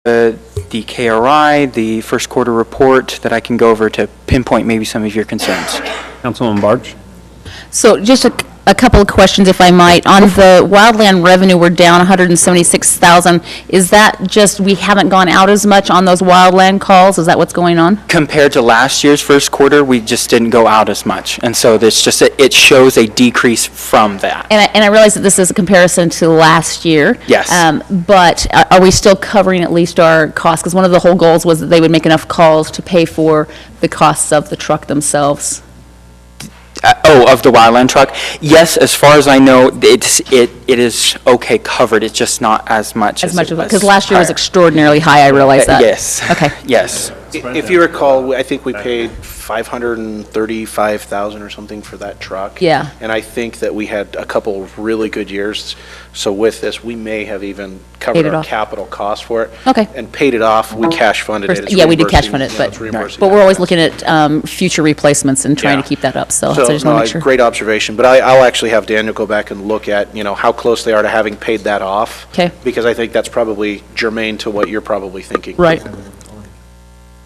the KRI, the first quarter report that I can go over to pinpoint maybe some of your concerns. Councilwoman Barge. So just a couple of questions, if I might. On the wildland revenue, we're down 176,000. Is that just we haven't gone out as much on those wildland calls? Is that what's going on? Compared to last year's first quarter, we just didn't go out as much. And so this just, it shows a decrease from that. And I realize that this is a comparison to last year. Yes. But are we still covering at least our costs? Because one of the whole goals was that they would make enough calls to pay for the costs of the truck themselves. Of the wildland truck? Yes, as far as I know, it is okay covered. It's just not as much as it was Because last year was prior. extraordinarily high, I realize that. Yes. Okay. Yes. If you recall, I think we paid $535,000 or something for that truck. Yeah. And I think that we had a couple of really good years. So with this, we may have even covered it our off. capital cost for it. Okay. And paid it off. We cash funded it. It's Yeah, we did cash reimbursing- fund it, it's reimbursing but we're always that. looking at future replacements and trying to Yeah. keep that up, so I So, just no, want to make sure. great observation, but I'll actually have Daniel go back and look at, how close they are to having paid that off. Okay. Because I think that's probably germane to what you're probably thinking. Right.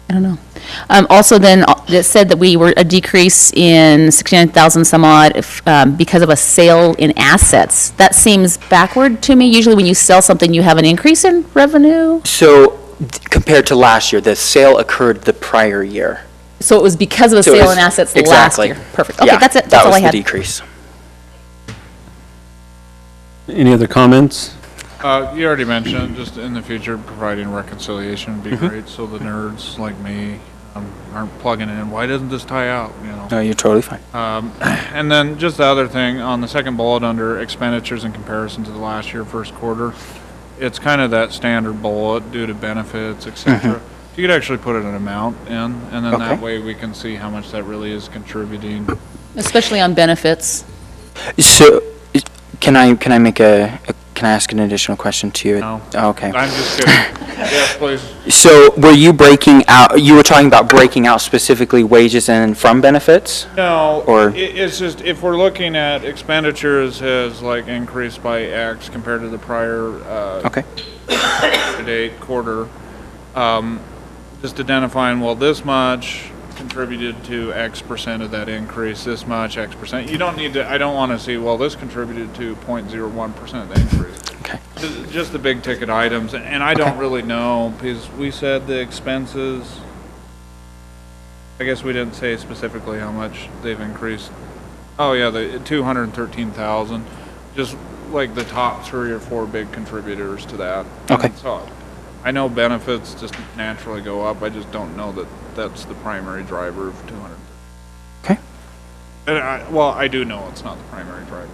I don't know. Also then, it said that we were a decrease in 69,000 some odd because of a sale in assets. That seems backward to me. Usually when you sell something, you have an increase in revenue. So compared to last year, the sale occurred the prior year. So it was because of a So it sale was- in assets last exactly. year. Perfect. Okay, Yeah, that's it. That's all I That was the had. decrease. Any other comments? You already mentioned, just in the future, providing reconciliation would be great, so the nerds like me aren't plugging in, why doesn't this tie out, No, you're totally fine. And then just the other thing, on the second bullet under expenditures in comparison to the last year first quarter, it's kind of that standard bullet due to benefits, et cetera. You could actually put an amount in, and then that Okay. way we can see how much that really is contributing. Especially on benefits. So can I ask an additional question to you? No. Okay. I'm just kidding. Yes, please. So were you you were talking about breaking out specifically wages and from benefits? No, Or- it's just, if we're looking at expenditures has like increased by X compared to the prior, Okay. to date quarter, just identifying, well, this much contributed to X percent of that increase, this much, X percent. You don't need to, I don't want to see, well, this contributed to 0.01% of the increase. Okay. Just the big ticket items, and I don't really know, because we said the expenses, I guess we didn't say specifically how much they've increased. Oh, yeah, the 213,000, just like the top 3 or 4 big contributors to that. Okay. And so, I know benefits just naturally go up, I just don't know that that's the primary driver of 200. Okay. And I do know it's not the primary driver.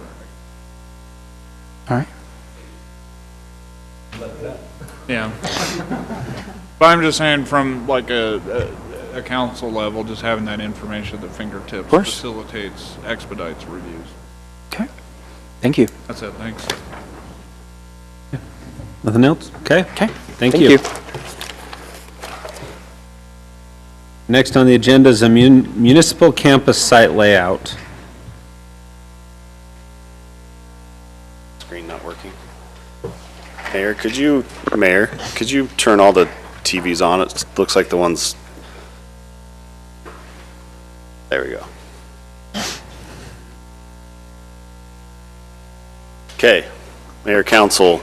All right. Yeah. But I'm just saying from like a council level, just having that information at the fingertips course. facilitates, expedites reviews. Okay. Thank you. That's it, thanks. Nothing else? Okay. Okay. Thank you. Next on the agenda is a municipal campus site layout. Screen not working. Mayor, could you turn all the TVs on? It looks like the ones. There we go. Okay, Mayor, Council.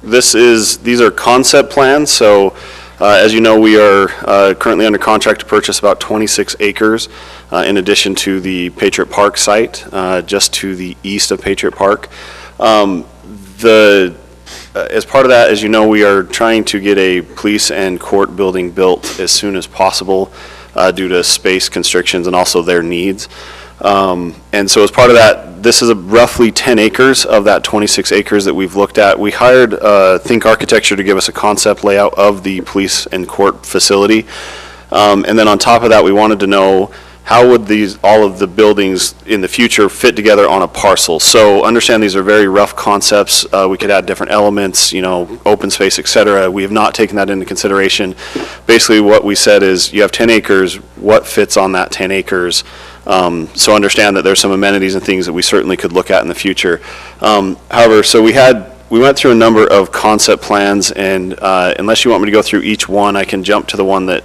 These are concept plans, so as you know, we are currently under contract to purchase about 26 acres in addition to the Patriot Park site, just to the east of Patriot Park. As part of that, as you know, we are trying to get a police and court building built as soon as possible due to space constrictions and also their needs. And so as part of that, this is roughly 10 acres of that 26 acres that we've looked at. We hired Think Architecture to give us a concept layout of the police and court facility. And then on top of that, we wanted to know how would all of the buildings in the future fit together on a parcel. So understand these are very rough concepts. We could add different elements, open space, et cetera. We have not taken that into consideration. Basically what we said is you have 10 acres, what fits on that 10 acres? So understand that there's some amenities and things that we certainly could look at in the future. However, so we had we went through a number of concept plans, and unless you want me to go through each one, I can jump to the one that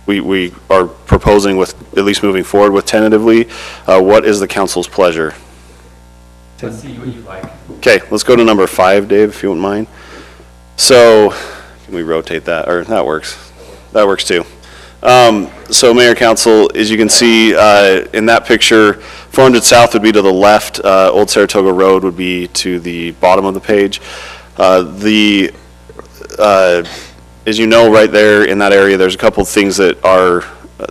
we are proposing with, at least moving forward with tentatively. What is the council's pleasure? Let's see what you like. Okay, let's go to number 5, Dave, if you wouldn't mind. So, can we rotate that, or that works? That works too. So Mayor, Council, as you can see in that picture, 400 South would be to the left, Old Saratoga Road would be to the bottom of the page. As you know, right there in that area, there's a couple of things that are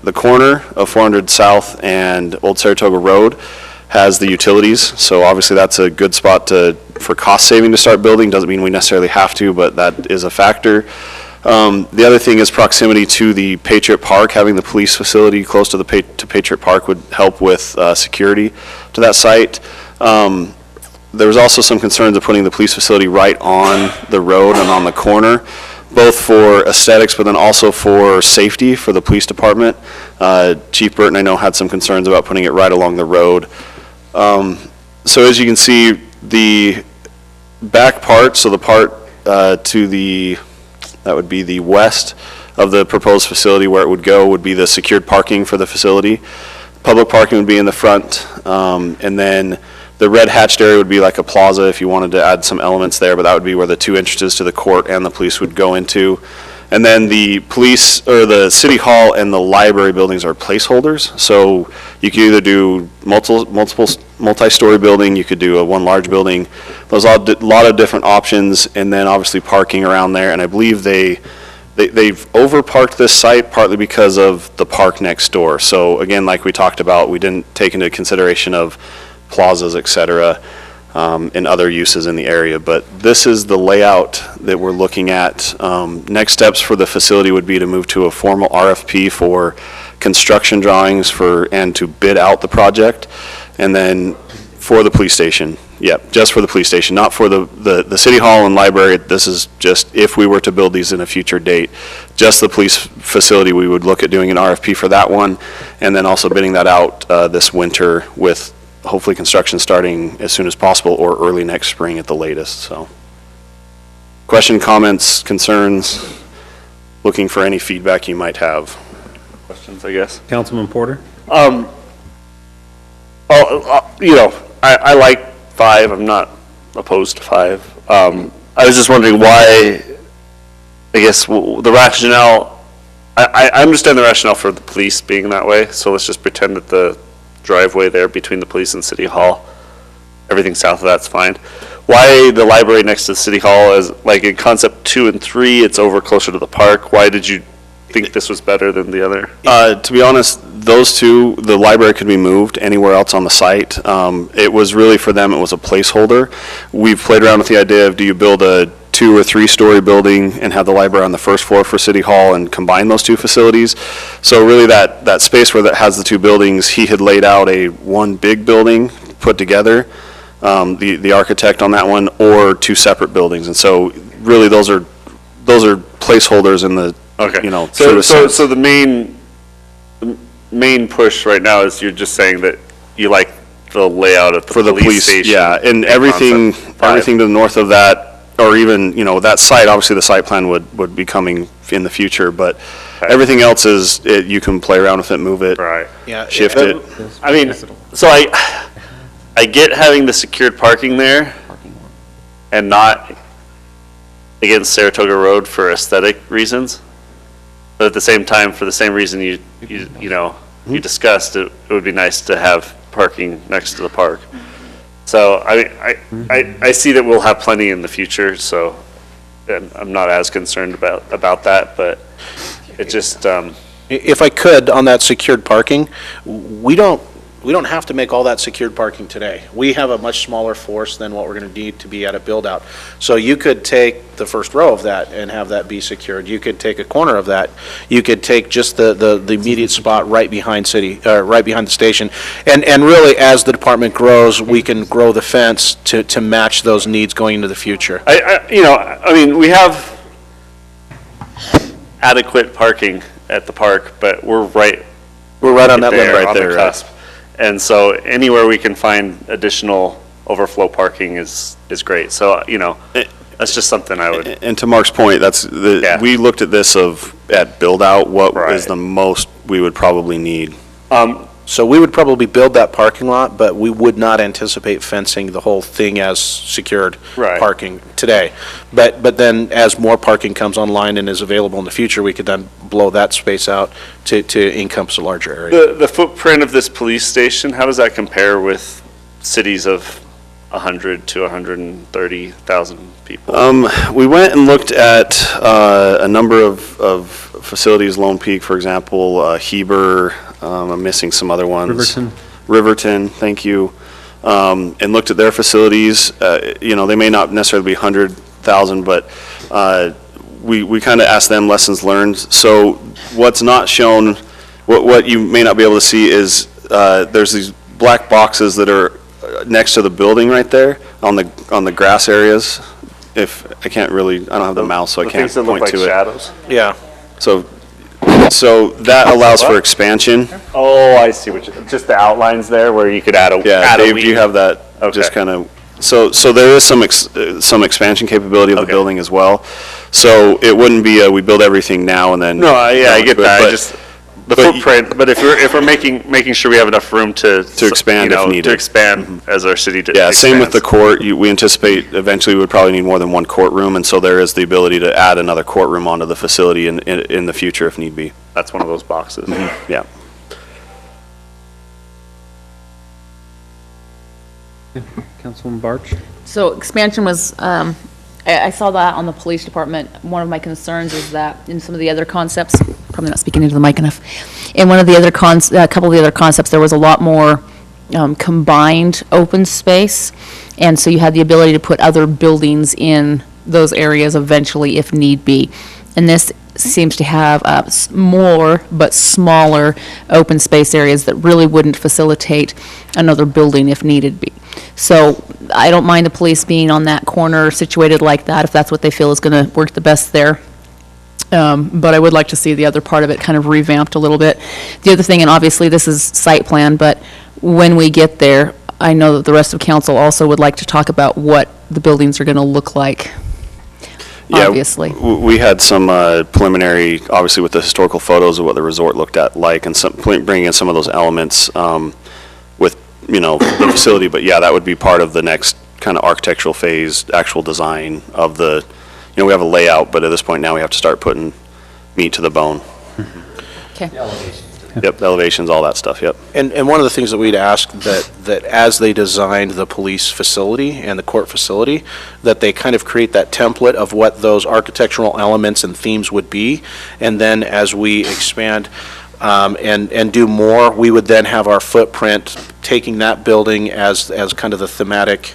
the corner of 400 South and Old Saratoga Road has the utilities, so obviously that's a good spot for cost saving to start building. Doesn't mean we necessarily have to, but that is a factor. The other thing is proximity to the Patriot Park. Having the police facility close to Patriot Park would help with security to that site. There was also some concerns of putting the police facility right on the road and on the corner, both for aesthetics, but then also for safety for the police department. Chief Burton, I know, had some concerns about putting it right along the road. So as you can see, the back part, so the part that would be the west of the proposed facility where it would go would be the secured parking for the facility. Public parking would be in the front, and then the red hatched area would be like a plaza if you wanted to add some elements there, but that would be where the 2 entrances to the court and the police would go into. And then the police, or the city hall and the library buildings are placeholders. So you could either do multi-story building, you could do a one large building. There's a lot of different options, and then obviously parking around there. And I believe they've overparked this site partly because of the park next door. So again, like we talked about, we didn't take into consideration of plazas, et cetera, and other uses in the area. But this is the layout that we're looking at. Next steps for the facility would be to move to a formal RFP for construction drawings and to bid out the project. And then for the police station, just for the police station, not for the city hall and library. This is just if we were to build these in a future date. Just the police facility, we would look at doing an RFP for that one, and then also bidding that out this winter with hopefully construction starting as soon as possible or early next spring at the latest. So, question, comments, concerns, looking for any feedback you might have. Questions, I guess. Councilman Porter? I like 5. I'm not opposed to 5. I was just wondering why, I guess, the rationale, I understand the rationale for the police being that way, so let's just pretend that the driveway there between the police and city hall, everything south of that's fine. Why the library next to the city hall is like in concept 2 and 3, it's over closer to the park? Why did you think this was better than the other? To be honest, those two, the library could be moved anywhere else on the site. It was really for them, it was a placeholder. We've played around with the idea of do you build a 2 or 3 story building and have the library on the first floor for City Hall and combine those two facilities. So really that space where that has the 2 buildings, he had laid out one big building put together, the architect on that one, or 2 separate buildings. And so really those are placeholders in the, Okay. So the main push right now is you're just saying that you like the layout of the police station. Yeah, and everything to the north of that, or even, that site, obviously the site plan would be coming in the future, but everything else is, you can play around with it, move it, Right. shift it. I mean, so I get having the secured parking there and not against Saratoga Road for aesthetic reasons. But at the same time, for the same reason you discussed, it would be nice to have parking next to the park. So I see that we'll have plenty in the future, so and I'm not as concerned about that, but it just If I could, on that secured parking, we don't have to make all that secured parking today. We have a much smaller force than what we're going to need to be at a build-out. So you could take the first row of that and have that be secured. You could take a corner of that. You could take just the immediate spot right behind the station. And really, as the department grows, we can grow the fence to match those needs going into the future. I mean, we have adequate parking at the park, but we're right on that limb right on the there. cusp. And so anywhere we can find additional overflow parking is great. So, that's just something I would, And to Mark's point, Yeah. we looked at this at build out, what Right. is the most we would probably need. So we would probably build that parking lot, but we would not anticipate fencing the whole thing as secured Right. parking today. But then as more parking comes online and is available in the future, we could then blow that space out to encompass a larger area. the footprint of this police station, how does that compare with cities of 100 to 130,000 people? We went and looked at a number of facilities, Lone Peak, for example, Heber, I'm missing some other ones. Riverton. Riverton, thank you. And looked at their facilities. They may not necessarily be 100,000, but we kind of asked them lessons learned. So what's not shown, what you may not be able to see is there's these black boxes that are next to the building right there on the grass areas. If I can't really, I don't have the mouse, so I The can't things that look point like to it. shadows? Yeah. So that allows for expansion. Oh, I see just the outlines there where you could add a Yeah, add a Dave, do you weed. have that? Just Okay. kind of, so there is some expansion capability of the Okay. building as well. So it wouldn't be we build everything now and then. No, I get that. The but- footprint, but if we're making sure we have enough room to expand if needed. to expand as our city Yeah, same with the expands. court. We anticipate eventually we would probably need more than one courtroom, and so there is the ability to add another courtroom onto the facility in the future if need be. That's one of those boxes. Yeah. Councilman Barch? So expansion was, I saw that on the police department. One of my concerns is that in some of the other concepts, probably not speaking into the mic enough, in one of the other a couple of the other concepts, there was a lot more combined open space. And so you had the ability to put other buildings in those areas eventually if need be. And this seems to have more but smaller open space areas that really wouldn't facilitate another building if needed be. So I don't mind the police being on that corner situated like that if that's what they feel is going to work the best there. But I would like to see the other part of it kind of revamped a little bit. The other thing, and obviously this is site plan, but when we get there, I know that the rest of council also would like to talk about what the buildings are going to look like. Yeah, Obviously. We had some preliminary, obviously with the historical photos of what the resort looked at like, and bringing in some of those elements with, the facility. But yeah, that would be part of the next kind of architectural phase, actual design of the, we have a layout, but at this point now we have to start putting meat to the bone. Okay. Yep, elevations, all that stuff, yep. And one of the things that we'd ask that as they designed the police facility and the court facility, that they kind of create that template of what those architectural elements and themes would be. And then as we expand and do more, we would then have our footprint taking that building as kind of the thematic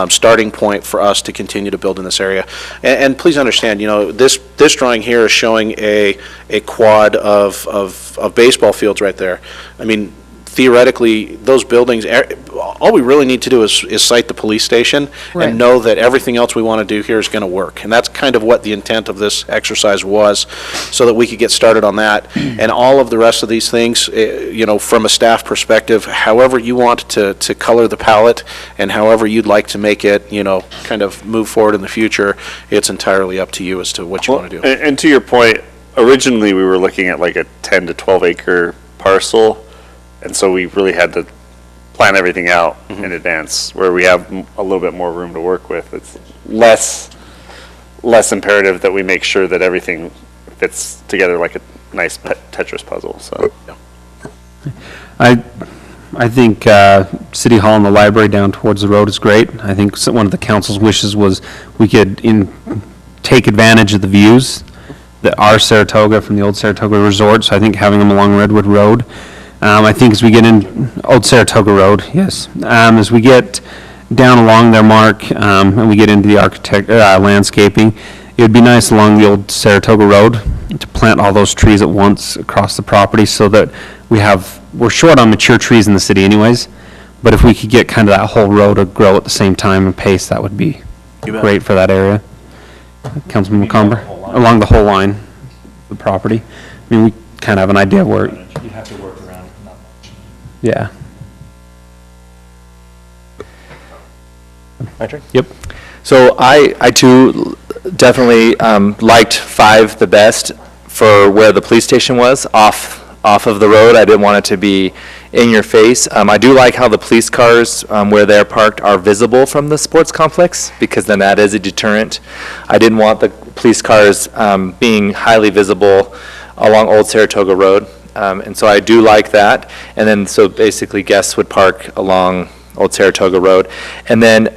starting point for us to continue to build in this area. And please understand, this drawing here is showing a quad of baseball fields right there. I mean, theoretically, those buildings, all we really need to do is site the police station Right. and know that everything else we want to do here is going to work. And that's kind of what the intent of this exercise was, so that we could get started on that. And all of the rest of these things, from a staff perspective, however you want to color the palette and however you'd like to make it, kind of move forward in the future, it's entirely up to you as to what you want to do. And to your point, originally we were looking at like a 10 to 12 acre parcel. And so we really had to plan everything out in advance, where we have a little bit more room to work with. It's less imperative that we make sure that everything fits together like a nice Tetris puzzle, so. I think City Hall and the library down towards the road is great. I think one of the council's wishes was we could take advantage of the views that are Saratoga from the old Saratoga Resort, so I think having them along Redwood Road. I think as we get in, Old Saratoga Road, yes. As we get down along there, Mark, and we get into the landscaping, it would be nice along the old Saratoga Road to plant all those trees at once across the property so that we're short on mature trees in the city anyways, but if we could get kind of that whole row to grow at the same time and pace, that would be great for that area. Councilman McComber, along the whole line of the property. I mean, we kind of have an idea of where. You'd have to work around not much. Yeah. My turn? Yep. So I too definitely liked 5 the best for where the police station was, off of the road. I didn't want it to be in your face. I do like how the police cars, where they're parked, are visible from the sports complex, because then that is a deterrent. I didn't want the police cars being highly visible along Old Saratoga Road, and so I do like that. And then, so basically guests would park along Old Saratoga Road. And then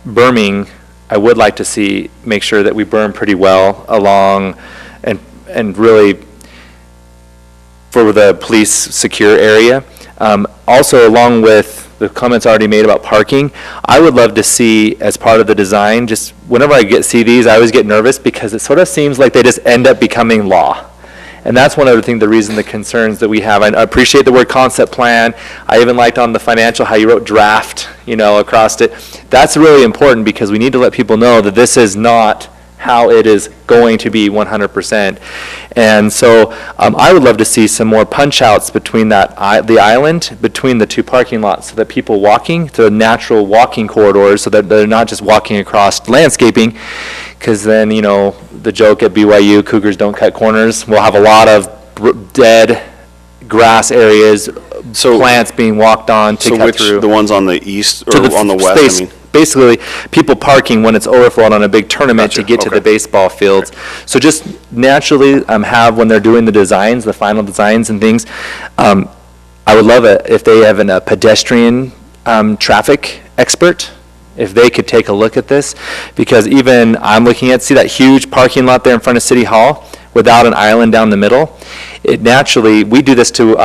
berming, I would like to see, make sure that we berm pretty well along, and really for the police secure area. Also, along with the comments already made about parking, I would love to see, as part of the design, just whenever I see these, I always get nervous because it sort of seems like they just end up becoming law. And that's one other thing, the reason, the concerns that we have. I appreciate the word concept plan. I even liked on the financial how you wrote draft, across it. That's really important, because we need to let people know that this is not how it is going to be 100%. And so I would love to see some more punch outs between the island, between the 2 parking lots, so that people walking to the natural walking corridors, so that they're not just walking across landscaping, because then, the joke at BYU, Cougars don't cut corners. We'll have a lot of dead grass areas, plants being walked on to cut through. So which, the ones on the east or To on the west, space, I mean? Basically, people parking when it's overflowed on a big tournament to Gotcha, get to okay. the baseball fields. So just naturally have, when they're doing the designs, the final designs and things, I would love it if they have a pedestrian traffic expert, if they could take a look at this, because even I'm looking at, see that huge parking lot there in front of City Hall without an island down the middle? It naturally, we do this to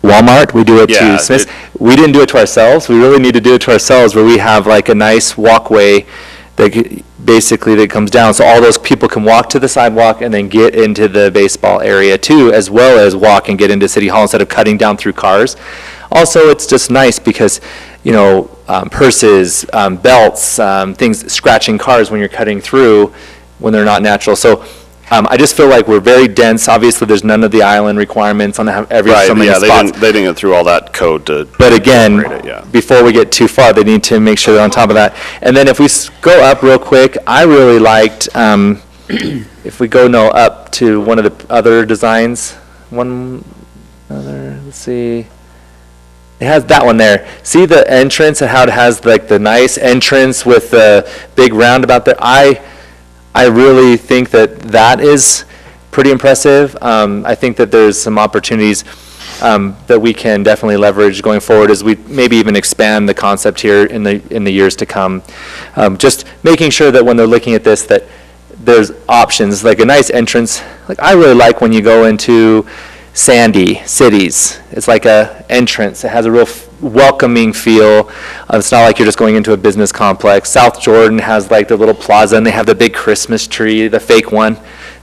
Walmart, we do it Yeah, to Smith's. We didn't do it to ourselves. We really need to do it to ourselves, where we have like a nice walkway that basically that comes down, so all those people can walk to the sidewalk and then get into the baseball area too, as well as walk and get into City Hall instead of cutting down through cars. Also, it's just nice because, purses, belts, things scratching cars when you're cutting through when they're not natural. So I just feel like we're very dense. Obviously, there's none of the island requirements on every so many spots. They didn't get through all that code to. But again, incorporate it, yeah. before we get too far, they need to make sure they're on top of that. And then if we go up real quick, I really liked, if we go up to one of the other designs, let's see. It has that one there. See the entrance and how it has like the nice entrance with the big roundabout there? I really think that is pretty impressive. I think that there's some opportunities that we can definitely leverage going forward as we maybe even expand the concept here in the years to come. Just making sure that when they're looking at this, that there's options, like a nice entrance. Like I really like when you go into Sandy Cities. It's like a entrance. It has a real welcoming feel. It's not like you're just going into a business complex. South Jordan has like the little plaza, and they have the big Christmas tree, the fake one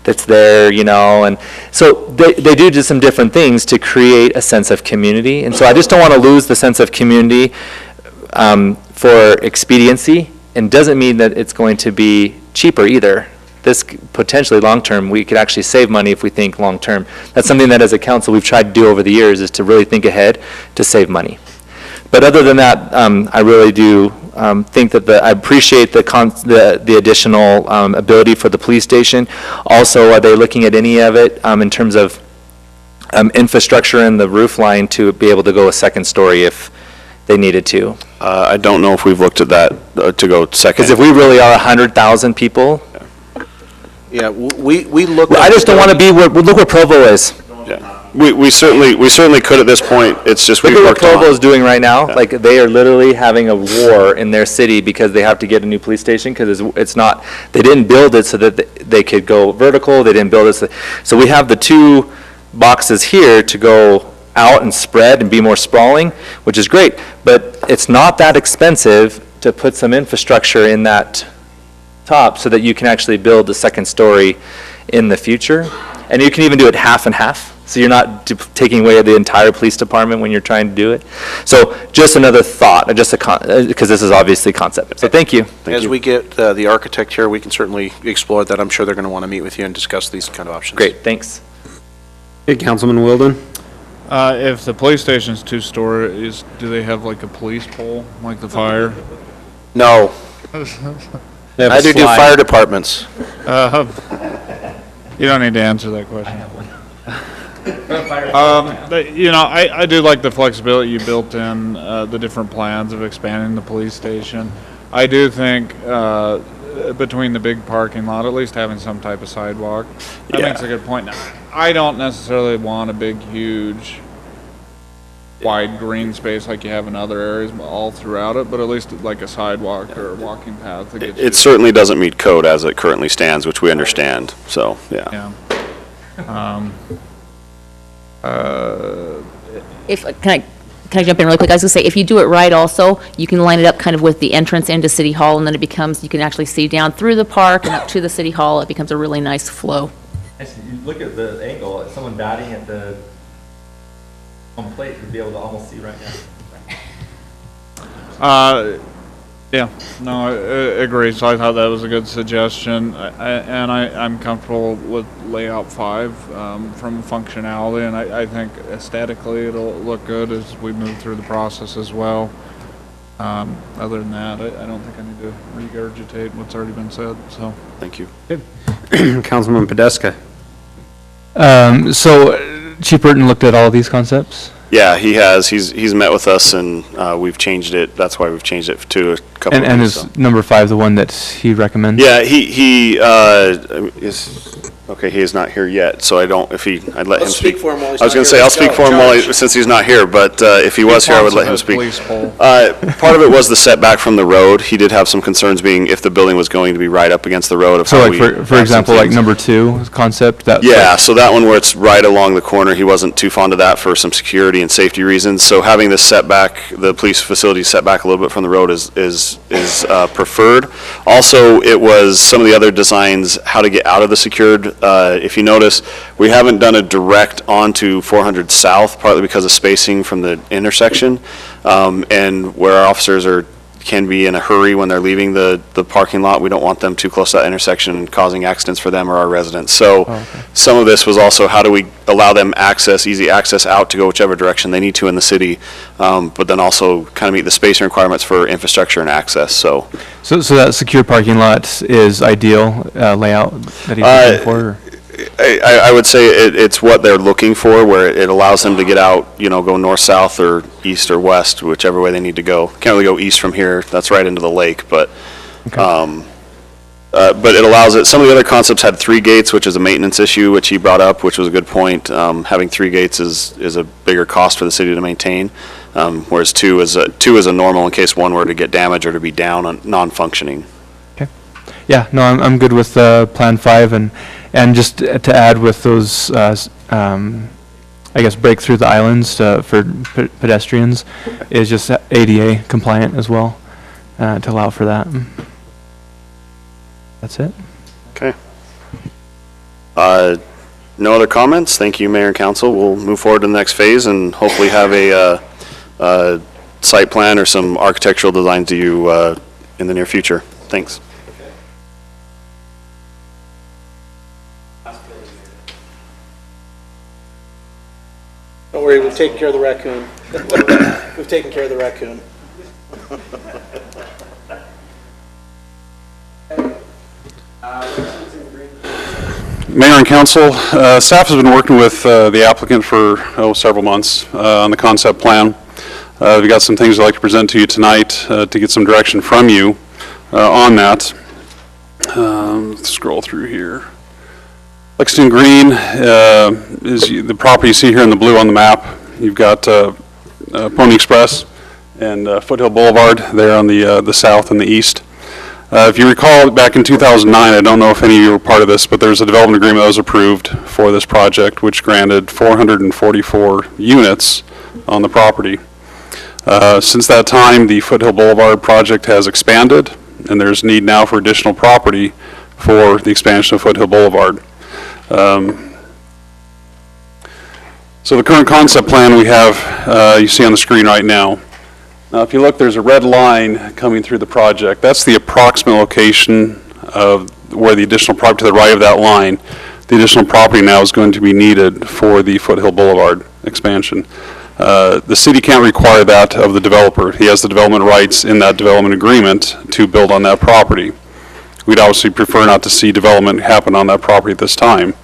that's there, and so they do just some different things to create a sense of community. And so I just don't want to lose the sense of community for expediency, and doesn't mean that it's going to be cheaper either. This potentially long-term, we could actually save money if we think long-term. That's something that as a council we've tried to do over the years, is to really think ahead to save money. But other than that, I really do think that I appreciate the additional ability for the police station. Also, are they looking at any of it in terms of infrastructure and the roof line to be able to go a second story if they needed to? I don't know if we've looked at that to go second. Because if we really are 100,000 people, Yeah, we look. I just don't want to be look where Provo is. Yeah. We certainly could at this point. It's just Look we've at what worked on. Provo is doing right now. Yeah. Like, they are literally having a war in their city because they have to get a new police station, because it's not, they didn't build it so that they could go vertical. They didn't build it. So we have the 2 boxes here to go out and spread and be more sprawling, which is great. But it's not that expensive to put some infrastructure in that top so that you can actually build a second story in the future. And you can even do it half and half. So you're not taking away the entire police department when you're trying to do it. So just another thought, because this is obviously concept. So thank you. As we get the architect here, we can certainly explore that. I'm sure they're going to want to meet with you and discuss these kind of options. Great, thanks. Hey, Councilman Wilden? If the police station's 2 stories, do they have like a police pole, like the fire? No, I do fire departments. You don't need to answer that question. You know, I do like the flexibility you built in, the different plans of expanding the police station. I do think, between the big parking lot, at least having some type of sidewalk, that makes a good point. I don't necessarily want a big, huge, wide green space like you have in other areas all throughout it, but at least like a sidewalk or a walking path. That gets It certainly doesn't meet code as it currently stands, which we understand, so, yeah. Yeah. Can I jump in really quick? I was gonna say, if you do it right also, you can line it up kind of with the entrance into City Hall, and then it becomes, you can actually see down through the park and up to the City Hall. It becomes a really nice flow. Actually, you look at the angle, someone batting at the home plate would be able to almost see right now. Yeah, no, I agree. So I thought that was a good suggestion. I'm comfortable with layout 5 from functionality, and I think aesthetically it'll look good as we move through the process as well. Other than that, I don't think I need to regurgitate what's already been said, so. Thank you. Councilman Podeska. So Chief Burton looked at all these concepts? Yeah, he has. He's met with us, and we've changed it. That's why we've changed it to a couple And of things. is number 5 the one that he recommends? Yeah, he is, okay, he is not here yet, so I'd let him Let's speak. speak for him while he's I was not going to here. say, I'll Let's speak go. for him Charge. since he's not here, but if he was here, I would let him speak. Police poll. Part of it was the setback from the road. He did have some concerns being if the building was going to be right up against the road of So how like, we. for have some example, like things. number 2 concept? That Yeah, so that one where it's right along the corner, he wasn't too fond of that for some security and safety reasons. So having this setback, the police facility setback a little bit from the road is preferred. Also, it was some of the other designs, how to get out of the secured. If you notice, we haven't done a direct onto 400 South, partly because of spacing from the intersection, and where our officers can be in a hurry when they're leaving the parking lot. We don't want them too close to that intersection causing accidents for them or our residents. So some of this was also how do we allow them easy access out to go whichever direction they need to in the city, but then also kind of meet the spacing requirements for infrastructure and access, so. So that secure parking lot is ideal layout that he's looking for? Or? I would say it's what they're looking for, where it allows them to get out, go north-south or east or west, whichever way they need to go. Can't really go east from here, that's right into the lake, but it allows it. Some of the other concepts had 3 gates, which is a maintenance issue, which he brought up, which was a good point. Having 3 gates is a bigger cost for the city to maintain, whereas 2 is a normal in case one were to get damaged or to be down on non-functioning. Yeah, no, I'm good with Plan 5, and just to add with those, I guess, break through the islands for pedestrians is just ADA compliant as well, to allow for that. That's it. Okay. No other comments? Thank you, Mayor and Council. We'll move forward to the next phase and hopefully have a site plan or some architectural designs to you in the near future. Thanks. Don't worry, we've taken care of the raccoon. We've taken care of the raccoon. Mayor and Council, staff has been working with the applicant for several months on the concept plan. We've got some things I'd like to present to you tonight to get some direction from you on that. Let's scroll through here. Lexington Green is the property you see here in the blue on the map. You've got Pony Express and Foothill Boulevard there on the south and the east. If you recall, back in 2009, I don't know if any of you were part of this, but there's a development agreement that was approved for this project, which granted 444 units on the property. Since that time, the Foothill Boulevard project has expanded, and there's need now for additional property for the expansion of Foothill Boulevard. So the current concept plan we have, you see on the screen right now. Now, if you look, there's a red line coming through the project. That's the approximate location of where the additional property to the right of that line, the additional property now is going to be needed for the Foothill Boulevard expansion. The city can't require that of the developer. He has the development rights in that development agreement to build on that property. We'd obviously prefer not to see development happen on that property at this time.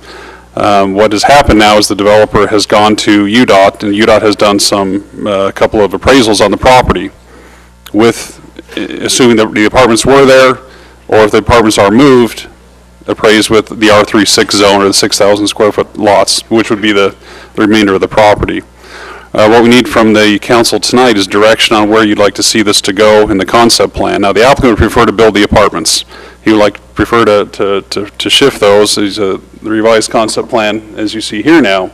What has happened now is the developer has gone to UDOT, and UDOT has done a couple of appraisals on the property with, assuming that the apartments were there, or if the apartments are moved, appraised with the R36 zone or the 6,000 square foot lots, which would be the remainder of the property. What we need from the council tonight is direction on where you'd like to see this to go in the concept plan. Now, the applicant would prefer to build the apartments. He would prefer to shift those. The revised concept plan, as you see here now,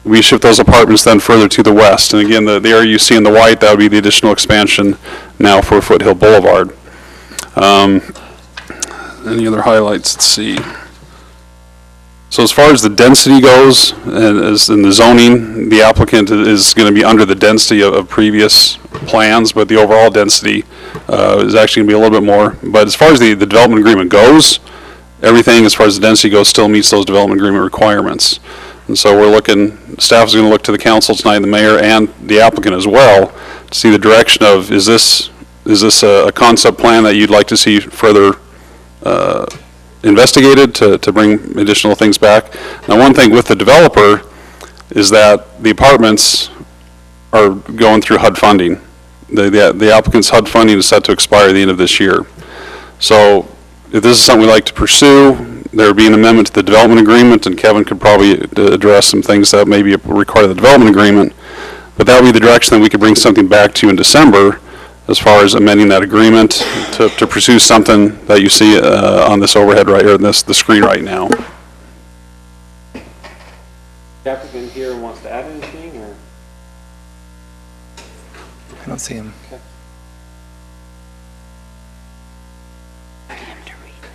we shift those apartments then further to the west. And again, the area you see in the white, that would be the additional expansion now for Foothill Boulevard. Any other highlights? Let's see. So as far as the density goes, and as in the zoning, the applicant is going to be under the density of previous plans, but the overall density is actually going to be a little bit more. But as far as the development agreement goes, everything as far as the density goes still meets those development agreement requirements. And so we're looking, staff is going to look to the council tonight, the mayor and the applicant as well, to see the direction of, is this a concept plan that you'd like to see further investigated to bring additional things back. Now, one thing with the developer is that the apartments are going through HUD funding. The applicant's HUD funding is set to expire at the end of this year. So if this is something we'd like to pursue, there would be an amendment to the development agreement, and Kevin could probably address some things that maybe require the development agreement, but that would be the direction that we could bring something back to you in December as far as amending that agreement to pursue something that you see on this overhead right here, the screen right now. The applicant here wants to add anything, or? I don't see him.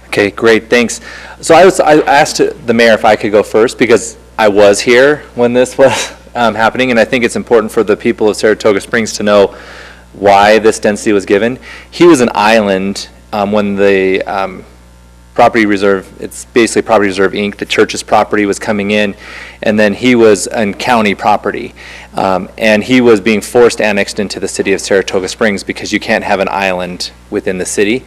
Okay, great, thanks. So I asked the mayor if I could go first because I was here when this was happening, and I think it's important for the people of Saratoga Springs to know why this density was given. He was an island when the property reserve, it's basically Property Reserve Inc., the church's property was coming in, and then he was on county property. And he was being forced annexed into the city of Saratoga Springs because you can't have an island within the city.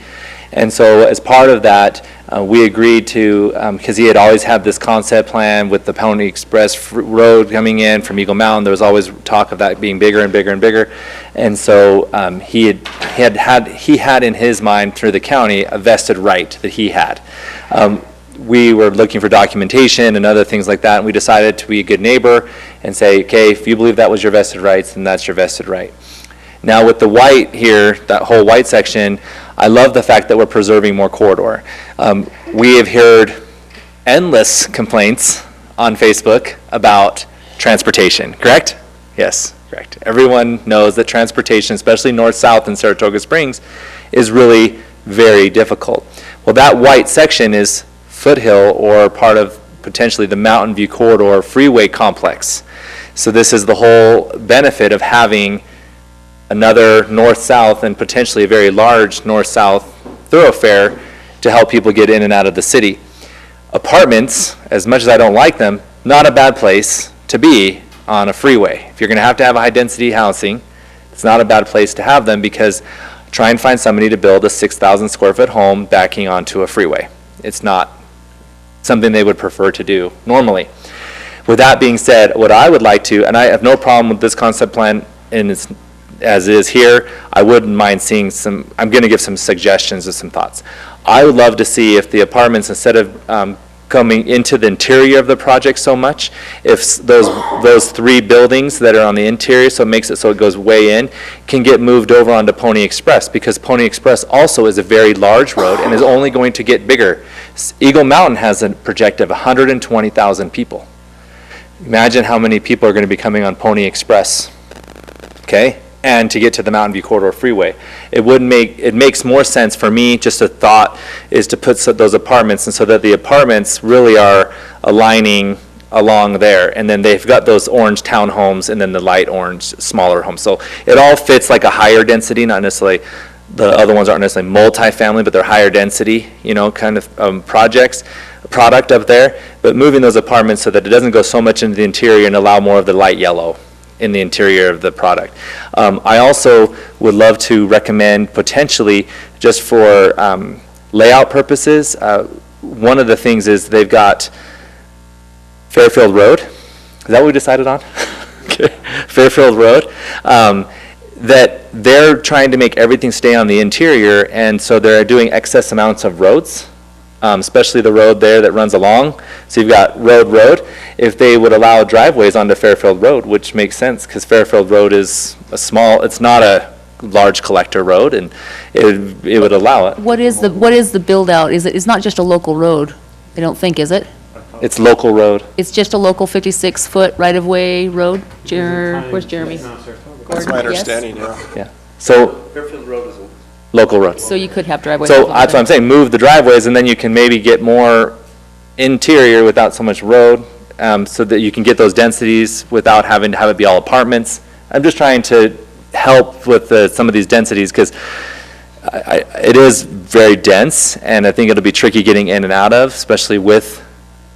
And so as part of that, we agreed to, because he had always had this concept plan with the Pony Express Road coming in from Eagle Mountain, there was always talk of that being bigger and bigger and bigger. And so he had in his mind through the county a vested right that he had. We were looking for documentation and other things like that, and we decided to be a good neighbor and say, okay, if you believe that was your vested rights, then that's your vested right. Now with the white here, that whole white section, I love the fact that we're preserving more corridor. We have heard endless complaints on Facebook about transportation, correct? Yes, correct. Everyone knows that transportation, especially north-south in Saratoga Springs, is really very difficult. Well, that white section is Foothill, or part of potentially the Mountain View Corridor freeway complex. So this is the whole benefit of having another north-south and potentially a very large north-south thoroughfare to help people get in and out of the city. Apartments, as much as I don't like them, not a bad place to be on a freeway. If you're going to have a high-density housing, it's not a bad place to have them, because try and find somebody to build a 6,000 square foot home backing onto a freeway. It's not something they would prefer to do normally. With that being said, what I would like to, and I have no problem with this concept plan in its as is here, I wouldn't mind seeing some, I'm going to give some suggestions and some thoughts. I would love to see if the apartments, instead of coming into the interior of the project so much, if those three buildings that are on the interior, so it makes it so it goes way in, can get moved over onto Pony Express, because Pony Express also is a very large road and is only going to get bigger. Eagle Mountain has a project of 120,000 people. Imagine how many people are going to be coming on Pony Express, okay? And to get to the Mountain View Corridor Freeway. It makes more sense for me, just a thought, is to put those apartments, and so that the apartments really are aligning along there, and then they've got those orange townhomes and then the light orange smaller homes. So it all fits like a higher density, not necessarily, the other ones aren't necessarily multi-family, but they're higher density, kind of product up there, but moving those apartments so that it doesn't go so much into the interior and allow more of the light yellow in the interior of the product. I also would love to recommend potentially, just for layout purposes, one of the things is they've got Fairfield Road. Is that what we decided on? Okay. Fairfield Road. That they're trying to make everything stay on the interior, and so they're doing excess amounts of roads, especially the road there that runs along. So you've got road. If they would allow driveways onto Fairfield Road, which makes sense because Fairfield Road is it's not a large collector road, and it would allow it. What is the build out? It's not just a local road, I don't think, is it? It's local road. It's just a local 56-foot right-of-way road? Where's Jeremy? That's my Gordon, yes? understanding, yeah. Yeah. So Fairfield Road is local road. So you could have driveways. So along that's what there. I'm saying, move the driveways, and then you can maybe get more interior without so much road, so that you can get those densities without having to have it be all apartments. I'm just trying to help with some of these densities, because it is very dense, and I think it'll be tricky getting in and out of, especially with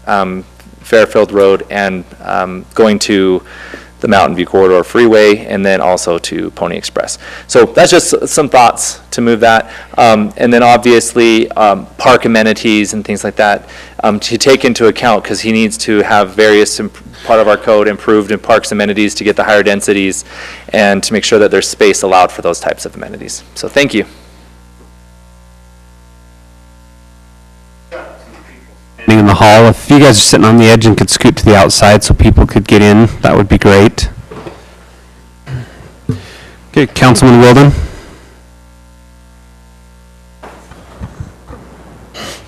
Fairfield Road and going to the Mountain View Corridor Freeway, and then also to Pony Express. So that's just some thoughts to move that. And then obviously, park amenities and things like that to take into account, because he needs to have various part of our code improved in parks amenities to get the higher densities and to make sure that there's space allowed for those types of amenities. So thank you. In the hall, if you guys are sitting on the edge and could scoot to the outside so people could get in, that would be great. Okay, Councilman Wilden.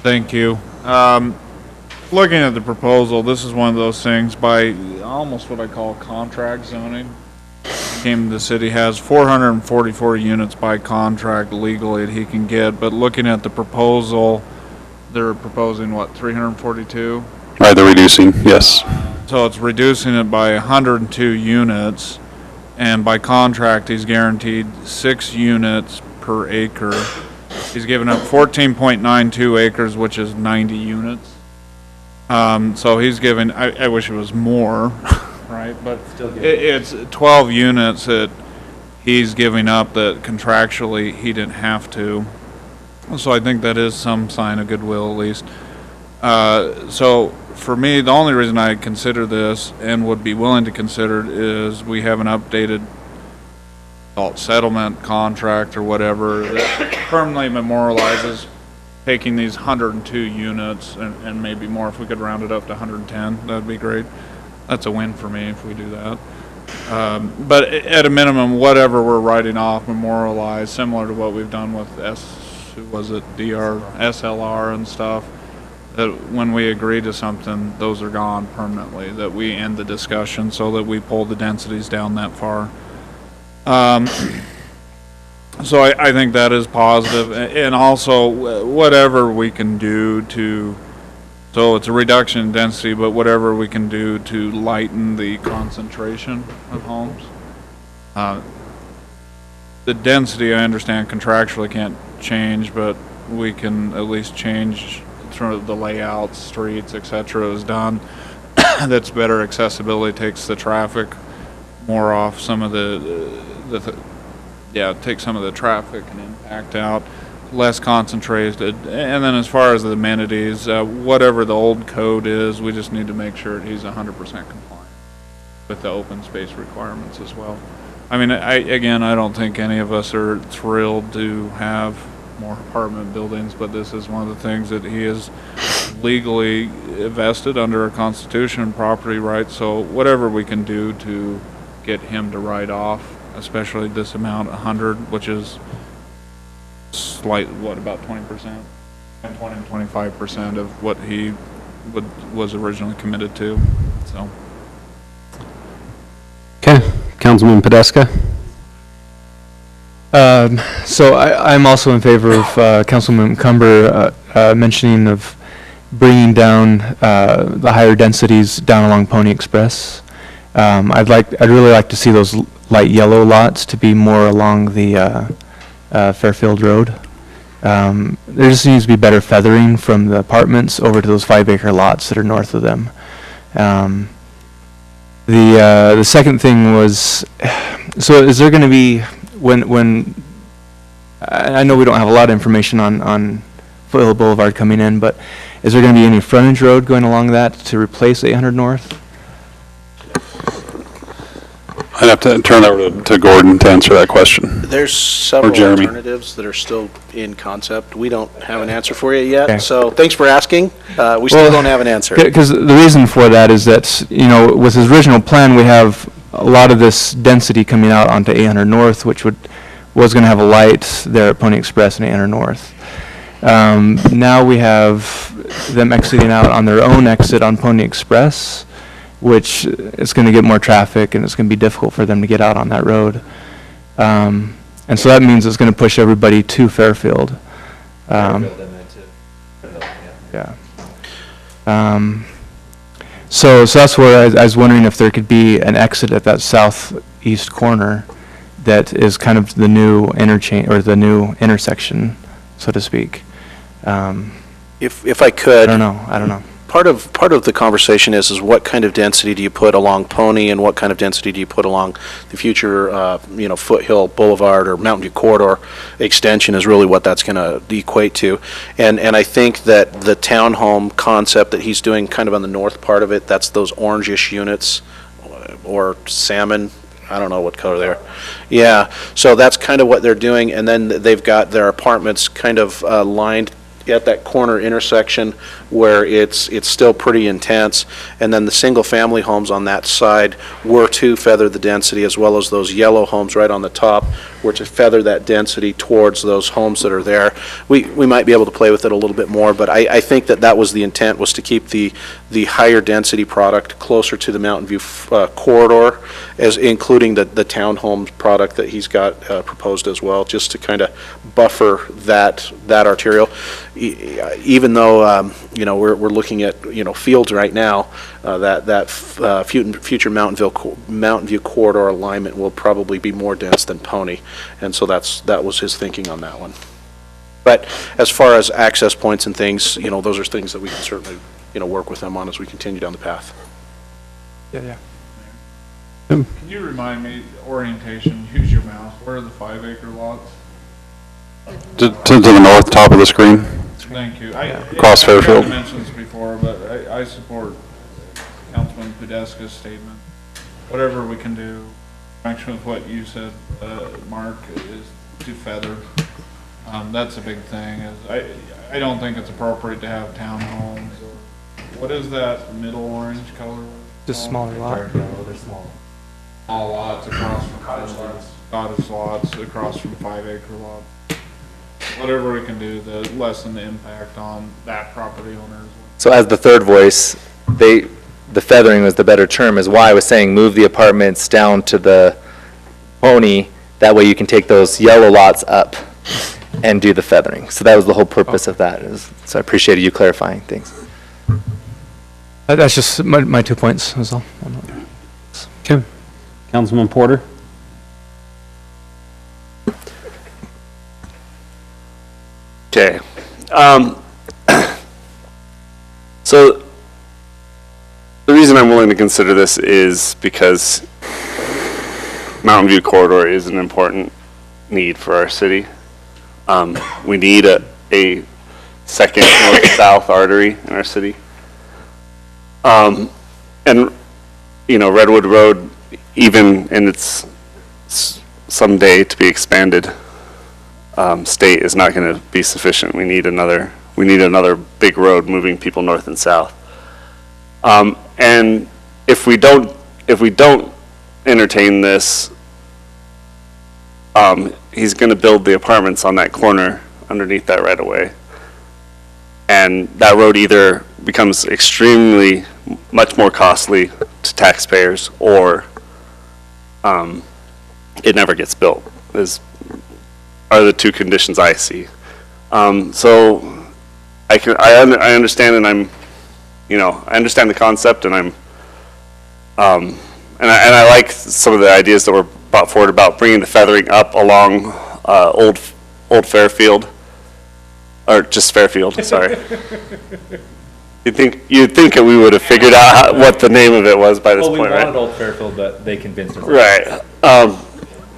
Thank you. Looking at the proposal, this is one of those things by almost what I call contract zoning. The city has 444 units by contract legally that he can get, but looking at the proposal, they're proposing what, 342? Right, they're reducing, yes. So it's reducing it by 102 units, and by contract, he's guaranteed 6 units per acre. He's given up 14.92 acres, which is 90 units. So he's given, I wish it was more, right? But it's 12 units that he's giving up that contractually he didn't have to. So I think that is some sign of goodwill, at least. So for me, the only reason I consider this and would be willing to consider it is we have an updated settlement contract or whatever that permanently memorializes taking these 102 units and maybe more. If we could round it up to 110, that'd be great. That's a win for me if we do that. But at a minimum, whatever we're writing off, memorialize, similar to what we've done with SLR and stuff, that when we agree to something, those are gone permanently, that we end the discussion so that we pull the densities down that far. So I think that is positive, and also whatever we can do to, so it's a reduction in density, but whatever we can do to lighten the concentration of homes. The density, I understand contractually can't change, but we can at least change through the layouts, streets, etc. is done. That's better accessibility, takes the traffic more off some of take some of the traffic and impact out, less concentrated. And then as far as the amenities, whatever the old code is, we just need to make sure he's 100% compliant with the open space requirements as well. I mean, I don't think any of us are thrilled to have more apartment buildings, but this is one of the things that he is legally vested under a constitution and property rights. So whatever we can do to get him to write off, especially this amount, 100, which is about 20%, 25% of what he was originally committed to. So. Okay, Councilman Podeska. So I'm also in favor of Councilman Cumber mentioning of bringing down the higher densities down along Pony Express. I'd really like to see those light yellow lots to be more along the Fairfield Road. There just needs to be better feathering from the apartments over to those 5-acre lots that are north of them. The second thing was, so is there going to be, when, I know we don't have a lot of information on Foothill Boulevard coming in, but is there going to be any frontage road going along that to replace 800 North? I'd have to turn it over to Gordon to answer that question. There's several Jeremy. alternatives that are still in concept. We don't have an answer for you yet, Okay. so thanks for asking. We still don't have an answer. Because the reason for that is that, you know, with his original plan, we have a lot of this density coming out onto 800 North, which was going to have a light there at Pony Express and 800 North. Now we have them exiting out on their own exit on Pony Express, which is going to get more traffic, and it's going to be difficult for them to get out on that road. And so that means it's going to push everybody to Fairfield. Yeah. So that's where I was wondering if there could be an exit at that southeast corner that is kind of the new interchange, or the new intersection, so to speak. If I could. I don't know. Part of the conversation is what kind of density do you put along Pony, and what kind of density do you put along the future, Foothill Boulevard or Mountain View Corridor extension is really what that's going to equate to. And I think that the townhome concept that he's doing kind of on the north part of it, that's those orangish units, or salmon, I don't know what color they are. Yeah, so that's kind of what they're doing, and then they've got their apartments kind of lined at that corner intersection where it's still pretty intense, and then the single-family homes on that side were to feather the density, as well as those yellow homes right on the top were to feather that density towards those homes that are there. We might be able to play with it a little bit more, but I think that was the intent, was to keep the higher density product closer to the Mountain View corridor, as including the townhomes product that he's got proposed as well, just to kind of buffer that arterial. Even though we're looking at fields right now, that future Mountain View corridor alignment will probably be more dense than Pony, and so that was his thinking on that one. But as far as access points and things, those are things that we can certainly work with them on as we continue down the path. Yeah. Can you remind me, orientation, use your mouse, where are the 5-acre lots? To the north, top of the screen. Thank you. Across Fairfield. I mentioned this before, but I support Councilman Podeska's statement. Whatever we can do, in connection with what you said, Mark, is to feather. That's a big thing. I don't think it's appropriate to have townhomes. What is that middle orange color? Just smaller lot. They're small. All lots across from cottage lots across from 5-acre lots. Whatever we can do to lessen the impact on that property owner as well. So as the third voice, the feathering was the better term, is why I was saying move the apartments down to the Pony. That way you can take those yellow lots up and do the feathering. So that was the whole purpose of that. So I appreciated you clarifying things. That's just my 2 points, is all. Okay. Councilman Porter? Okay. So the reason I'm willing to consider this is because Mountain View Corridor is an important need for our city. We need a second north-south artery in our city. And, Redwood Road, even in its someday to be expanded state, is not going to be sufficient. We need another big road moving people north and south. And if we don't entertain this, he's going to build the apartments on that corner underneath that right of way. And that road either becomes extremely much more costly to taxpayers, or it never gets built, are the two conditions I see. So I understand, and I understand the concept, and and I like some of the ideas that were brought forward about bringing the feathering up along Old Fairfield, or just Fairfield, sorry. You'd think that we would have figured out what the name of it was by this Well, we point, right? wanted Old Fairfield, but they convinced us. Right.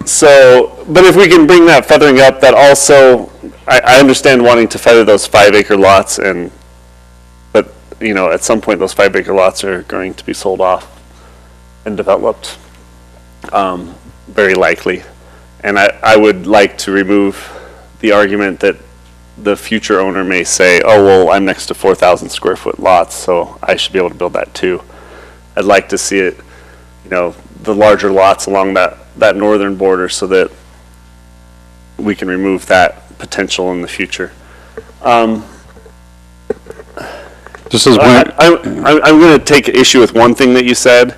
So, but if we can bring that feathering up, that also, I understand wanting to feather those 5-acre lots but, you know, at some point, those 5-acre lots are going to be sold off and developed, very likely. And I would like to remove the argument that the future owner may say, oh, well, I'm next to 4,000 square foot lots, so I should be able to build that too. I'd like to see it, you know, the larger lots along that northern border so that we can remove that potential in the future. Just as a point, I'm going to take issue with one thing that you said.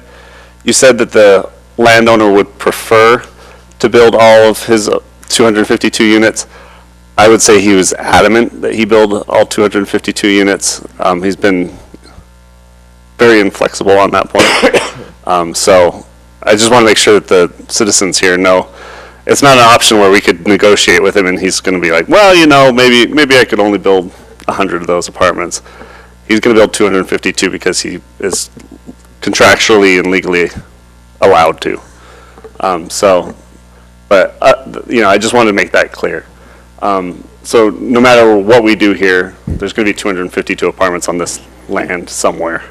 You said that the landowner would prefer to build all of his 252 units. I would say he was adamant that he build all 252 units. He's been very inflexible on that point. So I just want to make sure that the citizens here know it's not an option where we could negotiate with him and he's going to be like, well, you know, maybe I could only build 100 of those apartments. He's going to build 252 because he is contractually and legally allowed to. You know, I just wanted to make that clear. So no matter what we do here, there's going to be 252 apartments on this land somewhere.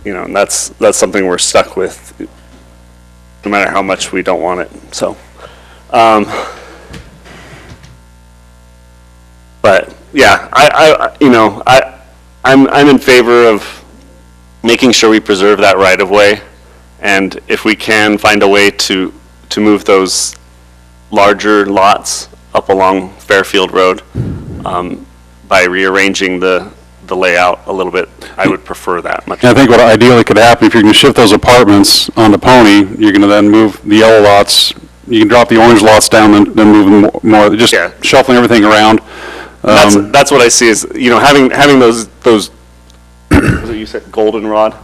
You know, and that's something we're stuck with, no matter how much we don't want it. So, but yeah, I'm in favor of making sure we preserve that right of way, and if we can find a way to move those larger lots up along Fairfield Road by rearranging the layout a little bit, I would prefer that much. I think what ideally could happen, if you're going to shift those apartments onto Pony, you're going to then move the yellow lots, you can drop the orange lots down, then move them more, just shuffling everything around. That's what I see is, you know, having those was it you said goldenrod?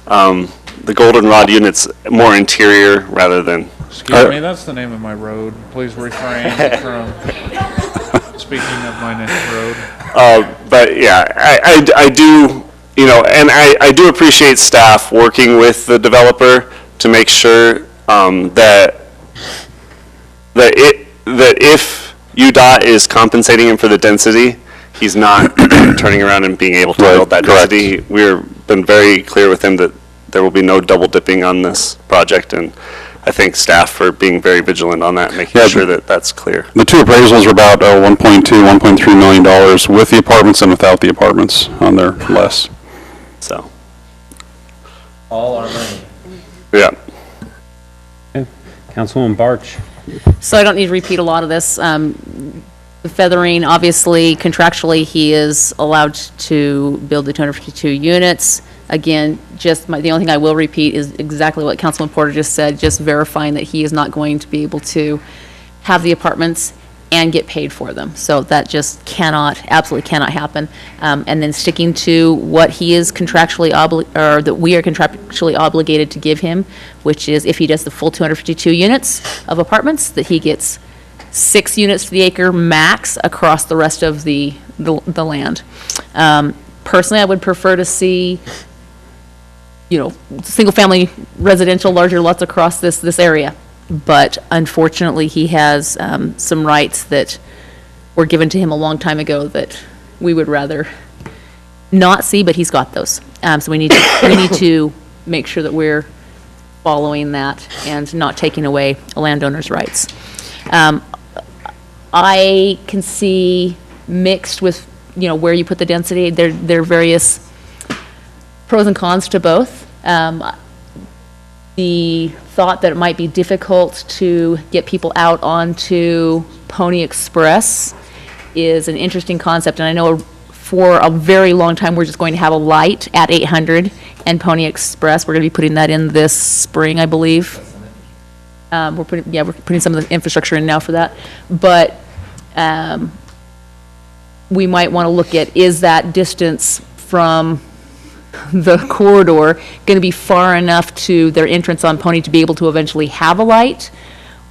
The goldenrod units more interior rather than. Excuse me, that's the name of my road. Please refrain from speaking of my next road. But yeah, I do, you know, and I do appreciate staff working with the developer to make sure that if UDOT is compensating him for the density, he's not turning around and being able to build that density. We've been very clear with him that there will be no double dipping on this project, and I thank staff for being very vigilant on that, making sure that that's clear. The two appraisals are about $1.2, $1.3 million with the apartments and without the apartments on there, less. So. All our money. Yeah. Councilwoman Barch. So I don't need to repeat a lot of this. The feathering, obviously, contractually, he is allowed to build the 252 units. Again, the only thing I will repeat is exactly what Councilman Porter just said, just verifying that he is not going to be able to have the apartments and get paid for them. So that just absolutely cannot happen. And then sticking to what he is contractually or that we are contractually obligated to give him, which is if he does the full 252 units of apartments, that he gets 6 units to the acre max across the rest of the land. Personally, I would prefer to see, you know, single-family residential, larger lots across this area. But unfortunately, he has some rights that were given to him a long time ago that we would rather not see, but he's got those. So we need to make sure that we're following that and not taking away a landowner's rights. I can see mixed with, you know, where you put the density. There are various pros and cons to both. The thought that it might be difficult to get people out onto Pony Express is an interesting concept, and I know for a very long time we're just going to have a light at 800 and Pony Express. We're going to be putting that in this spring, I believe. We're putting some of the infrastructure in now for that, but we might want to look at, is that distance from the corridor going to be far enough to their entrance on Pony to be able to eventually have a light,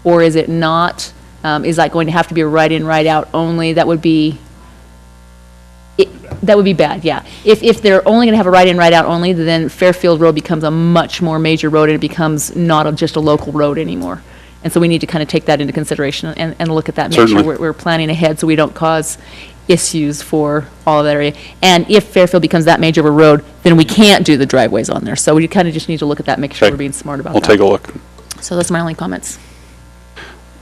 or is it not? Is that going to have to be a right in, right out only? That would be That would be bad, yeah. If they're only going to have a right-in, right-out only, then Fairfield Road becomes a much more major road, and it becomes not just a local road anymore. And so we need to kind of take that into consideration and look at that, make Certainly. sure we're planning ahead so we don't cause issues for all of that area. And if Fairfield becomes that major of a road, then we can't do the driveways on there. So we kind of just need to look at that, make sure Okay. we're being smart about We'll that. take a look. So that's my only comments.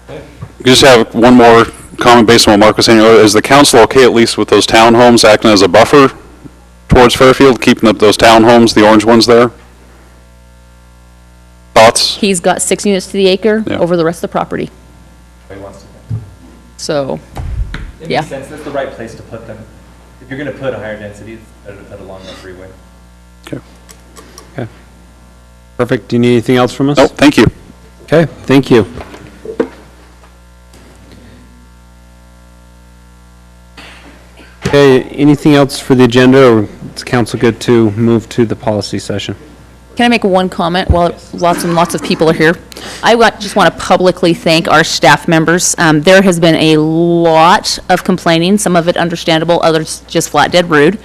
We just have one more comment based on what Mark was saying earlier. Is the council okay at least with those townhomes acting as a buffer towards Fairfield, keeping up those townhomes, the orange ones there? Thoughts? He's got 6 units to the acre Yeah. over the rest of the property. He wants to. So, It Yeah. makes sense, that's the right place to put them. If you're gonna put a higher density, it's along the freeway. Okay. Perfect. Do you need anything else from us? Oh, thank you. Okay, thank you. Okay, anything else for the agenda, or is council good to move to the policy session? can I make one comment while lots and lots of people are here? Just want to publicly thank our staff members. There has been a lot of complaining, some of it understandable, others just flat dead rude,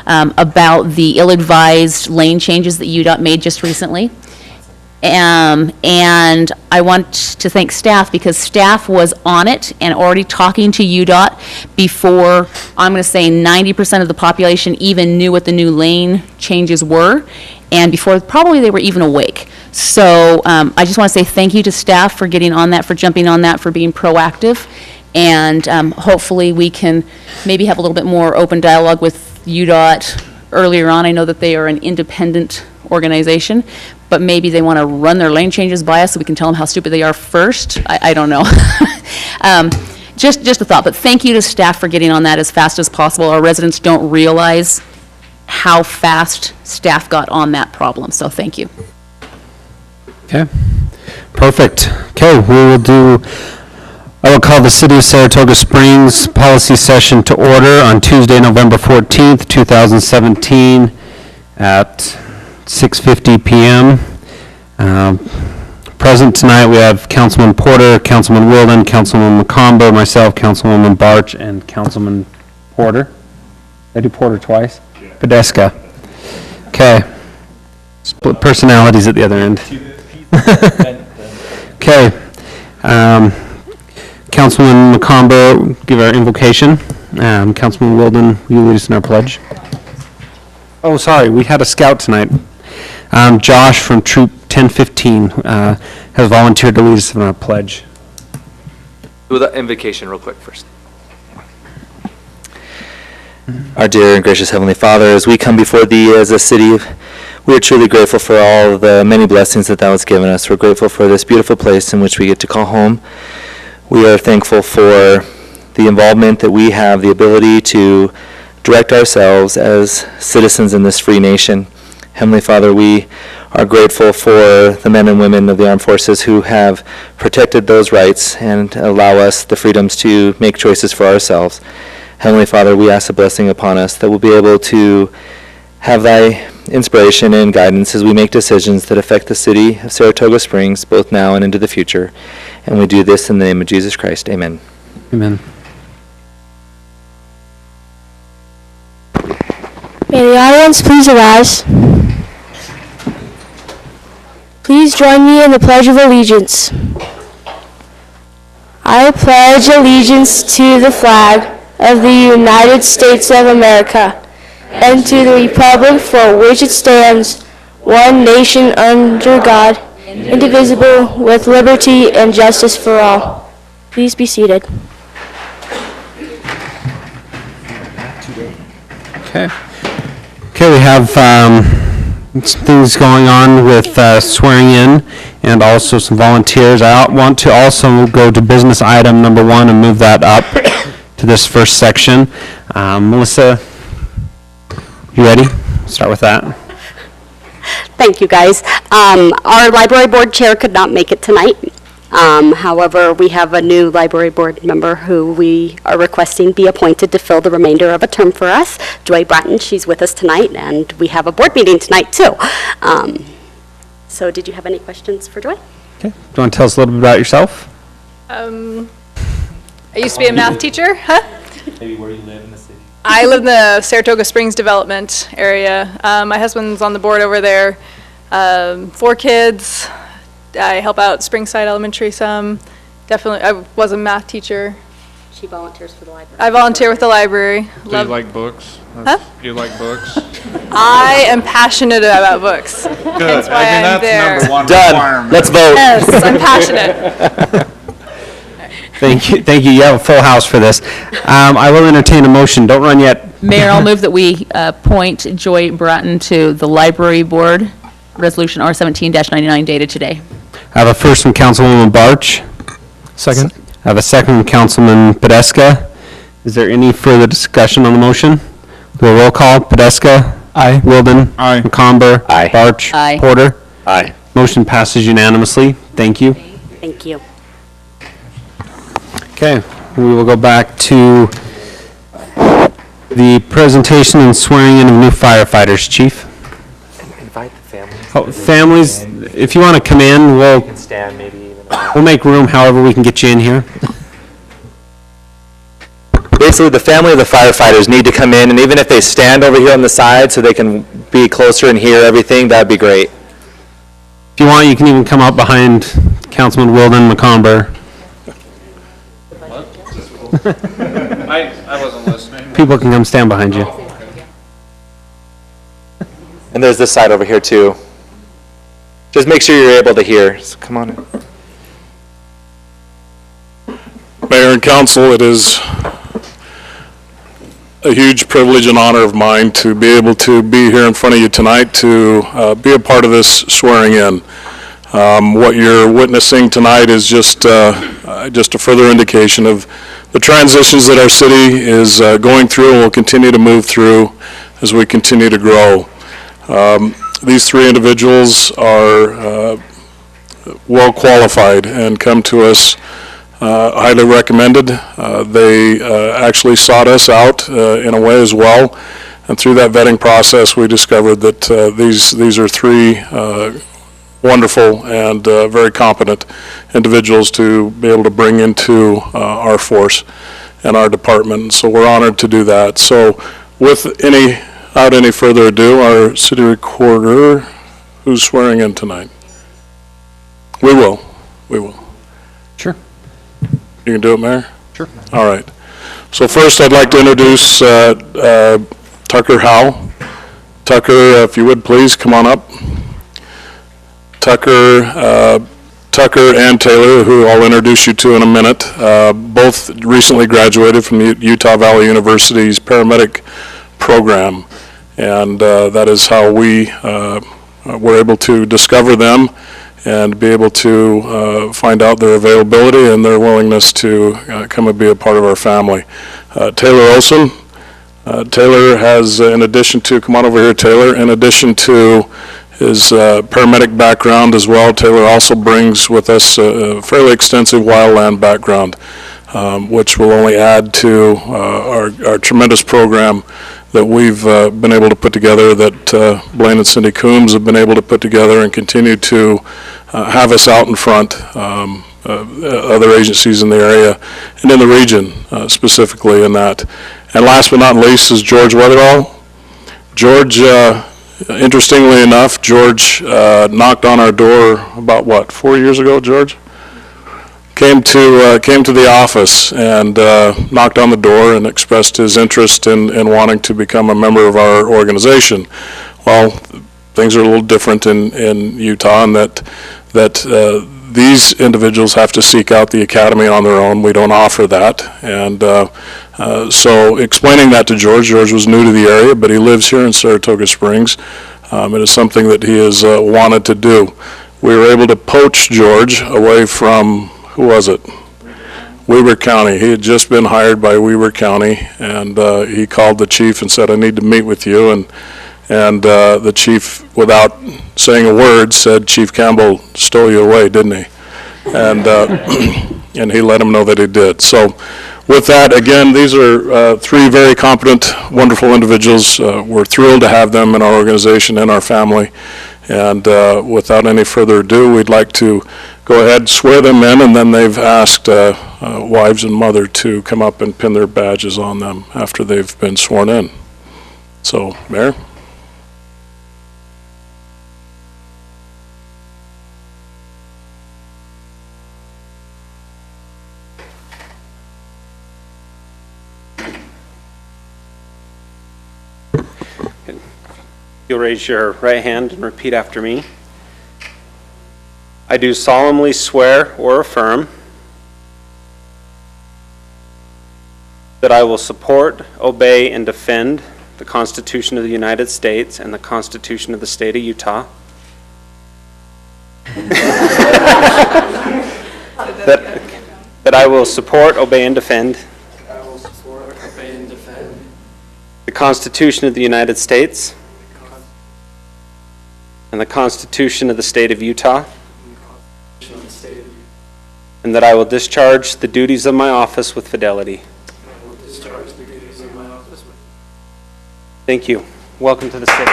about the ill-advised lane changes that UDOT made just recently. And I want to thank staff because staff was on it and already talking to UDOT before, I'm going to say 90% of the population even knew what the new lane changes were, and before probably they were even awake. So I just want to say thank you to staff for getting on that, for jumping on that, for being proactive. And hopefully we can maybe have a little bit more open dialogue with UDOT earlier on. I know that they are an independent organization, but maybe they want to run their lane changes by us so we can tell them how stupid they are first. I don't know. Just a thought, but thank you to staff for getting on that as fast as possible. Our residents don't realize how fast staff got on that problem, so thank you. Okay, perfect. Okay, I will call the City of Saratoga Springs policy session to order on Tuesday, November 14th, 2017 at 6:50 PM. Present tonight, we have Councilman Porter, Councilman Wilden, Councilman McComber, myself, Councilwoman Barch, and Councilman Porter. Did I do Porter twice? Podeska. Okay. Split personalities at the other end. Okay. Councilman McComber, give our invocation. Councilman Wilden, will you lead us in our pledge? Oh, sorry, we had a scout tonight. Josh from Troop 1015 has volunteered to lead us in our pledge. Do the invocation real quick first. Our dear and gracious Heavenly Father, as we come before Thee as a city, we are truly grateful for all the many blessings that Thou hast given us. We're grateful for this beautiful place in which we get to call home. We are thankful for the involvement that we have, the ability to direct ourselves as citizens in this free nation. Heavenly Father, we are grateful for the men and women of the armed forces who have protected those rights and allow us the freedoms to make choices for ourselves. Heavenly Father, we ask a blessing upon us that we'll be able to have Thy inspiration and guidance as we make decisions that affect the city of Saratoga Springs, both now and into the future. And we do this in the name of Jesus Christ. Amen. Amen. May the audience please arise. Please join me in the Pledge of Allegiance. I pledge allegiance to the flag of the United States of America and to the republic for which it stands, one nation under God, indivisible, with liberty and justice for all. Please be seated. Okay. Okay, we have some things going on with swearing in and also some volunteers. I want to also go to business item number 1 and move that up to this first section. Melissa, you ready? Start with that. Thank you, guys. Our library board chair could not make it tonight. However, we have a new library board member who we are requesting be appointed to fill the remainder of a term for us, Joy Bratton. She's with us tonight, and we have a board meeting tonight, too. So did you have any questions for Joy? Okay. Do you want to tell us a little bit about yourself? I used to be a math teacher, huh? Maybe where you live in the city. I live in the Saratoga Springs development area. My husband's on the board over there. 4 kids. I help out Springside Elementary some. Definitely, I was a math teacher. She volunteers for the library. I volunteer with the library. Do you like books? Huh? Do you like books? I am passionate about books. Good. That's why I'm that's there. number one Done. requirement. Let's vote. Yes, I'm passionate. Thank you, thank you. You have a full house for this. I will entertain a motion. Don't run yet. Mayor, I'll move that we appoint Joy Bratton to the Library Board, Resolution R17-99 dated today. I have a first from Councilwoman Barch. Second. I have a second from Councilman Podeska. Is there any further discussion on the motion? Do a roll call. Podeska? Aye. Wilden? Aye. McComber? Aye. Barch? Aye. Porter? Aye. Motion passes unanimously. Thank you. Thank you. Okay, we will go back to the presentation and swearing in of new firefighters. Chief? Invite the families. Oh, families, if you want to come in, we'll Stand maybe even. we'll make room however we can get you in here. Basically, the family of the firefighters need to come in, and even if they stand over here on the side so they can be closer and hear everything, that'd be great. If you want, you can even come up behind Councilman Wilden, McComber. I wasn't listening. People can come stand behind you. And there's this side over here too. Just make sure you're able to hear. So come on in. Mayor and council, it is a huge privilege and honor of mine to be able to be here in front of you tonight to be a part of this swearing in. What you're witnessing tonight is just a further indication of the transitions that our city is going through and will continue to move through as we continue to grow. These 3 individuals are well qualified and come to us highly recommended. They actually sought us out in a way as well, and through that vetting process we discovered that these are 3 wonderful and very competent individuals to be able to bring into our force and our department. So we're honored to do that. So without any further ado, our city recorder, who's swearing in tonight? We will. Sure. You can do it, Mayor? Sure. All right. So first I'd like to introduce Tucker Howe. Tucker, if you would please come on up. Tucker and Taylor, who I'll introduce you to in a minute, both recently graduated from Utah Valley University's paramedic program, and that is how we were able to discover them and be able to find out their availability and their willingness to come and be a part of our family. Taylor Olson. Taylor has, in addition to, come on over here, Taylor, in addition to his paramedic background as well, Taylor also brings with us a fairly extensive wildland background, which will only add to our tremendous program that we've been able to put together, that Blaine and Cindy Coombs have been able to put together and continue to have us out in front, other agencies in the area and in the region specifically in that. And last but not least is George Weatherall. George, interestingly enough, George knocked on our door about, 4 years ago, George? Came to the office and knocked on the door and expressed his interest in wanting to become a member of our organization. Well, things are a little different in Utah in that these individuals have to seek out the academy on their own. We don't offer that. And so explaining that to George, George was new to the area, but he lives here in Saratoga Springs. It is something that he has wanted to do. We were able to poach George away from, who was it? Weber County. He had just been hired by Weber County, and he called the chief and said, I need to meet with you. And the chief, without saying a word, said, Chief Campbell stole you away, didn't he? And, and he let him know that he did. So with that, again, these are 3 very competent, wonderful individuals. We're thrilled to have them in our organization and our family. And without any further ado, we'd like to go ahead, swear them in, and then they've asked wives and mother to come up and pin their badges on them after they've been sworn in. So, Mayor? You'll raise your right hand and repeat after me. I do solemnly swear or affirm that I will support, obey, and defend the Constitution of the United States and the Constitution of the State of Utah. That I will support, obey, and defend the Constitution of the United States and the Constitution of the State of Utah, and that I will discharge the duties of my office with fidelity. Thank you. Welcome to the city.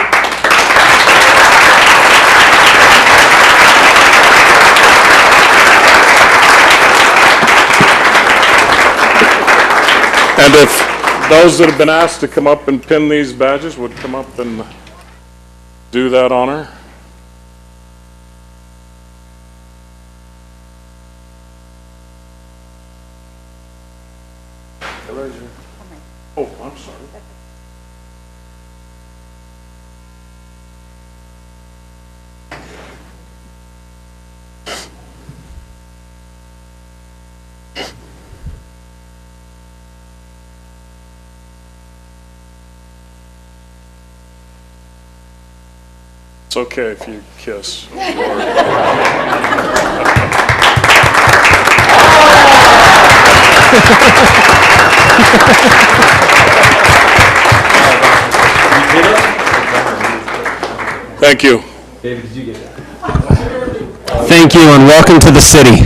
And if those that have been asked to come up and pin these badges would come up and do that honor. Oh, I'm sorry. It's okay if you kiss. Thank you. David, did you get that? Thank you and welcome to the city.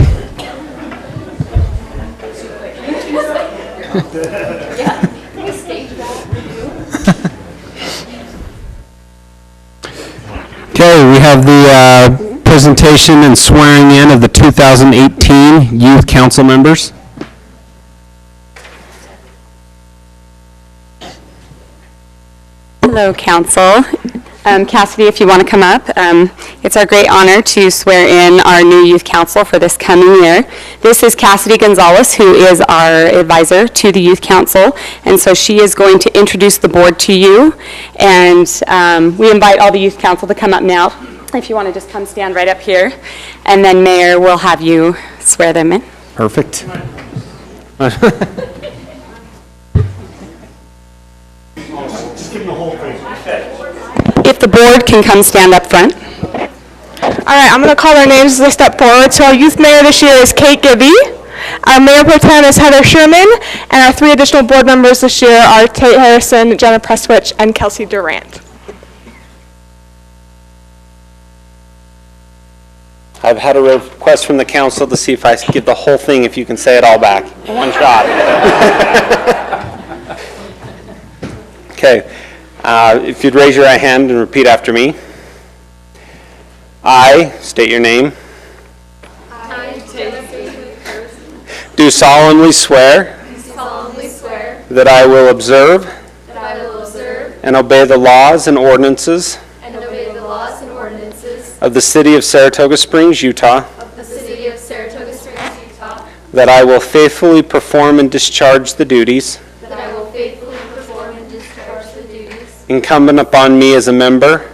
Okay, we have the presentation and swearing in of the 2018 Youth Council members. Hello, Council. Cassidy, if you want to come up. It's our great honor to swear in our new Youth Council for this coming year. This is Cassidy Gonzalez, who is our advisor to the Youth Council, and so she is going to introduce the board to you. And we invite all the Youth Council to come up now. If you want to just come stand right up here, and then Mayor will have you swear them in. Perfect. If the board can come stand up front. All right, I'm going to call our names as they step forward. So our youth mayor this year is Kate Gibby. Our mayor pro tem is Heather Sherman. And our 3 additional board members this year are Tate Harrison, Jenna Prestwich, and Kelsey Durant. I've had a request from the council to see if I can get the whole thing, if you can say it all back in one shot. Okay. If you'd raise your right hand and repeat after me. I state your name. Do solemnly swear that I will observe and obey the laws and ordinances of the city of Saratoga Springs, Utah. That I will faithfully perform and discharge the duties incumbent upon me as a member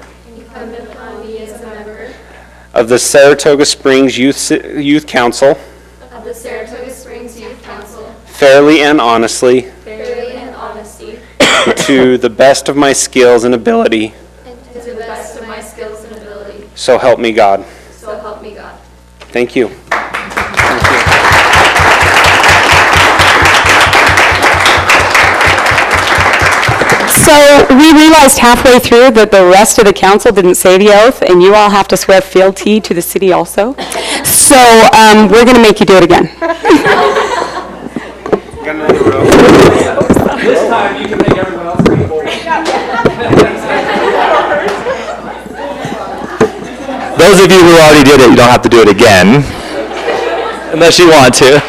of the Saratoga Springs Youth Council, fairly and honestly, to the best of my skills and ability. So help me God. Thank you. So we realized halfway through that the rest of the council didn't say the oath, and you all have to swear fealty to the city also. So we're going to make you do it again. This time you can make everyone else bring forward. Those of you who already did it, you don't have to do it again. Unless you want to.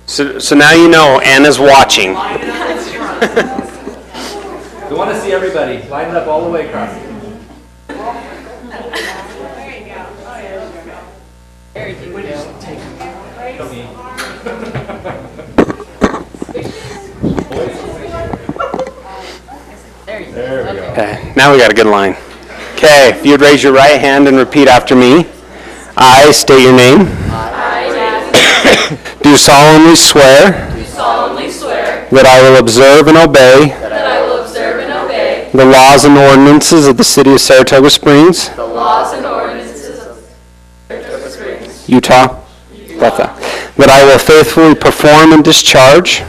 So now you know Anna's watching. We want to see everybody. Line it up all the way across. Okay, now we got a good line. Okay, if you'd raise your right hand and repeat after me. I state your name. Do solemnly swear that I will observe and obey the laws and ordinances of the city of Saratoga Springs, Utah. That I will faithfully perform and discharge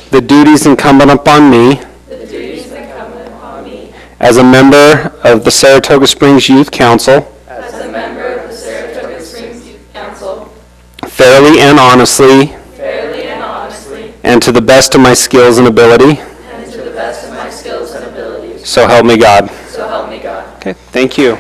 the duties incumbent upon me as a member of the Saratoga Springs Youth Council, fairly and honestly, and to the best of my skills and ability. So help me God. Okay, thank you.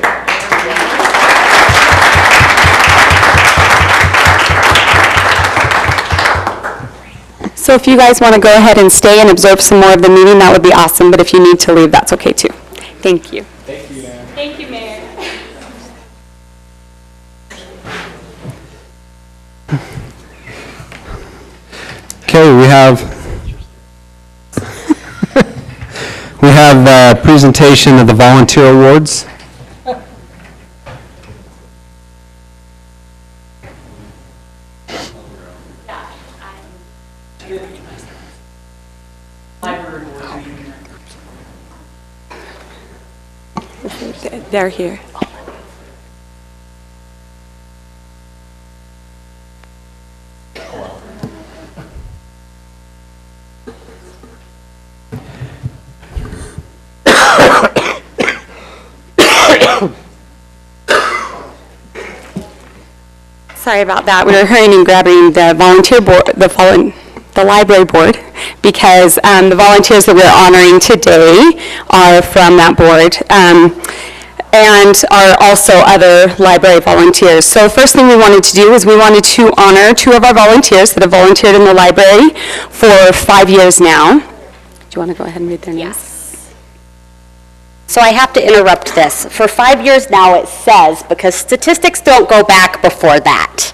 So if you guys want to go ahead and stay and observe some more of the meeting, that would be awesome, but if you need to leave, that's okay too. Thank you. Thank you, Mayor. Okay, we have a presentation of the volunteer awards. They're here. Sorry about that. We were hurrying and grabbing the volunteer board, the library board, because the volunteers that we're honoring today are from that board. And are also other library volunteers. So first thing we wanted to do is we wanted to honor 2 of our volunteers that have volunteered in the library for 5 years now. Do you want to go ahead and read their names? Yes. So I have to interrupt this. For 5 years now it says, because statistics don't go back before that.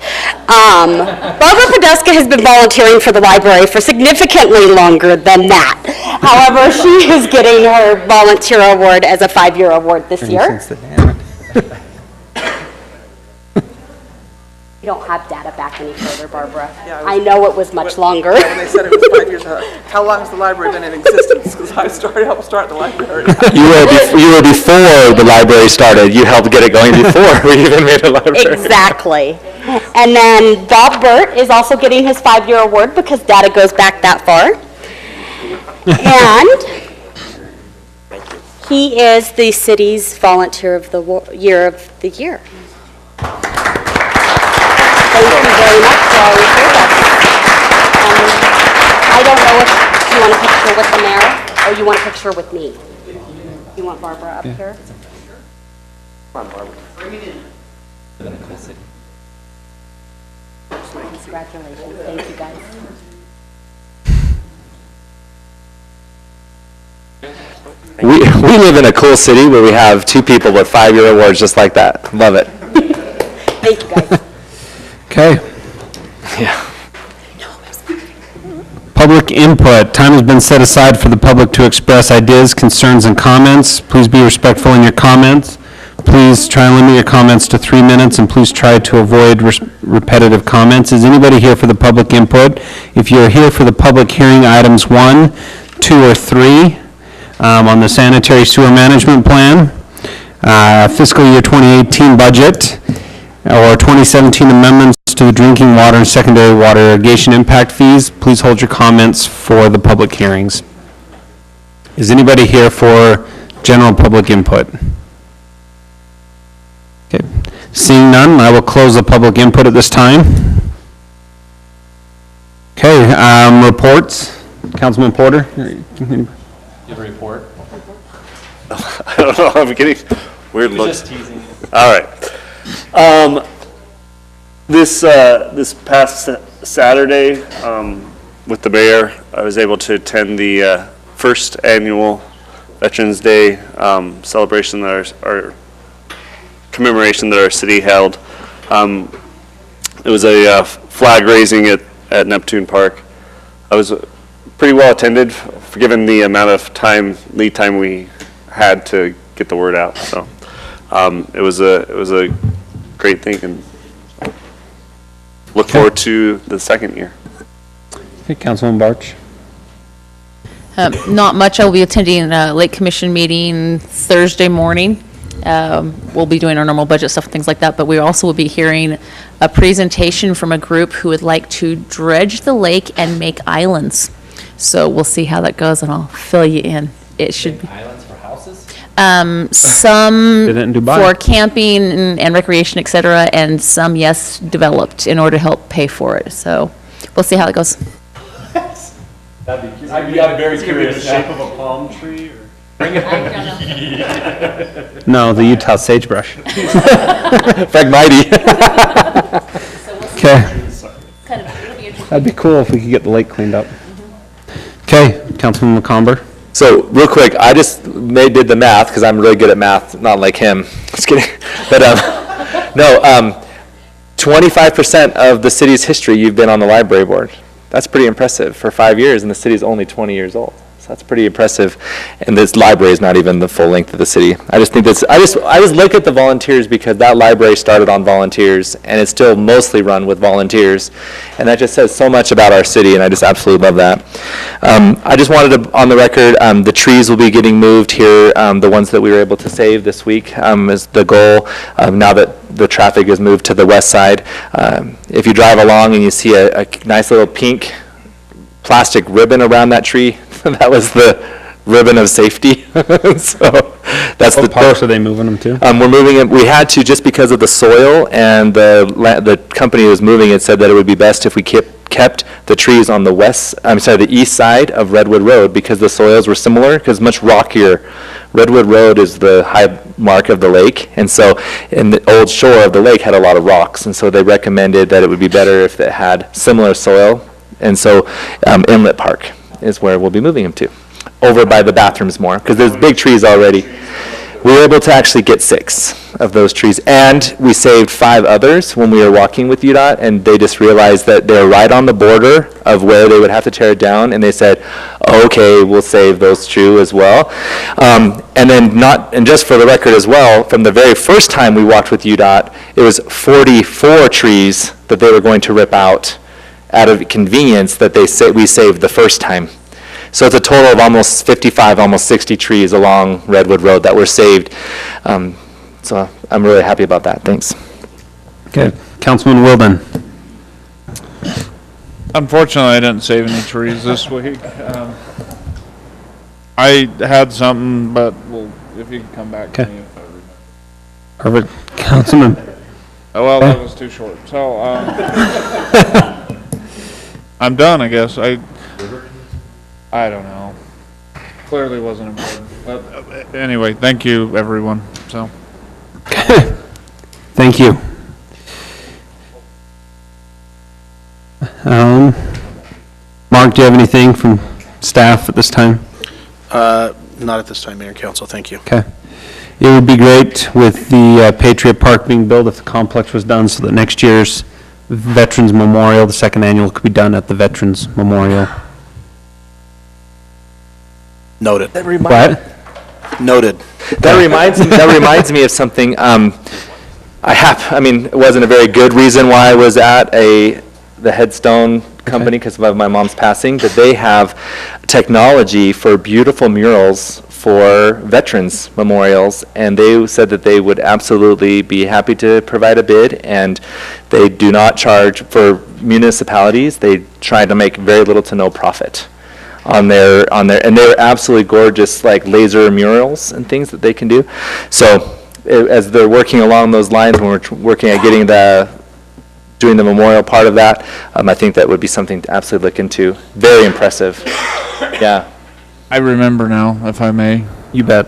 Barbara Poduska has been volunteering for the library for significantly longer than that. However, she is getting her volunteer award as a 5-year award this year. You don't have data back any further, Barbara. Yeah, I know it was much longer. When they said it was 5 years, how long has the library been in existence? Because I helped start the library. You were before the library started. You helped get it going before we even made a library. Exactly. And then Bob Burt is also getting his 5-year award because data goes back that far. And he is the city's volunteer of the year. Thank you very much for all your service. I don't know if you want a picture with the mayor or you want a picture with me. You want Barbara up here? Come on, Barbara. Bring it in. Congratulations. Thank you, guys. We live in a cool city where we have 2 people with 5-year awards just like that. Love it. Thank you, guys. Okay. Yeah. Public input. Time has been set aside for the public to express ideas, concerns, and comments. Please be respectful in your comments. Please try and limit your comments to 3 minutes, and please try to avoid repetitive comments. Is anybody here for the public input? If you're here for the public hearing, items 1, 2, or 3 on the sanitary sewer management plan, fiscal year 2018 budget, or 2017 amendments to the drinking water and secondary water irrigation impact fees, please hold your comments for the public hearings. Is anybody here for general public input? Okay. Seeing none, I will close the public input at this time. Okay, reports. Councilman Porter? You have a report? I don't know, I'm getting weird looks. Just teasing. All right. This past Saturday, with the mayor, I was able to attend the first annual Veterans Day celebration that our commemoration that our city held. It was a flag raising at Neptune Park. I was pretty well attended, given the amount of lead time we had to get the word out. So it was a great thing, and look forward to the second year. Okay, Councilman Barch. Not much. I'll be attending a Lake Commission meeting Thursday morning. We'll be doing our normal budget stuff and things like that, but we also will be hearing a presentation from a group who would like to dredge the lake and make islands. So we'll see how that goes, and I'll fill you in. It should be Islands for houses? some Did it in Dubai. for camping and recreation, et cetera, and some, yes, developed in order to help pay for it. So we'll see how it goes. I'd be very curious. The shape of a palm tree? No, the Utah sagebrush. Phragmite. Okay. That'd be cool if we could get the lake cleaned up. Okay, Councilman McComber. So, real quick, I just did the math, because I'm really good at math, not like him. Just kidding. But, no, 25% of the city's history, you've been on the library board. That's pretty impressive for 5 years, and the city's only 20 years old. So that's pretty impressive. And this library is not even the full length of the city. I just think that's, I just look at the volunteers, because that library started on volunteers, and it's still mostly run with volunteers. And that just says so much about our city, and I just absolutely love that. I just wanted to, on the record, the trees will be getting moved here, the ones that we were able to save this week is the goal, now that the traffic is moved to the west side. If you drive along and you see a nice little pink plastic ribbon around that tree, that was the ribbon of safety. So that's What parks are they moving them to? we're moving it. We had to, just because of the soil, and the company who was moving it said that it would be best if we kept the trees on the east side of Redwood Road, because the soils were similar, because much rockier. Redwood Road is the high mark of the lake, and so, and the old shore of the lake had a lot of rocks, and so they recommended that it would be better if it had similar soil, and so Inlet Park is where we'll be moving them to, over by the bathrooms more, because there's big trees already. We were able to actually get 6 of those trees, and we saved 5 others when we were walking with UDOT, and they just realized that they're right on the border of where they would have to tear it down, and they said, okay, we'll save those too as well. And then and just for the record as well, from the very first time we walked with UDOT, it was 44 trees that they were going to rip out of convenience that we saved the first time. So it's a total of almost 55, almost 60 trees along Redwood Road that were saved. So I'm really happy about that. Thanks. Okay, Councilman Wilden. Unfortunately, I didn't save any trees this week. I had something, but if you can come back to Okay. me if I remember. Perfect. Councilman. Oh, well, that was too short. So, I'm done, I guess. I don't know. Clearly wasn't important. But anyway, thank you, everyone. So. Thank you. Mark, do you have anything from staff at this time? Not at this time, Mayor and Council, thank you. Okay. It would be great with the Patriot Park being built if the complex was done, so that next year's Veterans Memorial, the second annual, could be done at the Veterans Memorial. Noted. What? Noted. That reminds me of something. It wasn't a very good reason why I was at the headstone company because of my mom's passing, but they have technology for beautiful murals for veterans memorials, and they said that they would absolutely be happy to provide a bid, and they do not charge for municipalities. They try to make very little to no profit on their, and they're absolutely gorgeous, like laser murals and things that they can do. So as they're working along those lines, when we're working at doing the memorial part of that, I think that would be something to absolutely look into. Very impressive. Yeah. I remember now, if I may. You bet.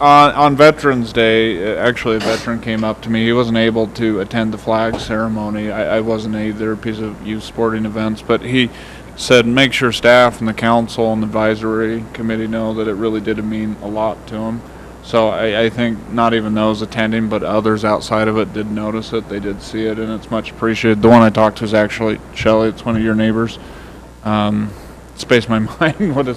On Veterans Day, actually, a veteran came up to me. He wasn't able to attend the flag ceremony. I wasn't either because of youth sporting events, but he said make sure staff and the council and the advisory committee know that it really did mean a lot to him. So I think not even those attending, but others outside of it did notice it. They did see it, and it's much appreciated. The one I talked to is actually Shelley. It's one of your neighbors. Spaced my mind. What is?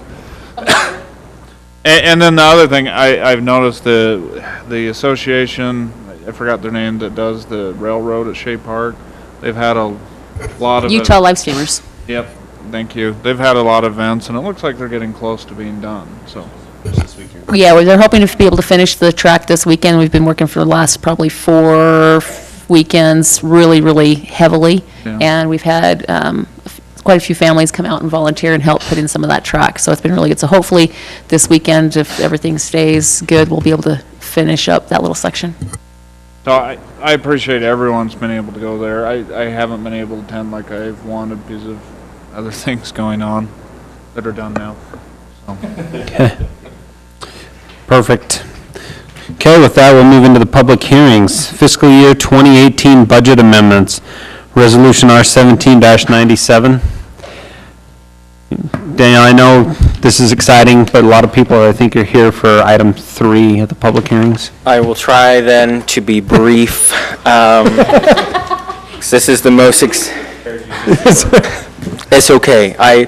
And then the other thing I've noticed, the association, I forgot their name, that does the railroad at Shea Park. They've had a lot of Utah Live Streamers. Yep, thank you. They've had a lot of events, and it looks like they're getting close to being done. So. Yeah, well, they're hoping to be able to finish the track this weekend. We've been working for the last probably 4 weekends really, really heavily. Yeah. And we've had quite a few families come out and volunteer and help put in some of that track. So it's been really good. So hopefully this weekend, if everything stays good, we'll be able to finish up that little section. So I appreciate everyone's been able to go there. I haven't been able to attend like I've wanted because of other things going on that are done now. So. Okay. Perfect. Okay, with that, we'll move into the public hearings. Fiscal year 2018 budget amendments. Resolution R17-97. Daniel, I know this is exciting, but a lot of people, I think, are here for item 3 at the public hearings. I will try then to be brief. 'Cause this is the most it's okay. I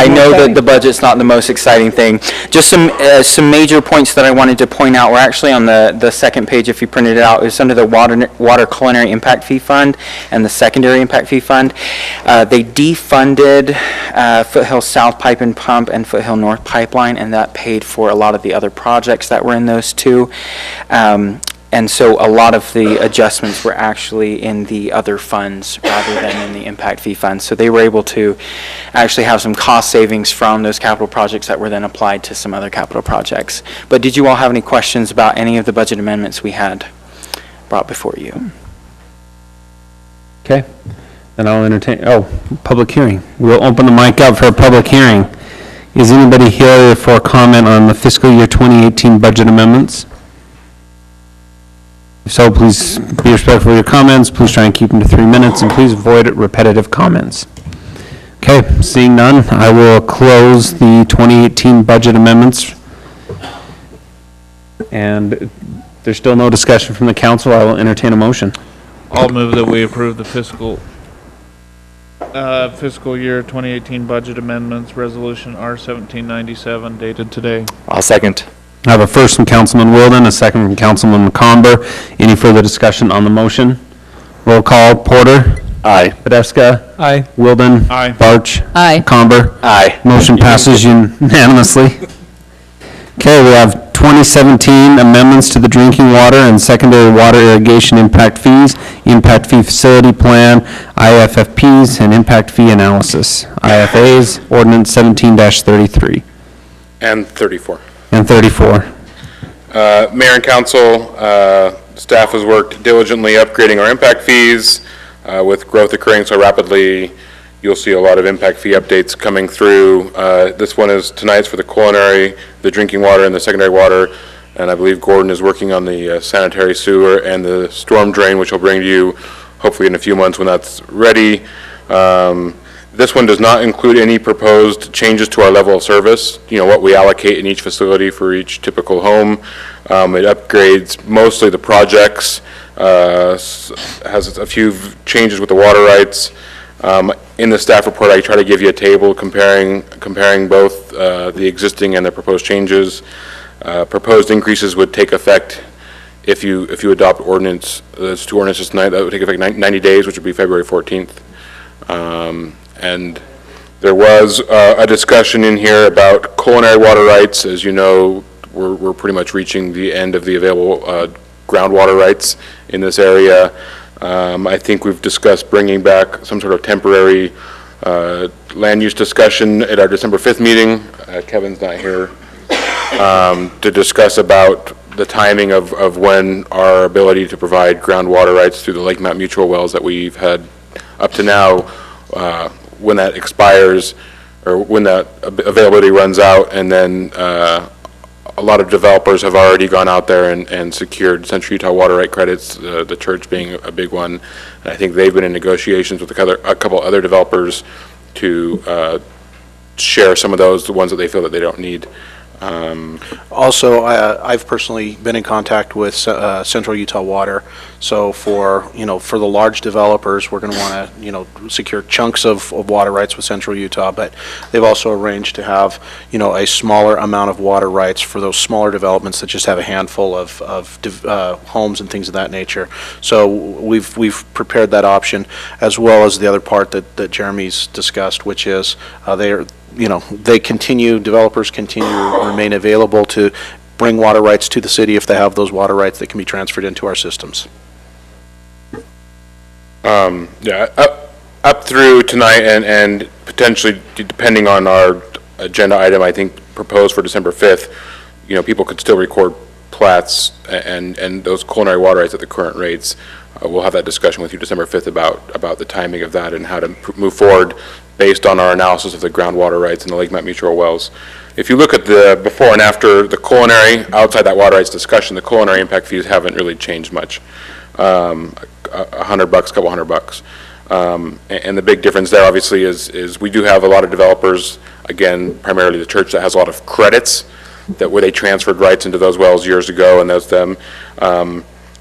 know that the budget's not the most exciting thing. Just some major points that I wanted to point out were actually on the second page if you printed it out. It was under the Water Culinary Impact Fee Fund and the Secondary Impact Fee Fund. They defunded Foothill South Pipe and Pump and Foothill North Pipeline, and that paid for a lot of the other projects that were in those two. And so a lot of the adjustments were actually in the other funds rather than in the impact fee funds. So they were able to actually have some cost savings from those capital projects that were then applied to some other capital projects. But did you all have any questions about any of the budget amendments we had brought before you? Okay, then I'll entertain, public hearing. We'll open the mic up for a public hearing. Is anybody here for a comment on the fiscal year 2018 budget amendments? If so, please be respectful of your comments. Please try and keep them to 3 minutes, and please avoid repetitive comments. Okay, seeing none, I will close the 2018 budget amendments. And there's still no discussion from the council. I will entertain a motion. I'll move that we approve the fiscal year 2018 budget amendments, resolution R1797, dated today. I'll second. I have a first from Councilman Wilden, a second from Councilman McComber. Any further discussion on the motion? Roll call. Porter? Aye. Podesta? Aye. Wilden? Aye. Barch? Aye. McComber? Aye. Motion passes unanimously. Okay, we have 2017 amendments to the drinking water and secondary water irrigation impact fees, impact fee facility plan, IFFPs, and impact fee analysis. IFAs, ordinance 17-33. And 34. And 34. Mayor and council, staff has worked diligently upgrading our impact fees. With growth occurring so rapidly, you'll see a lot of impact fee updates coming through. This one is tonight's for the culinary, the drinking water, and the secondary water. And I believe Gordon is working on the sanitary sewer and the storm drain, which he'll bring to you hopefully in a few months when that's ready. This one does not include any proposed changes to our level of service, what we allocate in each facility for each typical home. It upgrades mostly the projects, has a few changes with the water rights. In the staff report, I try to give you a table comparing both the existing and the proposed changes. Proposed increases would take effect if you adopt ordinance, there's 2 ordinances tonight, that would take effect 90 days, which would be February 14th. And there was a discussion in here about culinary water rights. As you know, we're pretty much reaching the end of the available groundwater rights in this area. I think we've discussed bringing back some sort of temporary land use discussion at our December 5th meeting. Kevin's not here to discuss about the timing of when our ability to provide groundwater rights through the Lake Mount Mutual wells that we've had up to now, when that expires or when that availability runs out, and then a lot of developers have already gone out there and secured Central Utah water right credits, the church being a big one. And I think they've been in negotiations with a couple other developers to share some of those, the ones that they feel that they don't need. Also, I've personally been in contact with Central Utah Water. So for the large developers, we're going to want to, secure chunks of water rights with Central Utah, but they've also arranged to have, a smaller amount of water rights for those smaller developments that just have a handful of homes and things of that nature. So we've prepared that option, as well as the other part that Jeremy's discussed, which is developers continue to remain available to bring water rights to the city if they have those water rights that can be transferred into our systems. Up through tonight and potentially, depending on our agenda item, I think proposed for December 5th, people could still record plats and those culinary water rights at the current rates. We'll have that discussion with you December 5th about the timing of that and how to move forward based on our analysis of the groundwater rights in the Lake Mount Mutual wells. If you look at the before and after the culinary, outside that water rights discussion, the culinary impact fees haven't really changed much. $100, couple $100. And the big difference there obviously is we do have a lot of developers, again, primarily the church, that has a lot of credits where they transferred rights into those wells years ago, and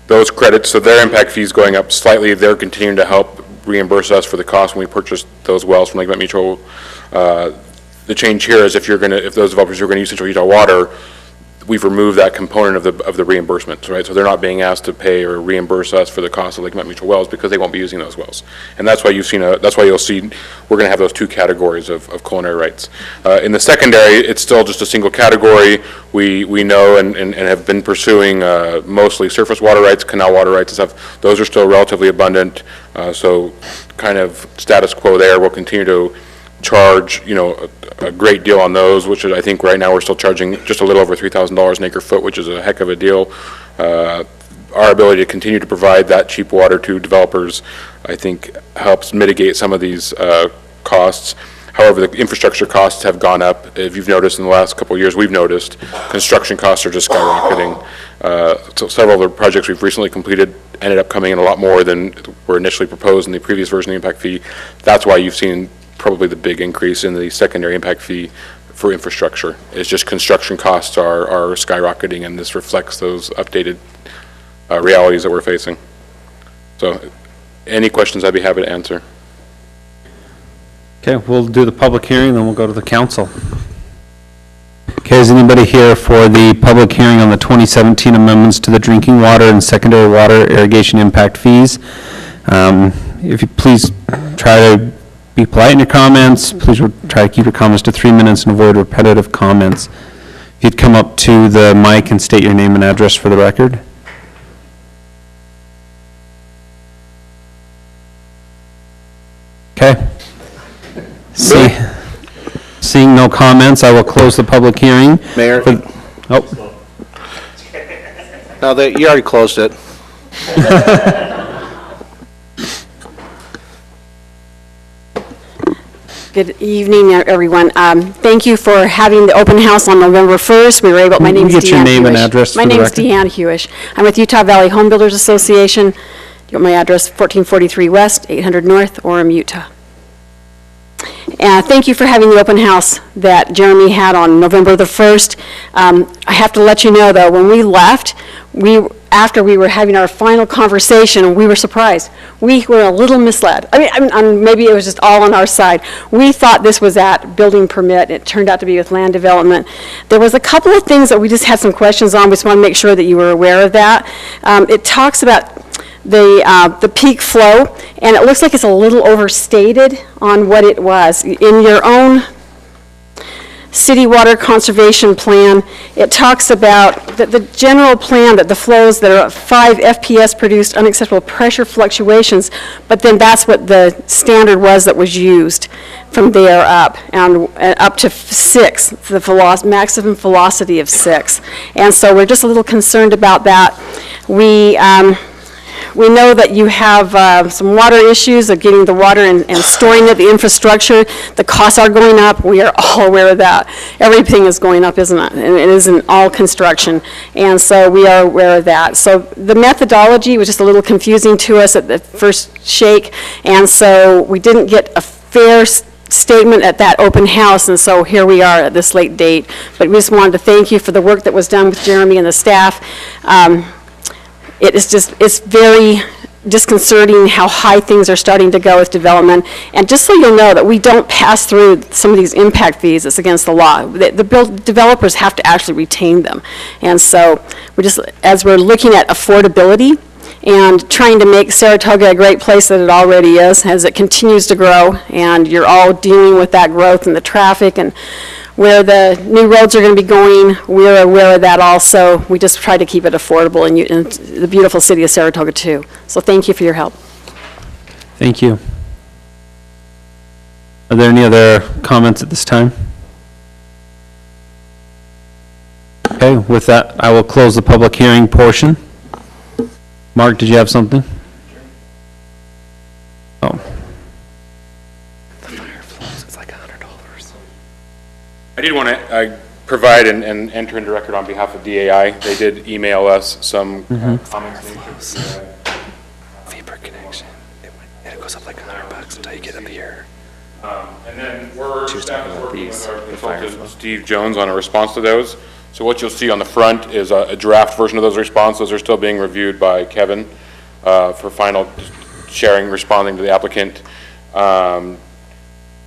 those credits, so their impact fees going up slightly. They're continuing to help reimburse us for the cost when we purchased those wells from Lake Mount Mutual. The change here is if those developers are going to use Central Utah Water, we've removed that component of the reimbursement, right? So they're not being asked to pay or reimburse us for the cost of Lake Mount Mutual wells because they won't be using those wells. And that's why you'll see we're going to have those two categories of culinary rights. In the secondary, it's still just a single category. We know and have been pursuing mostly surface water rights, canal water rights and stuff. Those are still relatively abundant. So kind of status quo there. We'll continue to charge, a great deal on those, which is, I think right now we're still charging just a little over $3,000 an acre foot, which is a heck of a deal. Our ability to continue to provide that cheap water to developers, I think, helps mitigate some of these costs. However, the infrastructure costs have gone up. If you've noticed in the last couple of years, we've noticed construction costs are just skyrocketing. So several of the projects we've recently completed ended up coming in a lot more than were initially proposed in the previous version of the impact fee. That's why you've seen probably the big increase in the secondary impact fee for infrastructure. It's just construction costs are skyrocketing, and this reflects those updated realities that we're facing. So any questions, I'd be happy to answer. Okay, we'll do the public hearing, then we'll go to the council. Okay, is anybody here for the public hearing on the 2017 amendments to the drinking water and secondary water irrigation impact fees? If you please try to be polite in your comments, please try to keep your comments to 3 minutes and avoid repetitive comments. If you'd come up to the mic and state your name and address for the record. Okay. Seeing no comments, I will close the public hearing. Mayor? No, you already closed it. Good evening, everyone. Thank you for having the open house on November 1st. We were able, my name is Deanne Hewish. Get your name and address for the record. My name is Deanne Hewish. I'm with Utah Valley Home Builders Association. You want my address, 1443 West, 800 North, Orem, Utah. And thank you for having the open house that Jeremy had on November the 1st. I have to let you know, though, when we left, after we were having our final conversation, we were surprised. We were a little misled. I mean, maybe it was just all on our side. We thought this was at building permit. It turned out to be with land development. There was a couple of things that we just had some questions on. We just want to make sure that you were aware of that. It talks about the peak flow, and it looks like it's a little overstated on what it was. In your own city water conservation plan, it talks about the general plan that the flows that are 5 FPS produced unacceptable pressure fluctuations, but then that's what the standard was that was used from there up, and up to 6, the maximum velocity of 6. And so we're just a little concerned about that. We know that you have some water issues of getting the water and storing it, the infrastructure. The costs are going up. We are all aware of that. Everything is going up, isn't it? And it isn't all construction. And so we are aware of that. So the methodology was just a little confusing to us at the first shake. And so we didn't get a fair statement at that open house, and so here we are at this late date. But we just wanted to thank you for the work that was done with Jeremy and the staff. It's very disconcerting how high things are starting to go with development. And just so you'll know that we don't pass through some of these impact fees, it's against the law. The developers have to actually retain them. And so we're just, as we're looking at affordability, and trying to make Saratoga a great place that it already is as it continues to grow, and you're all dealing with that growth and the traffic and where the new roads are going to be going. We're aware of that also. We just try to keep it affordable in the beautiful city of Saratoga too. So thank you for your help. Thank you. Are there any other comments at this time? Okay, with that, I will close the public hearing portion. Mark, did you have something? Oh. The fire flows, it's like $100. I did want to provide and enter into record on behalf of DAI. They did email us some comments. Vapor connection. It goes up like $100 until you get up here. And then we're working with our consultant, Steve Jones, on a response to those. So what you'll see on the front is a draft version of those responses. Those are still being reviewed by Kevin for final sharing, responding to the applicant. The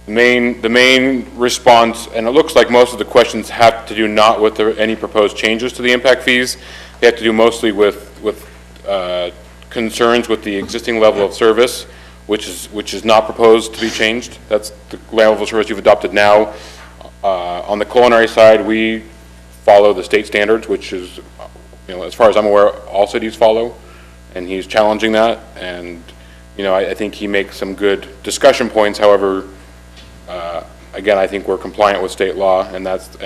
main response, and it looks like most of the questions have to do not with any proposed changes to the impact fees. They have to do mostly with concerns with the existing level of service, which is not proposed to be changed. That's the level of service you've adopted now. On the culinary side, we follow the state standards, which is, as far as I'm aware, all cities follow, and he's challenging that. And, I think he makes some good discussion points. However, again, I think we're compliant with state law, and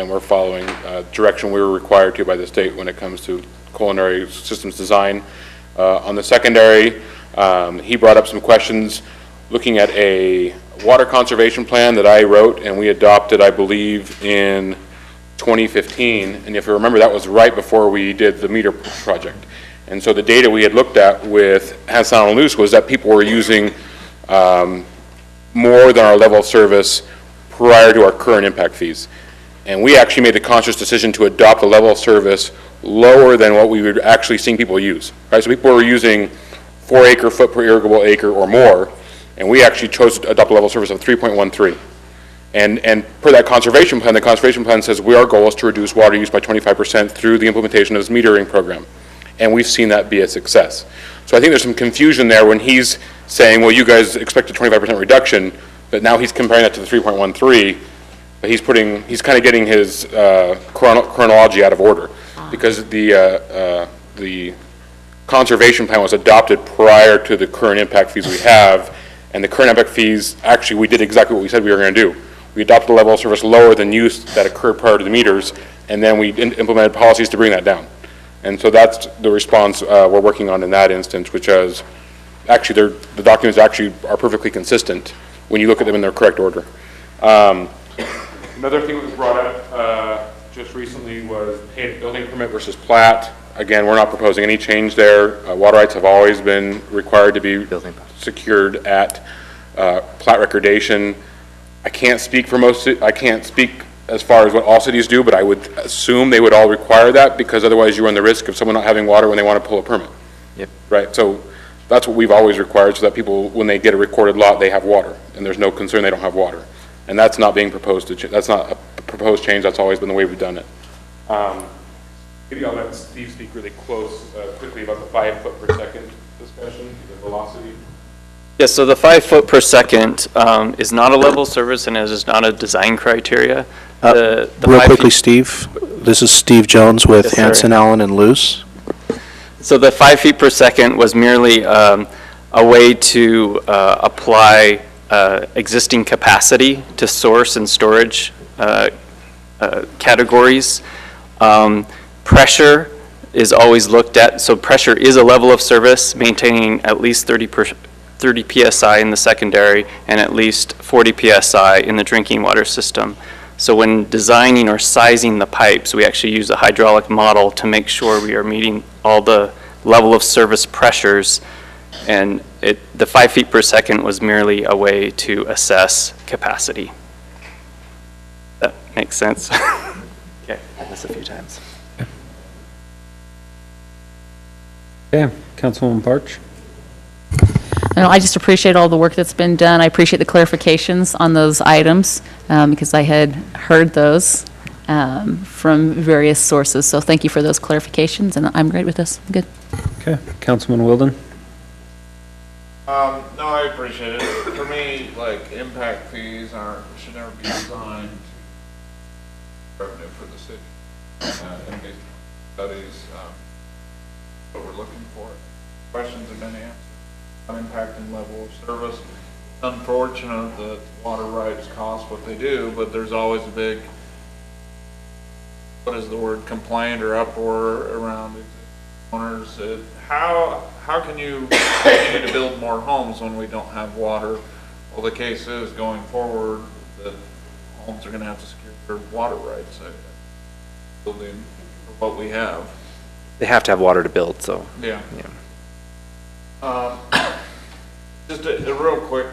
we're following direction we were required to by the state when it comes to culinary systems design. On the secondary, he brought up some questions looking at a water conservation plan that I wrote and we adopted, I believe, in 2015, and if you remember, that was right before we did the meter project. And so the data we had looked at with Hanson and Luce was that people were using more than our level of service prior to our current impact fees. And we actually made the conscious decision to adopt a level of service lower than what we were actually seeing people use. Right? So people were using 4 acre foot per irrigable acre or more, and we actually chose to adopt a level of service of 3.13. And per that conservation plan, the conservation plan says our goal is to reduce water use by 25% through the implementation of this metering program. And we've seen that be a success. So I think there's some confusion there when he's saying, well, you guys expect a 25% reduction, but now he's comparing that to the 3.13, but he's kind of getting his chronology out of order, because the conservation plan was adopted prior to the current impact fees we have, and the current impact fees, actually, we did exactly what we said we were going to do. We adopted a level of service lower than use that occurred prior to the meters, and then we implemented policies to bring that down. And so that's the response we're working on in that instance, which is, actually, the documents actually are perfectly consistent when you look at them in their correct order. Another thing that was brought up just recently was paid building permit versus plat. Again, we're not proposing any change there. Water rights have always been required to be secured at plat recordation. I can't speak as far as what all cities do, but I would assume they would all require that, because otherwise you run the risk of someone not having water when they want to pull a permit. Yep. Right, so that's what we've always required, so that people, when they get a recorded lot, they have water, and there's no concern they don't have water. And that's not being proposed that's not a proposed change, that's always been the way we've done it. Maybe I'll let Steve speak really quickly about the 5 foot per second discussion, the velocity. Yes, so the 5 foot per second is not a level service, and it is not a design criteria. Real quickly, Steve, this is Steve Jones with Hanson, Allen, and Luce. So the 5 feet per second was merely a way to apply existing capacity to source and storage categories. Pressure is always looked at. So pressure is a level of service, maintaining at least 30 PSI in the secondary and at least 40 PSI in the drinking water system. So when designing or sizing the pipes, we actually use a hydraulic model to make sure we are meeting all the level of service pressures. And the 5 feet per second was merely a way to assess capacity. That makes sense? Okay, I did this a few times. Okay, Councilwoman Parch. I just appreciate all the work that's been done. I appreciate the clarifications on those items because I had heard those from various sources. So thank you for those clarifications, and I'm great with this. Good. Okay, Councilman Wilden. No, I appreciate it. For me, like, impact fees should never be designed to revenue for the city. And based on studies, what we're looking for. Questions have been answered on impacting level of service. It's unfortunate that water rights cost what they do, but there's always a big, what is the word, complaint or uproar around owners. How can you continue to build more homes when we don't have water? Well, the case is going forward that homes are going to have to secure their water rights, building for what we have. They have to have water to build, so. Yeah. Just a real quick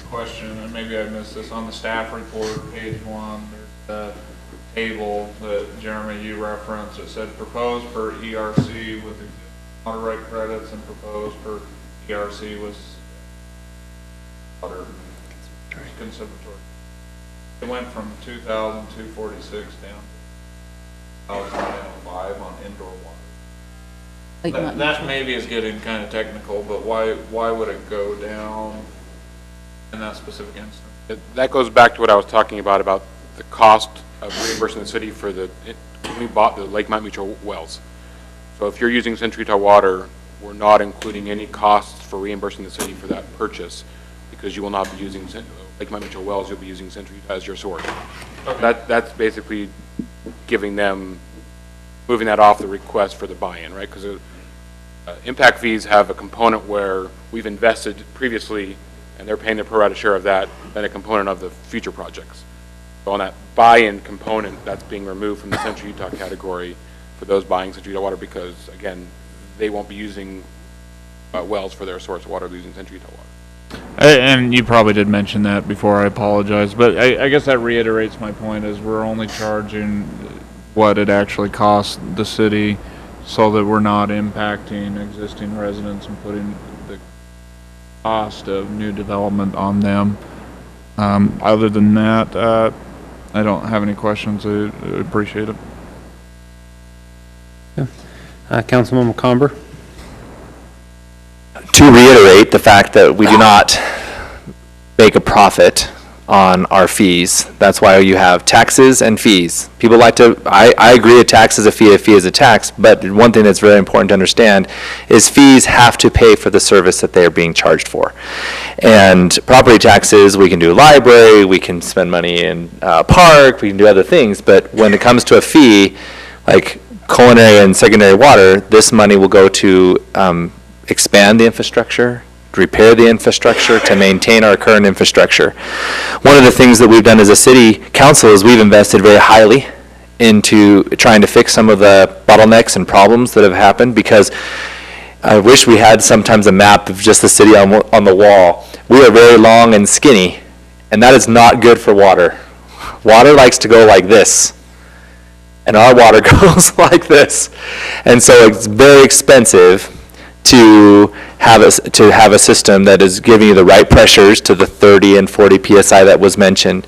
question, and maybe I missed this on the staff report, page 1. There's a table that Jeremy, you referenced. It said proposed per ERC with water right credits and proposed per ERC with water conservatory. It went from 2,246 down to 1,005 on indoor water. That maybe is getting kind of technical, but why would it go down in that specific instance? That goes back to what I was talking about the cost of reimbursing the city for when we bought the Lake Mount Mutual wells. So if you're using Century Utah Water, we're not including any costs for reimbursing the city for that purchase because you will not be using Lake Mount Mutual wells, you'll be using Century Utah as your source. Okay. That's basically giving them, moving that off the request for the buy-in, right? Because impact fees have a component where we've invested previously and they're paying their pro rata share of that, then a component of the future projects. So on that buy-in component, that's being removed from the Central Utah category for those buying Central Utah Water because, again, they won't be using wells for their source water, they're using Central Utah Water. And you probably did mention that before, I apologize, but I guess that reiterates my point is we're only charging what it actually costs the city so that we're not impacting existing residents and putting the cost of new development on them. Other than that, I don't have any questions. I appreciate it. Councilman McComber. To reiterate the fact that we do not make a profit on our fees. That's why you have taxes and fees. People like to, I agree a tax is a fee is a tax, but one thing that's very important to understand is fees have to pay for the service that they are being charged for. And property taxes, we can do library, we can spend money in park, we can do other things, but when it comes to a fee, like culinary and secondary water, this money will go to expand the infrastructure, to repair the infrastructure, to maintain our current infrastructure. One of the things that we've done as a city council is we've invested very highly into trying to fix some of the bottlenecks and problems that have happened, because I wish we had sometimes a map of just the city on the wall. We are very long and skinny, and that is not good for water. Water likes to go like this, and our water goes like this. And so it's very expensive to have a system that is giving you the right pressures to the 30 and 40 PSI that was mentioned.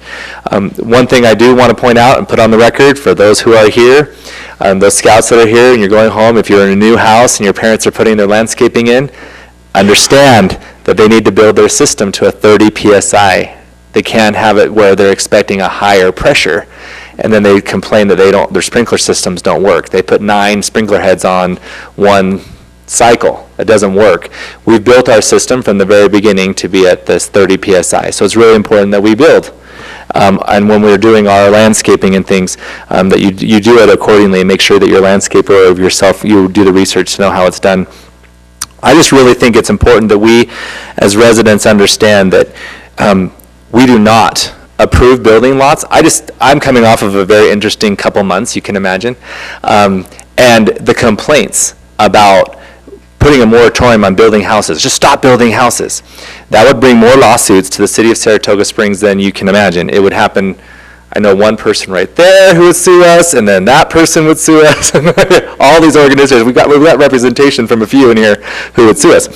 One thing I do want to point out and put on the record for those who are here, those scouts that are here and you're going home, if you're in a new house and your parents are putting their landscaping in, understand that they need to build their system to a 30 PSI. They can't have it where they're expecting a higher pressure, and then they complain that their sprinkler systems don't work. They put 9 sprinkler heads on one cycle. It doesn't work. We've built our system from the very beginning to be at this 30 PSI. So it's really important that we build. And when we're doing our landscaping and things, that you do it accordingly and make sure that your landscaper or yourself, you do the research to know how it's done. I just really think it's important that we, as residents, understand that we do not approve building lots. I'm coming off of a very interesting couple months, you can imagine. And the complaints about putting a moratorium on building houses, just stop building houses. That would bring more lawsuits to the city of Saratoga Springs than you can imagine. It would happen, I know one person right there who would sue us, and then that person would sue us, and all these organizations. We've got representation from a few in here who would sue us.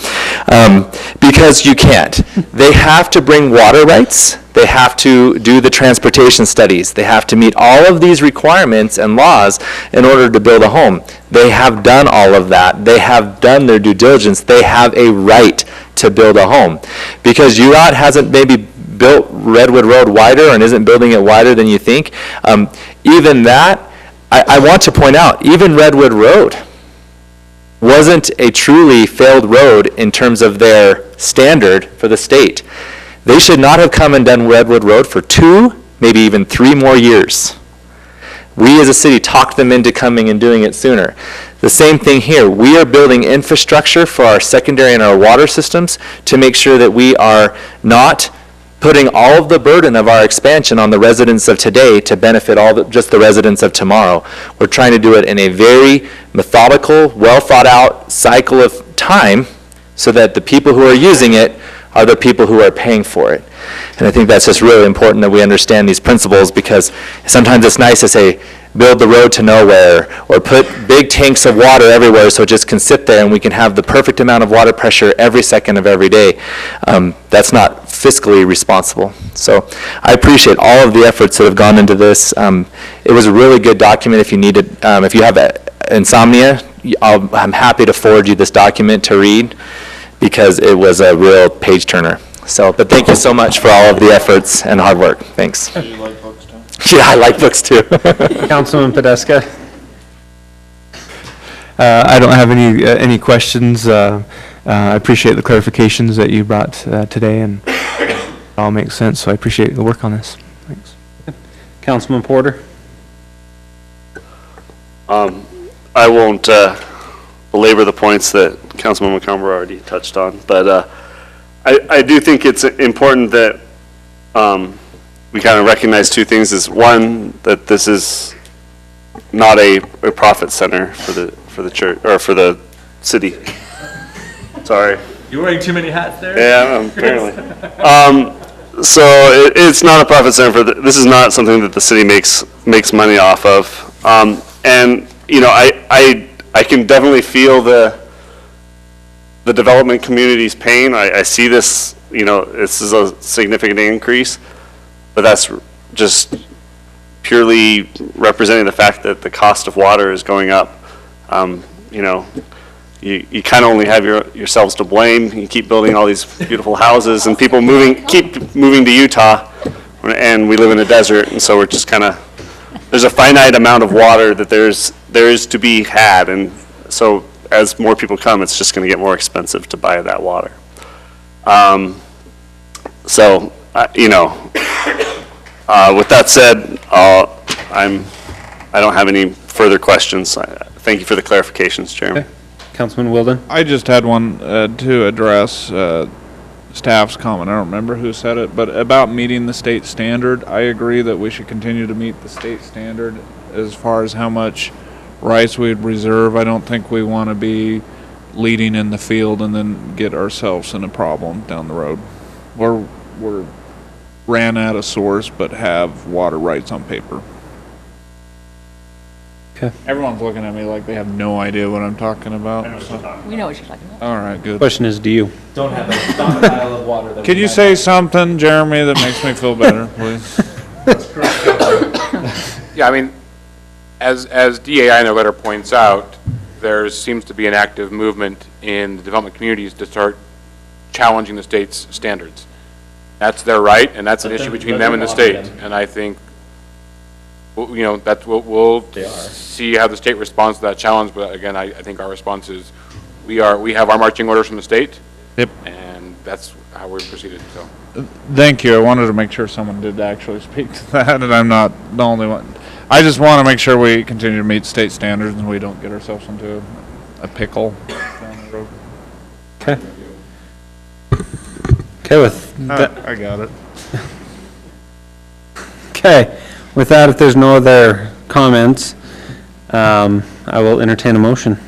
Because you can't. They have to bring water rights. They have to do the transportation studies. They have to meet all of these requirements and laws in order to build a home. They have done all of that. They have done their due diligence. They have a right to build a home. Because UDOT hasn't maybe built Redwood Road wider and isn't building it wider than you think. Even that, I want to point out, even Redwood Road wasn't a truly failed road in terms of their standard for the state. They should not have come and done Redwood Road for 2, maybe even 3 more years. We as a city talked them into coming and doing it sooner. The same thing here. We are building infrastructure for our secondary and our water systems to make sure that we are not putting all of the burden of our expansion on the residents of today to benefit just the residents of tomorrow. We're trying to do it in a very methodical, well thought out cycle of time so that the people who are using it are the people who are paying for it. And I think that's just really important that we understand these principles, because sometimes it's nice to say, build the road to nowhere, or put big tanks of water everywhere so it just can sit there and we can have the perfect amount of water pressure every second of every day. That's not fiscally responsible. So I appreciate all of the efforts that have gone into this. It was a really good document. If you need it, if you have insomnia, I'm happy to forward you this document to read, because it was a real page turner. So, but thank you so much for all of the efforts and hard work. Thanks. Do you like books too? Yeah, I like books too. Councilman Podeska? I don't have any questions. I appreciate the clarifications that you brought today, and it all makes sense, so I appreciate the work on this. Thanks. Councilman Porter? I won't belabor the points that Councilman McComber already touched on, but I do think it's important that we kind of recognize 2 things. Is one, that this is not a profit center for the church or for the city. Sorry. You're wearing too many hats there? Yeah, apparently. So it's not a profit center for this is not something that the city makes money off of. And you know, I can definitely feel the development community's pain. I see this, you know, this is a significant increase, but that's just purely representing the fact that the cost of water is going up. You know, you kind of only have yourselves to blame. You keep building all these beautiful houses, and people keep moving to Utah, and we live in a desert, and so we're just kind of, there's a finite amount of water that there is to be had, and so as more people come, it's just going to get more expensive to buy that water. So, you know, with that said, I don't have any further questions. Thank you for the clarifications, Chairman. Okay. Councilman Wilden? I just had one to address staff's comment. I don't remember who said it, but about meeting the state standard. I agree that we should continue to meet the state standard as far as how much rights we'd reserve. I don't think we want to be leading in the field and then get ourselves in a problem down the road. We're ran out of source, but have water rights on paper. Okay. Everyone's looking at me like they have no idea what I'm talking about. We know what you're talking about. All right, good. Question is, do you? Don't have a stockpile of water. That Could you say something, Jeremy, that makes me feel better, please? Yeah, I mean, as DAI in their letter points out, there seems to be an active movement in the development communities to start challenging the state's standards. That's their right, and that's an issue between them and the state. And I think, you know, that's what we'll see how the state responds to that challenge. But again, I think our response is we have our marching orders from the state. Yep. And that's how we've proceeded, so. Thank you. I wanted to make sure someone did actually speak to that, and I'm not the only one. I just want to make sure we continue to meet state standards and we don't get ourselves into a pickle down the road. Okay. Okay, with that. I got it. Okay, with that, if there's no other comments, I will entertain a motion.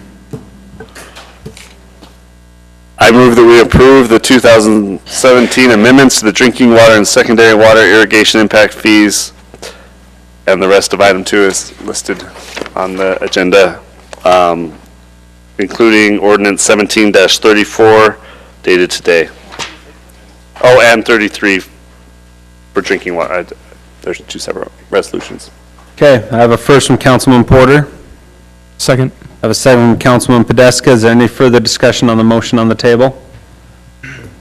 I move that we approve the 2017 amendments to the drinking water and secondary water irrigation impact fees, and the rest of item 2 is listed on the agenda, including ordinance 17-34 dated today. Oh, and 33 for drinking water. There's 2 separate resolutions. Okay, I have a first from Councilman Porter. Second. I have a second from Councilman Podeska. Is there any further discussion on the motion on the table?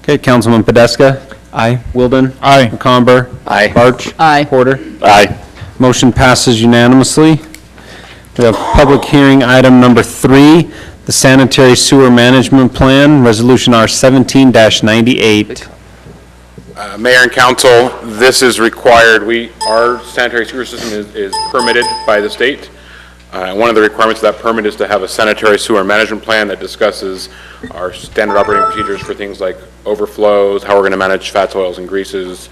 Okay, Councilman Podeska. Aye. Wilden. Aye. McComber. Aye. Barch. Aye. Porter. Aye. Motion passes unanimously. We have public hearing item number 3, the sanitary sewer management plan, resolution R 17-98. Mayor and council, this is required. Our sanitary sewer system is permitted by the state. One of the requirements of that permit is to have a sanitary sewer management plan that discusses our standard operating procedures for things like overflows, how we're going to manage fats, oils, and greases,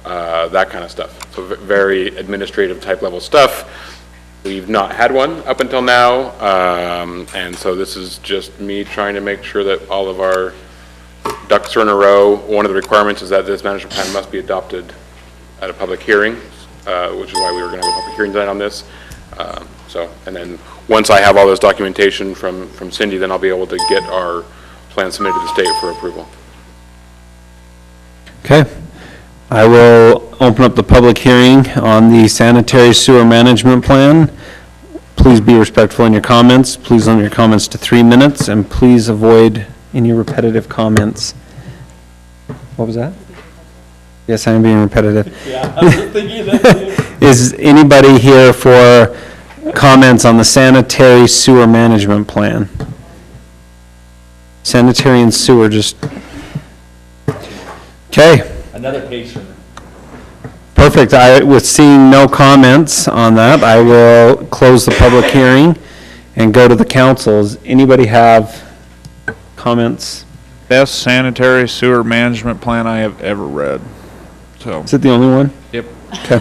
that kind of stuff. So very administrative type level stuff. We've not had one up until now, and so this is just me trying to make sure that all of our ducks are in a row. One of the requirements is that this management plan must be adopted at a public hearing, which is why we were going to have a public hearing tonight on this. And then once I have all this documentation from Cindy, then I'll be able to get our plan submitted to the state for approval. Okay. I will open up the public hearing on the sanitary sewer management plan. Please be respectful in your comments. Please limit your comments to 3 minutes, and please avoid any repetitive comments. What was that? Yes, I am being repetitive. Yeah, I was thinking that. Is anybody here for comments on the sanitary sewer management plan? Sanitary and sewer, just, okay. Another page turner. Perfect. With seeing no comments on that, I will close the public hearing and go to the councils. Anybody have comments? Best sanitary sewer management plan I have ever read. So. Is it the only one? Yep. Okay.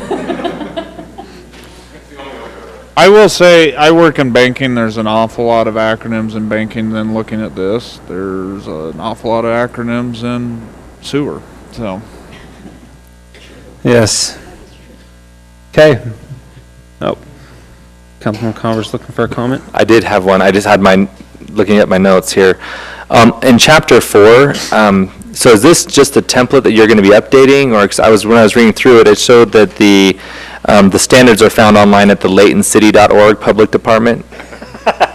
I will say, I work in banking, there's an awful lot of acronyms in banking, then looking at this, there's an awful lot of acronyms in sewer, so. Yes. Okay. Oh. Councilman Converse looking for a comment? I did have one. I just had looking at my notes here. In chapter 4, so is this just a template that you're going to be updating? Or, 'cause when I was reading through it, it showed that the standards are found online at the laytoncity.org public department.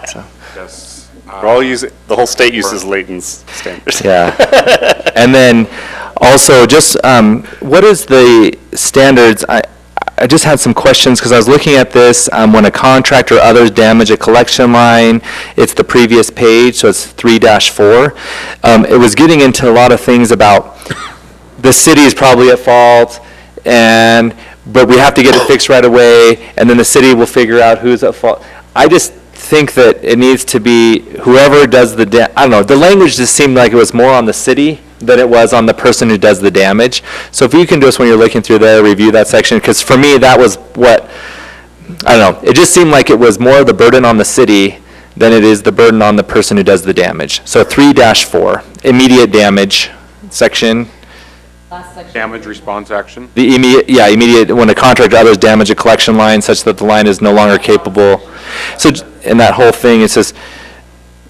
So. Yes. We're all using, the whole state uses Layton's standards. Yeah. And then also just, what is the standards? I just had some questions because I was looking at this, when a contractor or others damage a collection line, it's the previous page, so it's 3-4. It was getting into a lot of things about the city is probably at fault, but we have to get it fixed right away, and then the city will figure out who's at fault. I just think that it needs to be whoever does I don't know, the language just seemed like it was more on the city than it was on the person who does the damage. So if you can just, when you're looking through there, review that section, because for me, that was what, I don't know, it just seemed like it was more of the burden on the city than it is the burden on the person who does the damage. So 3-4, immediate damage section. Damage response action. The immediate, when a contractor or others damage a collection line such that the line is no longer capable. So in that whole thing, it says,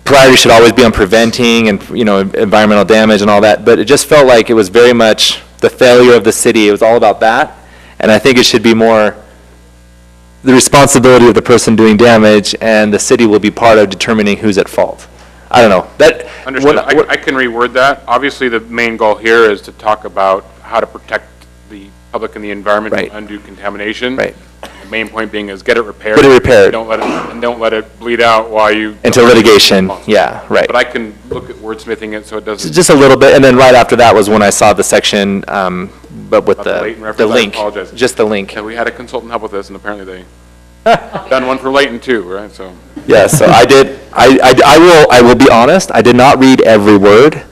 priority should always be on preventing and, environmental damage and all that, but it just felt like it was very much the failure of the city. It was all about that, and I think it should be more the responsibility of the person doing damage, and the city will be part of determining who's at fault. I don't know. Understood. I can reword that. Obviously, the main goal here is to talk about how to protect the public and the environment from undue contamination. Right. main point being is get it repaired. Get it repaired. Don't let it bleed out while you. Into litigation, yeah, right. But I can look at wordsmithing it so it doesn't. Just a little bit, and then right after that was when I saw the section, but with Leighton the reference, I link, apologize. just the link. Yeah, we had a consultant help with this, and apparently they done one for Leighton too, right? So. Yeah, so I will be honest, I did not read every word,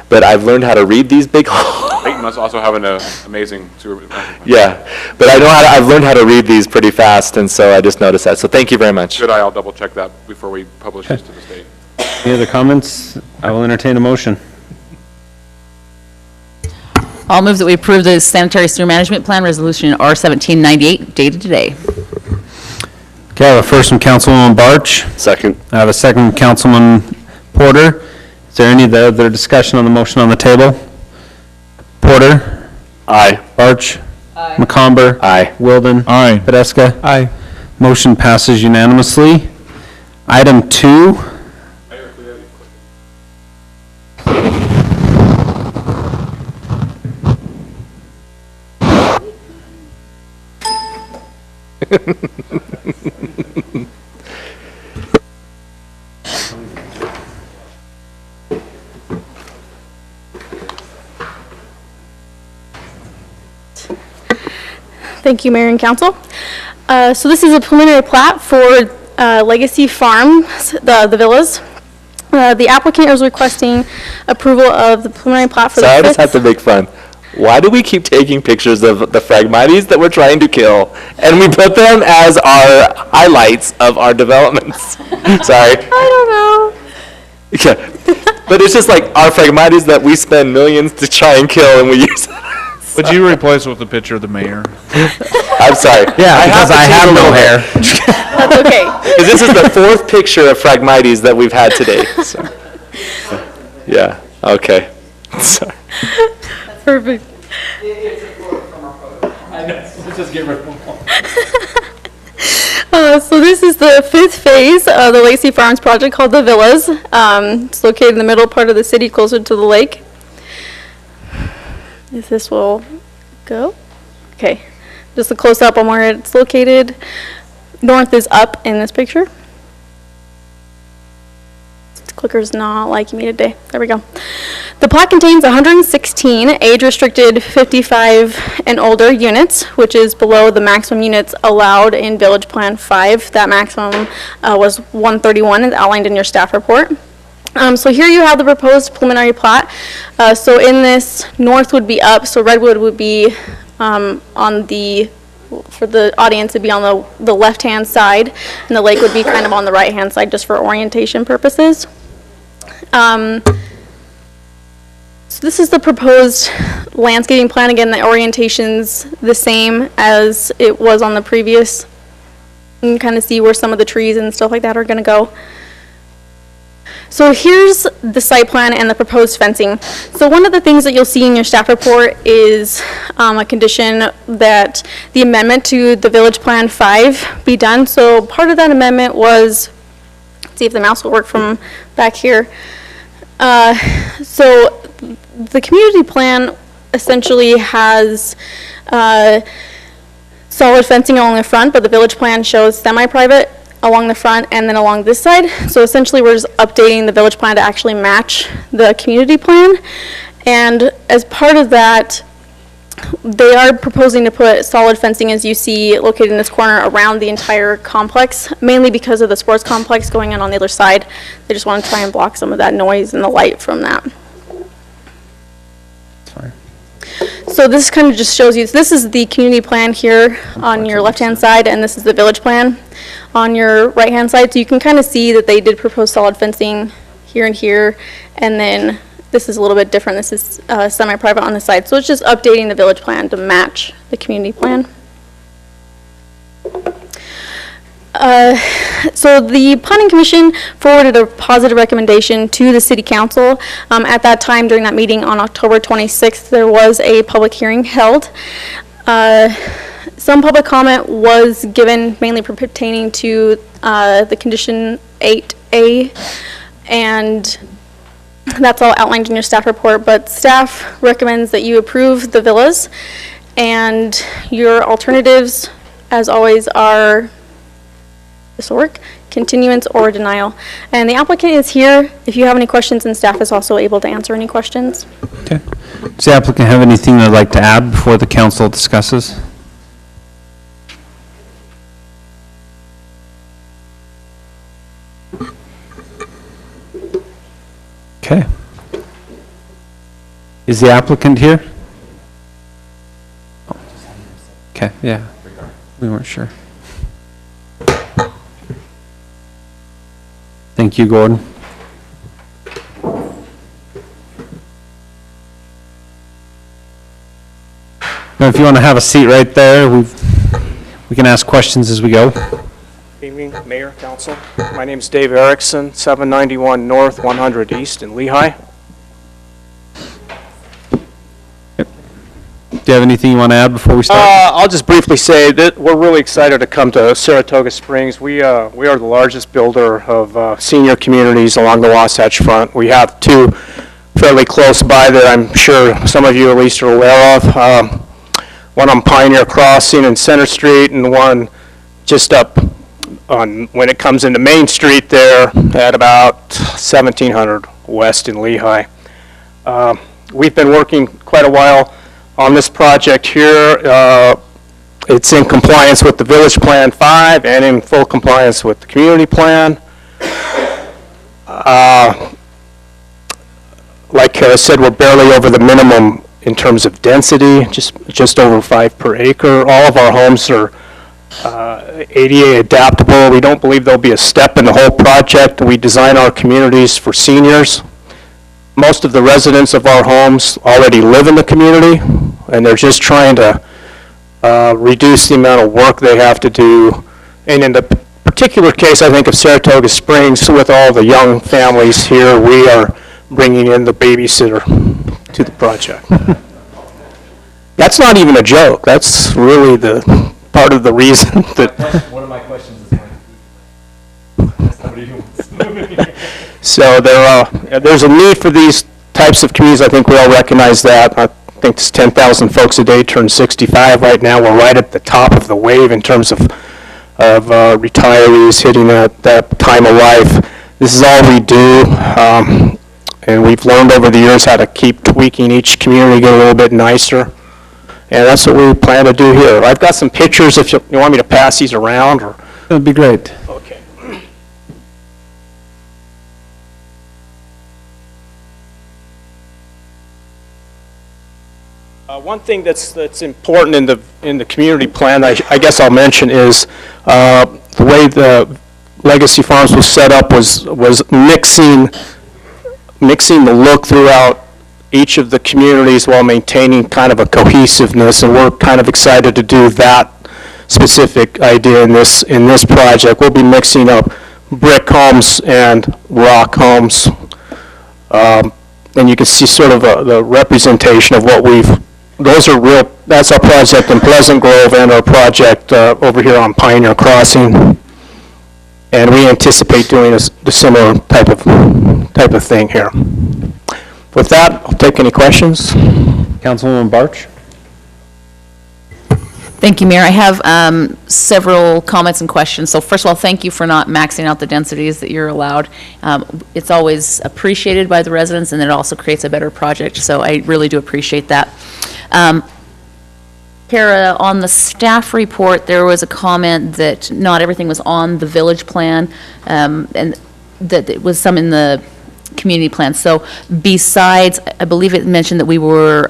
but I've learned how to read these big. Leighton must also have an amazing sewer. Yeah, but I've learned how to read these pretty fast, and so I just noticed that. So thank you very much. Good eye, I'll double check that before we publish this to the state. Any other comments? I will entertain a motion. I'll move that we approve the sanitary sewer management plan resolution R1798 dated today. Okay, I have a first from Councilwoman Barch. Second. I have a second from Councilman Porter. Is there any other discussion on the motion on the table? Porter? Aye. Barch? Aye. McComber? Aye. Wilden? Aye. Podeska? Aye. Motion passes unanimously. Item 2. Thank you, Mayor and Council. So this is a preliminary plat for Legacy Farms, the villas. The applicant is requesting approval of the preliminary plat for So I the just have fifth. to make fun. Why do we keep taking pictures of the Phragmites that we're trying to kill, and we put them as our highlights of our developments? Sorry. I don't know. Yeah. But it's just like our Phragmites that we spend millions to try and kill, and we use. Would you replace it with a picture of the mayor? I'm sorry. Yeah, because I have no hair. That's okay. Because this is the 4th picture of Phragmites that we've had today. So. Yeah, okay. Sorry. Perfect. So this is the 5th phase of the Lacey Farms project called the Villas. It's located in the middle part of the city, closer to the lake. If this will go. Okay, just a close-up on where it's located. North is up in this picture. This clicker's not liking me today. There we go. The plat contains 116 age-restricted 55 and older units, which is below the maximum units allowed in Village Plan 5. That maximum was 131, as outlined in your staff report. So here you have the proposed preliminary plat. So in this, north would be up, so Redwood would be on the, for the audience, it'd be on the left-hand side, and the lake would be kind of on the right-hand side, just for orientation purposes. So this is the proposed landscaping plan. Again, the orientation's the same as it was on the previous. You can kind of see where some of the trees and stuff like that are going to go. So here's the site plan and the proposed fencing. So one of the things that you'll see in your staff report is a condition that the amendment to the Village Plan 5 be done. So part of that amendment was, let's see if the mouse will work from back here. So the community plan essentially has solid fencing along the front, but the village plan shows semi-private along the front and then along this side. So essentially we're just updating the village plan to actually match the community plan. And as part of that, they are proposing to put solid fencing, as you see, located in this corner around the entire complex, mainly because of the sports complex going on the other side. They just want to try and block some of that noise and the light from that. So this kind of just shows you, this is the community plan here on your left-hand side, and this is the village plan on your right-hand side. So you can kind of see that they did propose solid fencing here and here, and then this is a little bit different. This is semi-private on the side. So it's just updating the village plan to match the community plan. So the Planning Commission forwarded a positive recommendation to the City Council. At that time, during that meeting on October 26th, there was a public hearing held. Some public comment was given, mainly pertaining to the condition 8A, and that's all outlined in your staff report, but staff recommends that you approve the villas, and your alternatives as always, are historic, continuance, or denial. And the applicant is here if you have any questions, and staff is also able to answer any questions. Okay. Does the applicant have anything they'd like to add before the council discusses? Okay. Is the applicant here? Okay, yeah. We weren't sure. Thank you, Gordon. Now, if you want to have a seat right there, we can ask questions as we go. Good evening, Mayor, Council. My name is Dave Erickson, 791 North, 100 East in Lehigh. Do you have anything you want to add before we start? I'll just briefly say that we're really excited to come to Saratoga Springs. We are the largest builder of senior communities along the Wasatch Front. We have two fairly close by that I'm sure some of you at least are aware of. One on Pioneer Crossing and Center Street, and one just up on, when it comes into Main Street there at about 1700 West in Lehigh. We've been working quite a while on this project here. It's in compliance with the Village Plan 5 and in full compliance with the community plan. Like Kara said, we're barely over the minimum in terms of density, just over 5 per acre. All of our homes are ADA adaptable. We don't believe there'll be a step in the whole project. We design our communities for seniors. Most of the residents of our homes already live in the community, and they're just trying to reduce the amount of work they have to do. And in the particular case, I think, of Saratoga Springs, with all the young families here, we are bringing in the babysitter to the project. That's not even a joke. That's really the part of the reason that... One of my questions is somebody who wants to move in here. So there's a need for these types of communities. I think we all recognize that. I think it's 10,000 folks a day turn 65 right now. We're right at the top of the wave in terms of retirees hitting that time of life. This is all we do, and we've learned over the years how to keep tweaking each community, get a little bit nicer. And that's what we plan to do here. I've got some pictures if you want me to pass these around. Or that'd be great. Okay. One thing that's important in the community plan, I guess I'll mention, is the way the Legacy Farms was set up was mixing the look throughout each of the communities while maintaining kind of a cohesiveness, and we're kind of excited to do that specific idea in this project. We'll be mixing up brick homes and rock homes, and you can see sort of the representation of what that's our project in Pleasant Grove and our project over here on Pioneer Crossing, and we anticipate doing a similar type of thing here. With that, I'll take any questions. Councilwoman Barch? Thank you, Mayor. I have several comments and questions. So first of all, thank you for not maxing out the densities that you're allowed. It's always appreciated by the residents, and it also creates a better project, so I really do appreciate that. Kara, on the staff report, there was a comment that not everything was on the village plan, and that it was some in the community plan. So besides, I believe it mentioned that we were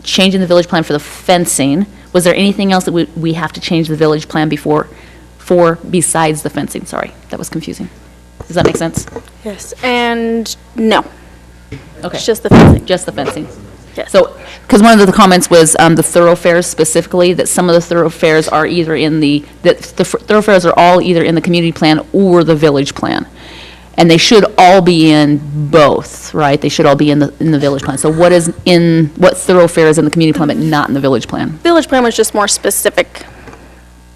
changing the village plan for the fencing. Was there anything else that we have to change the village plan for besides the fencing? Sorry, that was confusing. Does that make sense? Yes, and no. Okay. It's just the fencing. Just the fencing. Yes. So, because one of the comments was the thoroughfares specifically, that some of the thoroughfares are either in the thoroughfares are all either in the community plan or the village plan. And they should all be in both, right? They should all be in the village plan. So what thoroughfare is in the community plan but not in the village plan? Village plan was just more specific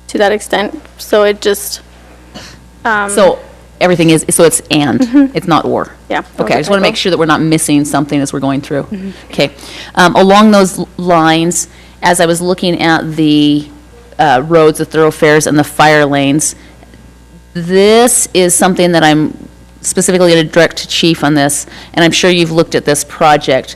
to that extent, so it just... so everything is, so it's and, it's not or? Yeah. Okay, I just want to make sure that we're not missing something as we're going through. Mm-hmm. Okay. Along those lines, as I was looking at the roads, the thoroughfares, and the fire lanes. This is something that I'm specifically going to direct to Chief on this, and I'm sure you've looked at this project,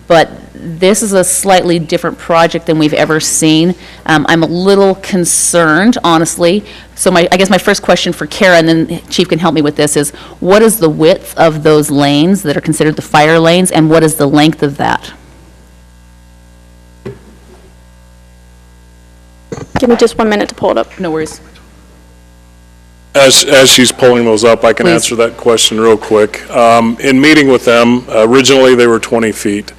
but this is a slightly different project than we've ever seen. I'm a little concerned, honestly. So I guess my first question for Kara, and then Chief can help me with this, is what is the width of those lanes that are considered the fire lanes, and what is the length of that? Give me just 1 minute to pull it up. No worries. As she's pulling those up, I can Please. answer that question real quick. In meeting with them, originally they were 20 feet.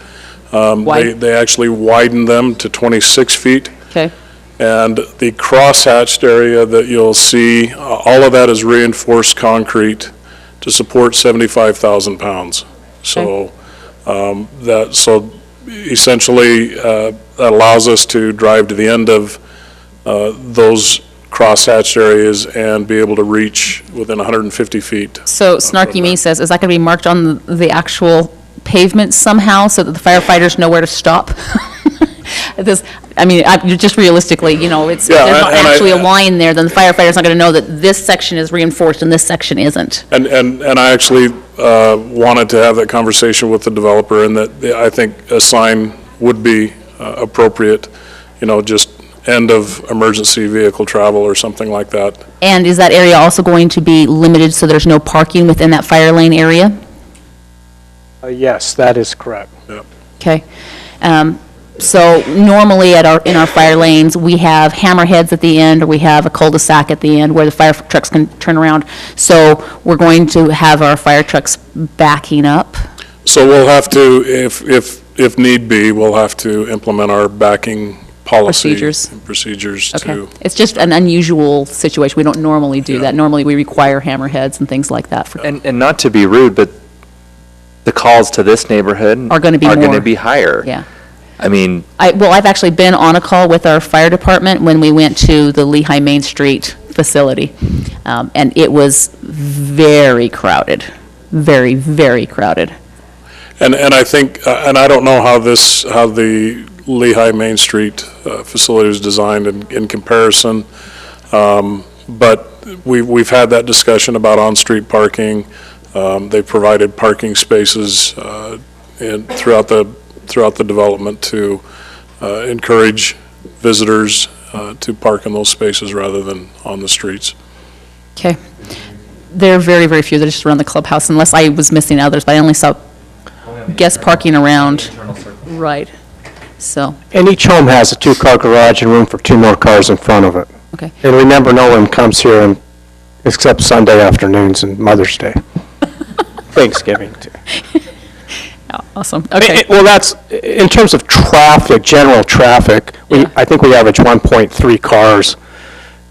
They actually widened them to 26 feet. Okay. And the crosshatched area that you'll see, all of that is reinforced concrete to support 75,000 pounds. So essentially that allows us to drive to the end of those crosshatched areas and be able to reach within 150 feet. So Snarky Me says, is that going to be marked on the actual pavement somehow so that the firefighters know where to stop? Just realistically, if there's not actually a line there, then the firefighter's not going to know that this section is reinforced and this section isn't. And I actually wanted to have that conversation with the developer, and that I think a sign would be appropriate, just end of emergency vehicle travel or something like that. And is that area also going to be limited so there's no parking within that fire lane area? Yes, that is correct. Yep. Okay. So normally in our fire lanes, we have hammerheads at the end, or we have a cul-de-sac at the end where the fire trucks can turn around. So we're going to have our fire trucks backing up? So we'll have to, if need be, we'll have to implement our backing policy. Procedures Okay. to. It's just an unusual situation. We don't normally do that. Normally, we require hammerheads and things like that. And not to be rude, but the calls to this neighborhood Are gonna be more. higher. Yeah. I mean, I've actually been on a call with our fire department when we went to the Lehigh Main Street facility, and it was very crowded, very, very crowded. And I think, and I don't know how the Lehigh Main Street facility is designed in comparison, but we've had that discussion about on-street parking. They've provided parking spaces throughout the development to encourage visitors to park in those spaces rather than on the streets. Okay. There are very, very few that are just around the clubhouse, unless I was missing others, but I only saw guest parking around. Right. So. And each home has a 2-car garage and room for 2 more cars in front of it. Okay. And remember, no one comes here except Sunday afternoons and Mother's Day. Thanksgiving, too. Awesome. Okay. Well, that's, in terms of traffic, general traffic, I think we average 1.3 cars,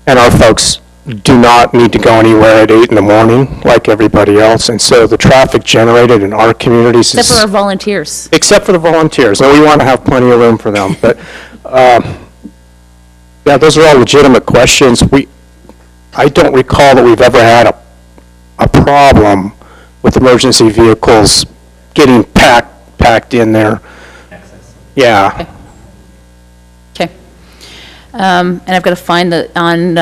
and our folks do not need to go anywhere at 8 in the morning like everybody else, and so the traffic generated in our communities Except for our volunteers. Except for the volunteers, and we want to have plenty of room for them, but, yeah, those are all legitimate questions. I don't recall that we've ever had a problem with emergency vehicles getting packed in there. Yeah. Okay. And I've got to find on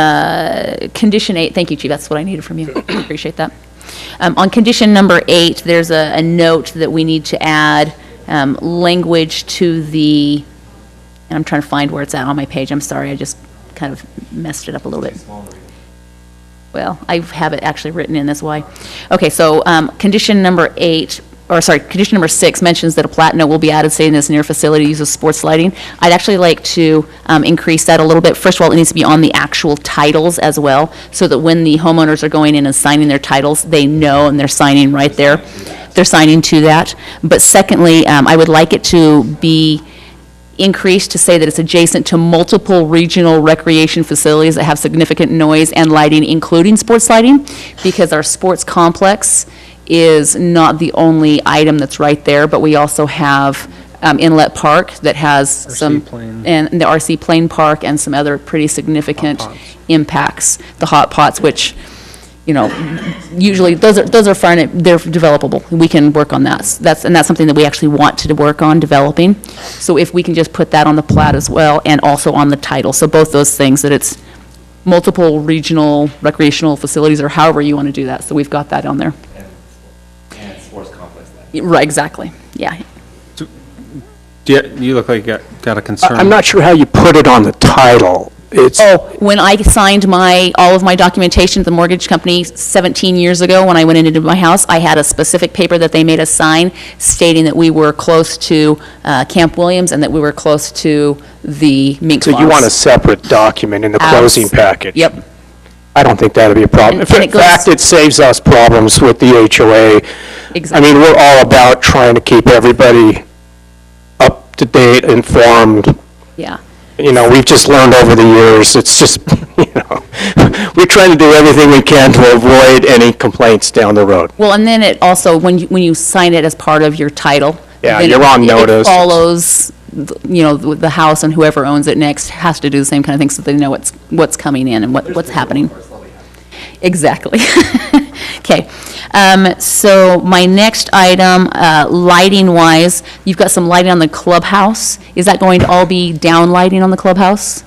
condition 8, thank you, Chief, that's what I needed from you. Appreciate that. On condition number 8, there's a note that we need to add language to the, and I'm trying to find where it's at on my page, I'm sorry, I just kind of messed it up a little bit. Well, I have it actually written in, that's why. Okay, so condition number 6 mentions that a plat note will be added saying this near facility uses sports lighting. I'd actually like to increase that a little bit. First of all, it needs to be on the actual titles as well, so that when the homeowners are going in and signing their titles, they know and they're signing right there. They're signing to that. But secondly, I would like it to be increased to say that it's adjacent to multiple regional recreation facilities that have significant noise and lighting, including sports lighting, because our sports complex is not the only item that's right there, but we also have Inlet Park that has and the RC Plain Park and some other pretty significant impacts. The hot pots, which, you know, usually, those are fine, they're developable. We can work on that. And that's something that we actually want to work on developing. So if we can just put that on the plat as well, and also on the title. So both those things, that it's multiple regional recreational facilities, or however you want to do that. So we've got that on there. And sports complex. Right, exactly, yeah. You look like you got a concern. I'm not sure how you put it on the title. It's, When I signed all of my documentation at the mortgage company 17 years ago, when I went into my house, I had a specific paper that they made us sign stating that we were close to Camp Williams and that we were close to the mink so farms. you want a separate document in the closing package? Yep. I don't think that'd be a problem. And In it goes- fact, it saves us problems with the HOA. Exactly. I mean, we're all about trying to keep everybody up to date, informed. Yeah. You know, we've just learned over the years, it's just, you know, we're trying to do everything we can to avoid any complaints down the road. Well, and then it also, when you sign it as part of your title. Yeah, then you're on notice. It follows, you know, the house, and whoever owns it next has to do the same kind of thing, so they know what's coming in and what's happening. Exactly. Okay. So my next item, lighting-wise, you've got some lighting on the clubhouse. Is that going to all be down lighting on the clubhouse?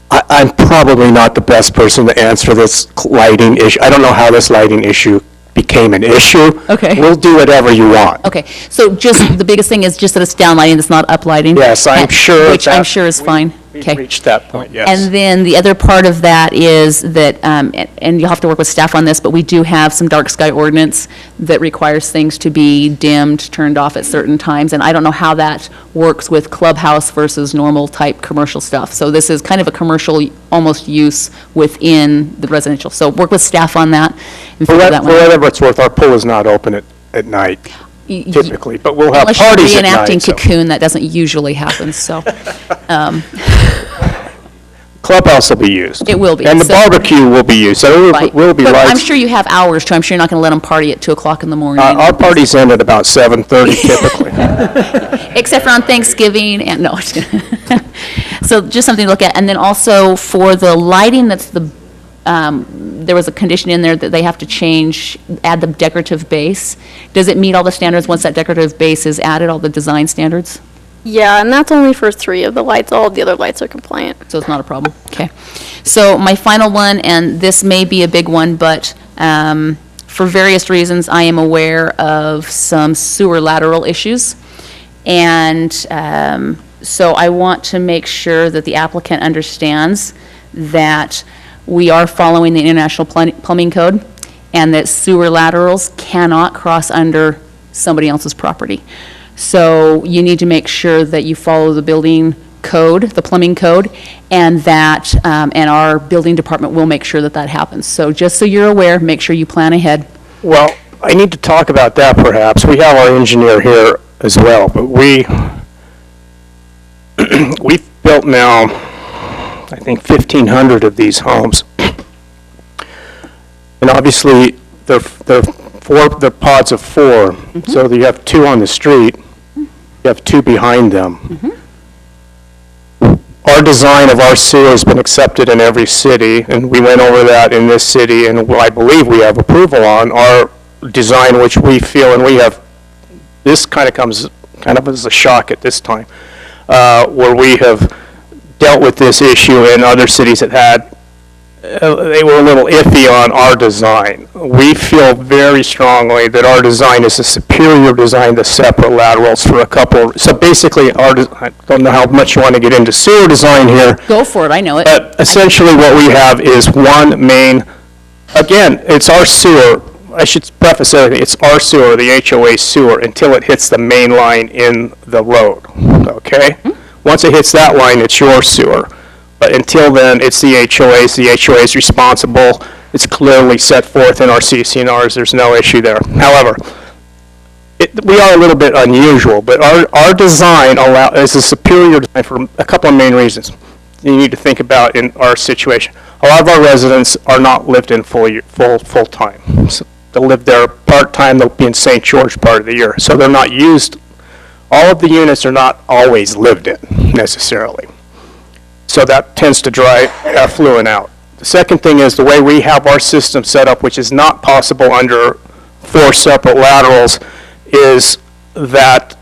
I'm probably not the best person to answer this lighting issue. I don't know how this lighting issue became an issue. Okay. We'll do whatever you want. Okay, so just, the biggest thing is just that it's down lighting, it's not up lighting? Yes, I'm sure Which I'm that sure is fine. Okay. We've reached that point, yes. And then the other part of that is that, and you'll have to work with staff on this, but we do have some dark sky ordinance that requires things to be dimmed, turned off at certain times, and I don't know how that works with clubhouse versus normal type commercial stuff. So this is kind of a commercial almost use within the residential. So work with staff on that and For figure that one out. whatever it's worth, our pool is not open at night typically, but we'll have parties at Unless you're night. reenacting so- Cocoon, that doesn't usually happen, so. Clubhouse will be used. It will be, And the so- barbecue will be used, so Right. it will be But I'm lights. sure you have hours too. I'm sure you're not going to let them party at 2 o'clock in the morning. Our parties end at about 7:30 typically. Except for on Thanksgiving and, no. just kidding. So just something to look at. And then also for the lighting, that's there was a condition in there that they have to add the decorative base. Does it meet all the standards once that decorative base is added, all the design standards? Yeah, and that's only for 3 of the lights. All of the other lights are compliant. So it's not a problem, okay. So my final one, and this may be a big one, but for various reasons, I am aware of some sewer lateral issues. And so I want to make sure that the applicant understands that we are following the International Plumbing Code, and that sewer laterals cannot cross under somebody else's property. So you need to make sure that you follow the building code, the plumbing code, and that, and our building department will make sure that that happens. So just so you're aware, make sure you plan ahead. Well, I need to talk about that perhaps. We have our engineer here as well, but we've built now, I think, 1,500 of these homes. And obviously, they're pods of 4, so you have 2 on the street, you have 2 behind them. Our design of our sewer has been accepted in every city, and we went over that in this city, and I believe we have approval on our design, which we feel, and we have, this kind of comes kind of as a shock at this time, where we have dealt with this issue in other cities that had, they were a little iffy on our design. We feel very strongly that our design is a superior design to separate laterals for a couple, so basically, I don't know how much you want to get into sewer design here, Go for it, I know it. but essentially what we have is one main, again, it's our sewer, I should preface everything, it's our sewer, the HOA sewer, until it hits the main line in the road, okay? Once it hits that line, it's your sewer. But until then, it's the HOA's. The HOA is responsible. It's clearly set forth in our CCNRs. There's no issue there. However, we are a little bit unusual, but our design is a superior design for a couple of main reasons you need to think about in our situation. A lot of our residents are not lived in full-time. So they'll live there part-time. They'll be in St. George part of the year. So they're not used. All of the units are not always lived in necessarily. So that tends to dry effluent out. The second thing is the way we have our system set up, which is not possible under 4 separate laterals, is that,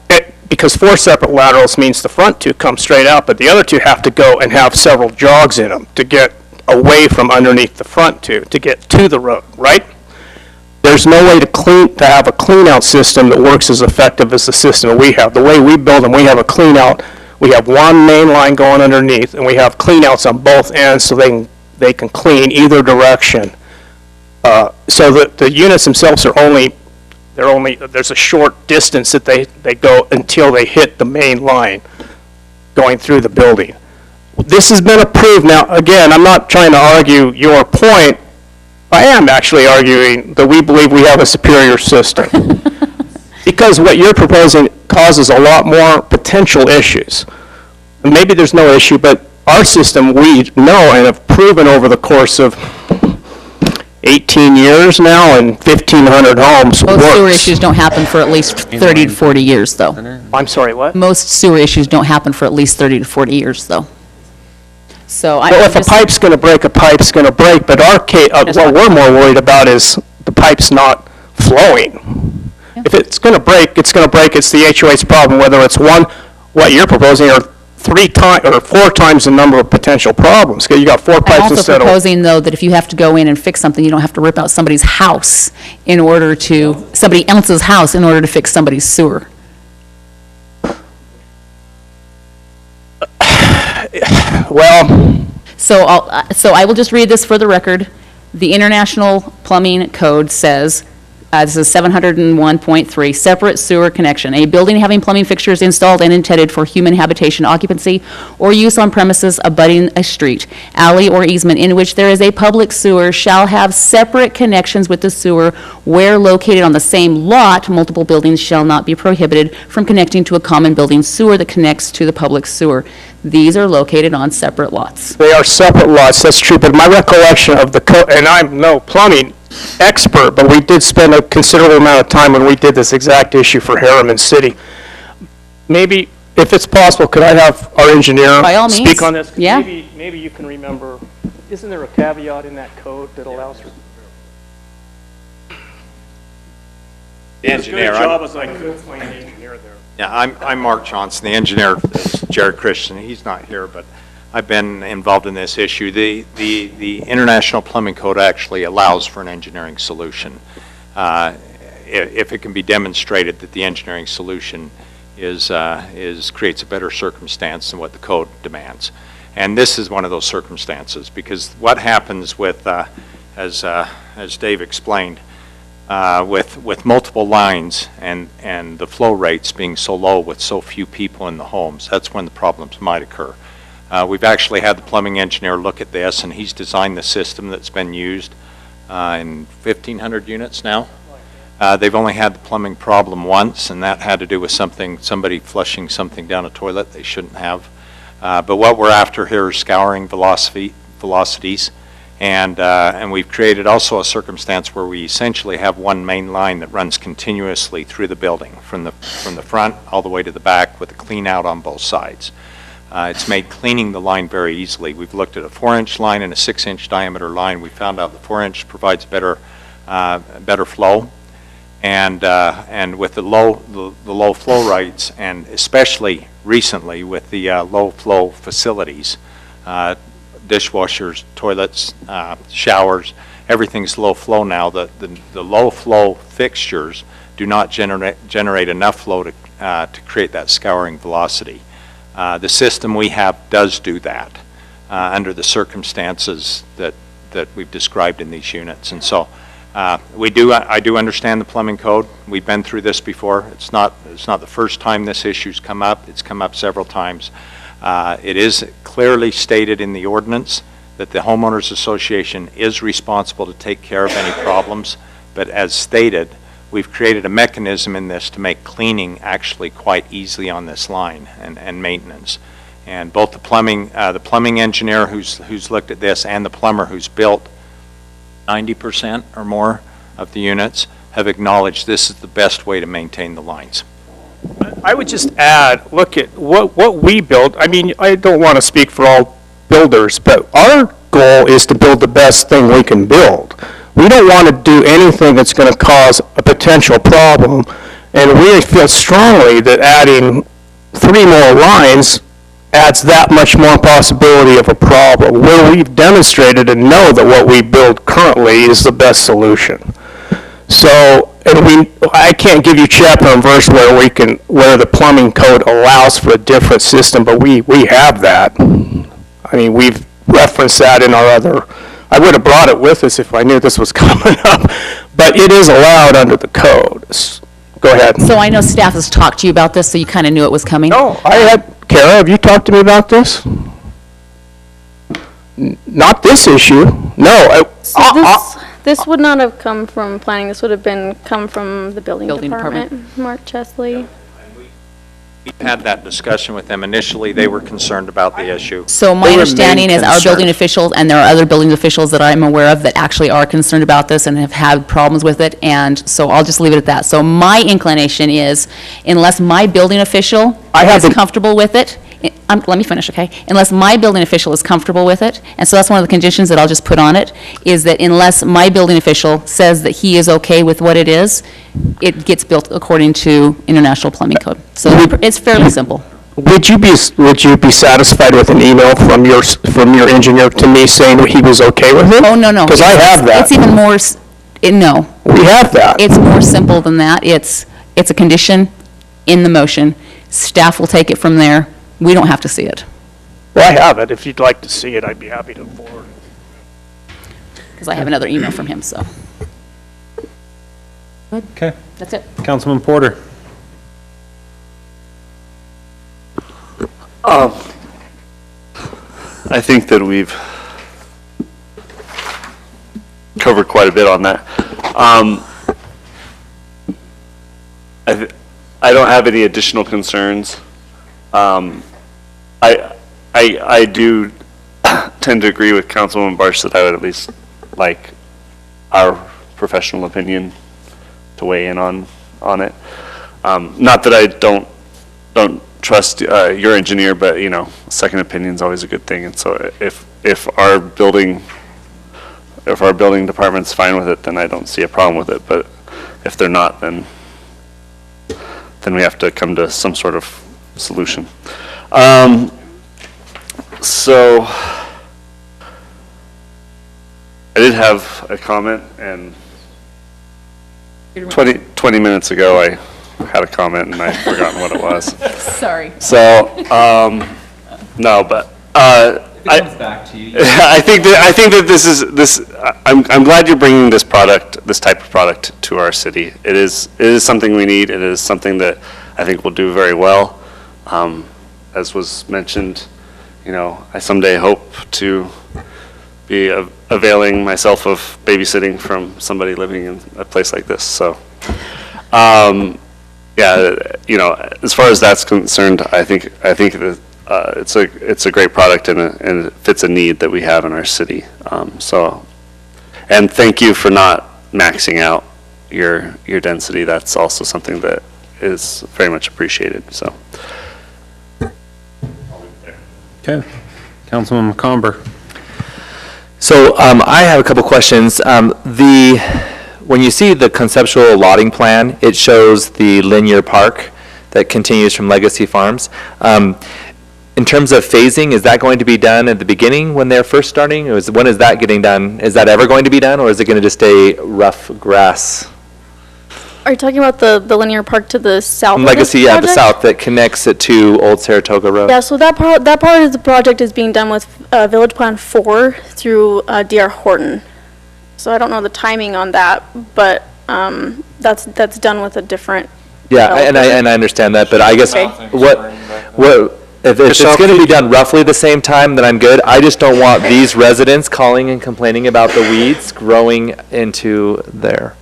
because 4 separate laterals means the front 2 come straight out, but the other 2 have to go and have several jogs in them to get away from underneath the front 2, to get to the road, right? There's no way to have a clean-out system that works as effective as the system we have. The way we build them, we have a clean-out, we have one main line going underneath, and we have clean-outs on both ends so they can clean either direction. So the units themselves are there's a short distance that they go until they hit the main line going through the building. This has been approved. Now, again, I'm not trying to argue your point. I am actually arguing that we believe we have a superior system. Because what you're proposing causes a lot more potential issues. And maybe there's no issue, but our system, we know and have proven over the course of 18 years now and 1,500 homes Most sewer works. issues don't happen for at least 30 to 40 years, though. I'm sorry, what? Most sewer issues don't happen for at least 30 to 40 years, though. So I Well, if a just, pipe's going to break, a pipe's going to break, but what we're more worried about is the pipe's not flowing. If it's going to break, it's going to break. It's the HOA's problem, whether it's what you're proposing, or 4 times the number of potential problems. 'Cause you got 4 I'm pipes also instead of... proposing, though, that if you have to go in and fix something, you don't have to rip out somebody's house in order to, somebody else's house in order to fix somebody's sewer. Well... So I will just read this for the record. The International Plumbing Code says, this is 701.3, separate sewer connection. A building having plumbing fixtures installed and intended for human habitation, occupancy, or use on premises abutting a street, alley, or easement in which there is a public sewer shall have separate connections with the sewer where located on the same lot. Multiple buildings shall not be prohibited from connecting to a common building sewer that connects to the public sewer. These are located on separate lots. They are separate lots, that's true, but my recollection of the code, and I'm no plumbing expert, but we did spend a considerable amount of time when we did this exact issue for Harriman City. Maybe, if it's possible, could I have our engineer By all speak means. on this? 'Cause Yeah. Maybe you can remember, isn't there a caveat in that code that allows for... The engineer. As good a job as I could explaining the engineer there. Yeah, I'm Mark Johnson. The engineer is Jared Christian. He's not here, but I've been involved in this issue. The International Plumbing Code actually allows for an engineering solution. If it can be demonstrated that the engineering solution creates a better circumstance than what the code demands. And this is one of those circumstances, because what happens with, as Dave explained, with multiple lines and the flow rates being so low with so few people in the homes, that's when the problems might occur. We've actually had the plumbing engineer look at this, and he's designed the system that's been used in 1,500 units now. They've only had the plumbing problem once, and that had to do with somebody flushing something down a toilet they shouldn't have. But what we're after here is scouring velocities. And we've created also a circumstance where we essentially have one main line that runs continuously through the building, from the front all the way to the back, with a clean out on both sides. It's made cleaning the line very easily. We've looked at a 4-inch line and a 6-inch diameter line. We found out the 4-inch provides better flow, and with the low flow rates, and especially recently with the low flow facilities. Dishwashers, toilets, showers, everything's low flow now. The low flow fixtures do not generate enough flow to create that scouring velocity. The system we have does do that under the circumstances that we've described in these units. And so I do understand the plumbing code. We've been through this before. It's not the first time this issue's come up. It's come up several times. It is clearly stated in the ordinance that the homeowners association is responsible to take care of any problems, but as stated, we've created a mechanism in this to make cleaning actually quite easily on this line, and maintenance. And both the plumbing engineer who's looked at this and the plumber who's built 90% or more of the units have acknowledged this is the best way to maintain the lines. I would just add, look at what we build. I mean, I don't want to speak for all builders, but our goal is to build the best thing we can build. We don't want to do anything that's going to cause a potential problem, and we feel strongly that adding 3 more lines adds that much more possibility of a problem, where we've demonstrated and know that what we build currently is the best solution. So, and I can't give you chapter and verse where the plumbing code allows for a different system, but we have that. I mean, we've referenced that in our other, I would have brought it with us if I knew this was coming up, but it is allowed under the code. Go ahead. So I know staff has talked to you about this, so you kind of knew it was coming? No, Kara, have you talked to me about this? Not this issue, no. This would not have come from planning, this would have come from the building Department. department. Mark Chesley. We had that discussion with them. Initially, they were concerned about the issue. So my understanding is our building officials, and there are other building officials that I'm aware of that actually are concerned about this and have had problems with it, and so I'll just leave it at that. So my inclination is, unless my building official is comfortable with it, let me finish, okay? Unless my building official is comfortable with it, and so that's one of the conditions that I'll just put on it, is that unless my building official says that he is okay with what it is, it gets built according to International Plumbing Code. So it's fairly simple. Would you be satisfied with an email from your engineer to me saying he was okay with it? Oh, no. Because I have that. It's even more, no. We have that. It's more simple than that. It's a condition in the motion. Staff will take it from there. We don't have to see it. Well, I have it. If you'd like to see it, I'd be happy to forward it. Because I have another email from him, so. Okay. That's it. Councilman Porter. I think that we've covered quite a bit on that. I don't have any additional concerns. I do tend to agree with Councilwoman Barsh that I would at least like our professional opinion to weigh in on it. Not that I don't trust your engineer, but you know, second opinion is always a good thing. And so if our building department's fine with it, then I don't see a problem with it. But if they're not, then we have to come to some sort of solution. So I did have a comment, and 20 minutes ago I had a comment and I'd forgotten what it was. Sorry. So, no, but back to you. I think that I'm glad you're bringing this type of product to our city. It is something we need. It is something that I think will do very well. As was mentioned, you know, I someday hope to be availing myself of babysitting from somebody living in a place like this. So, yeah, you know, as far as that's concerned, I think that it's a great product and it fits a need that we have in our city. So, and thank you for not maxing out your density. That's also something that is very much appreciated. So. Okay. Councilman McComber. So I have a couple questions. When you see the conceptual allotting plan, it shows the linear park that continues from Legacy Farms. In terms of phasing, is that going to be done at the beginning when they're first starting? Or when is that getting done? Is that ever going to be done, or is it going to just stay rough grass? Are you talking about the linear park to the south of this Legacy, yeah, the project? south that connects it to Old Saratoga Road. Yeah, so that part of the project is being done with Village Plan 4 through D.R. Horton. So I don't know the timing on that, but that's done with a different. Yeah, and I understand that, but I guess Okay. if it's going to be done roughly the same time, then I'm good. I just don't want these residents calling and complaining about the weeds growing into there.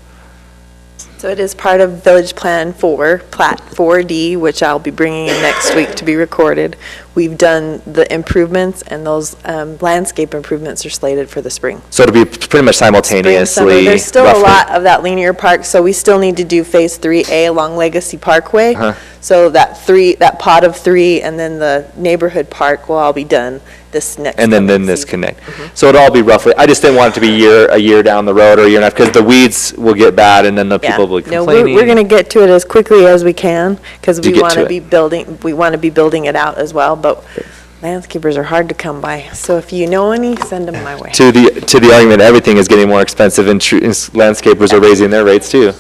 So it is part of Village Plan 4, Plat 4D, which I'll be bringing in next week to be recorded. We've done the improvements, and those landscape improvements are slated for the spring. So it'll be pretty much simultaneously, Summer. There's still roughly. a lot of that linear park, so we still need to do Phase 3A along Legacy Parkway. So that pot of 3 and then the neighborhood park will all be done. this next. And then coming this season. connect. So it'll all be roughly, I just didn't want it to be a year down the road or a year and a half, because the weeds will get bad and then the Yeah. people will be No, complaining. we're going to get to it as quickly as we can, because To we get want to to it. be building it out as well, but landscapers are hard to come by. So if you know any, send them my way. To the argument, everything is getting more expensive and landscapers are raising their rates too.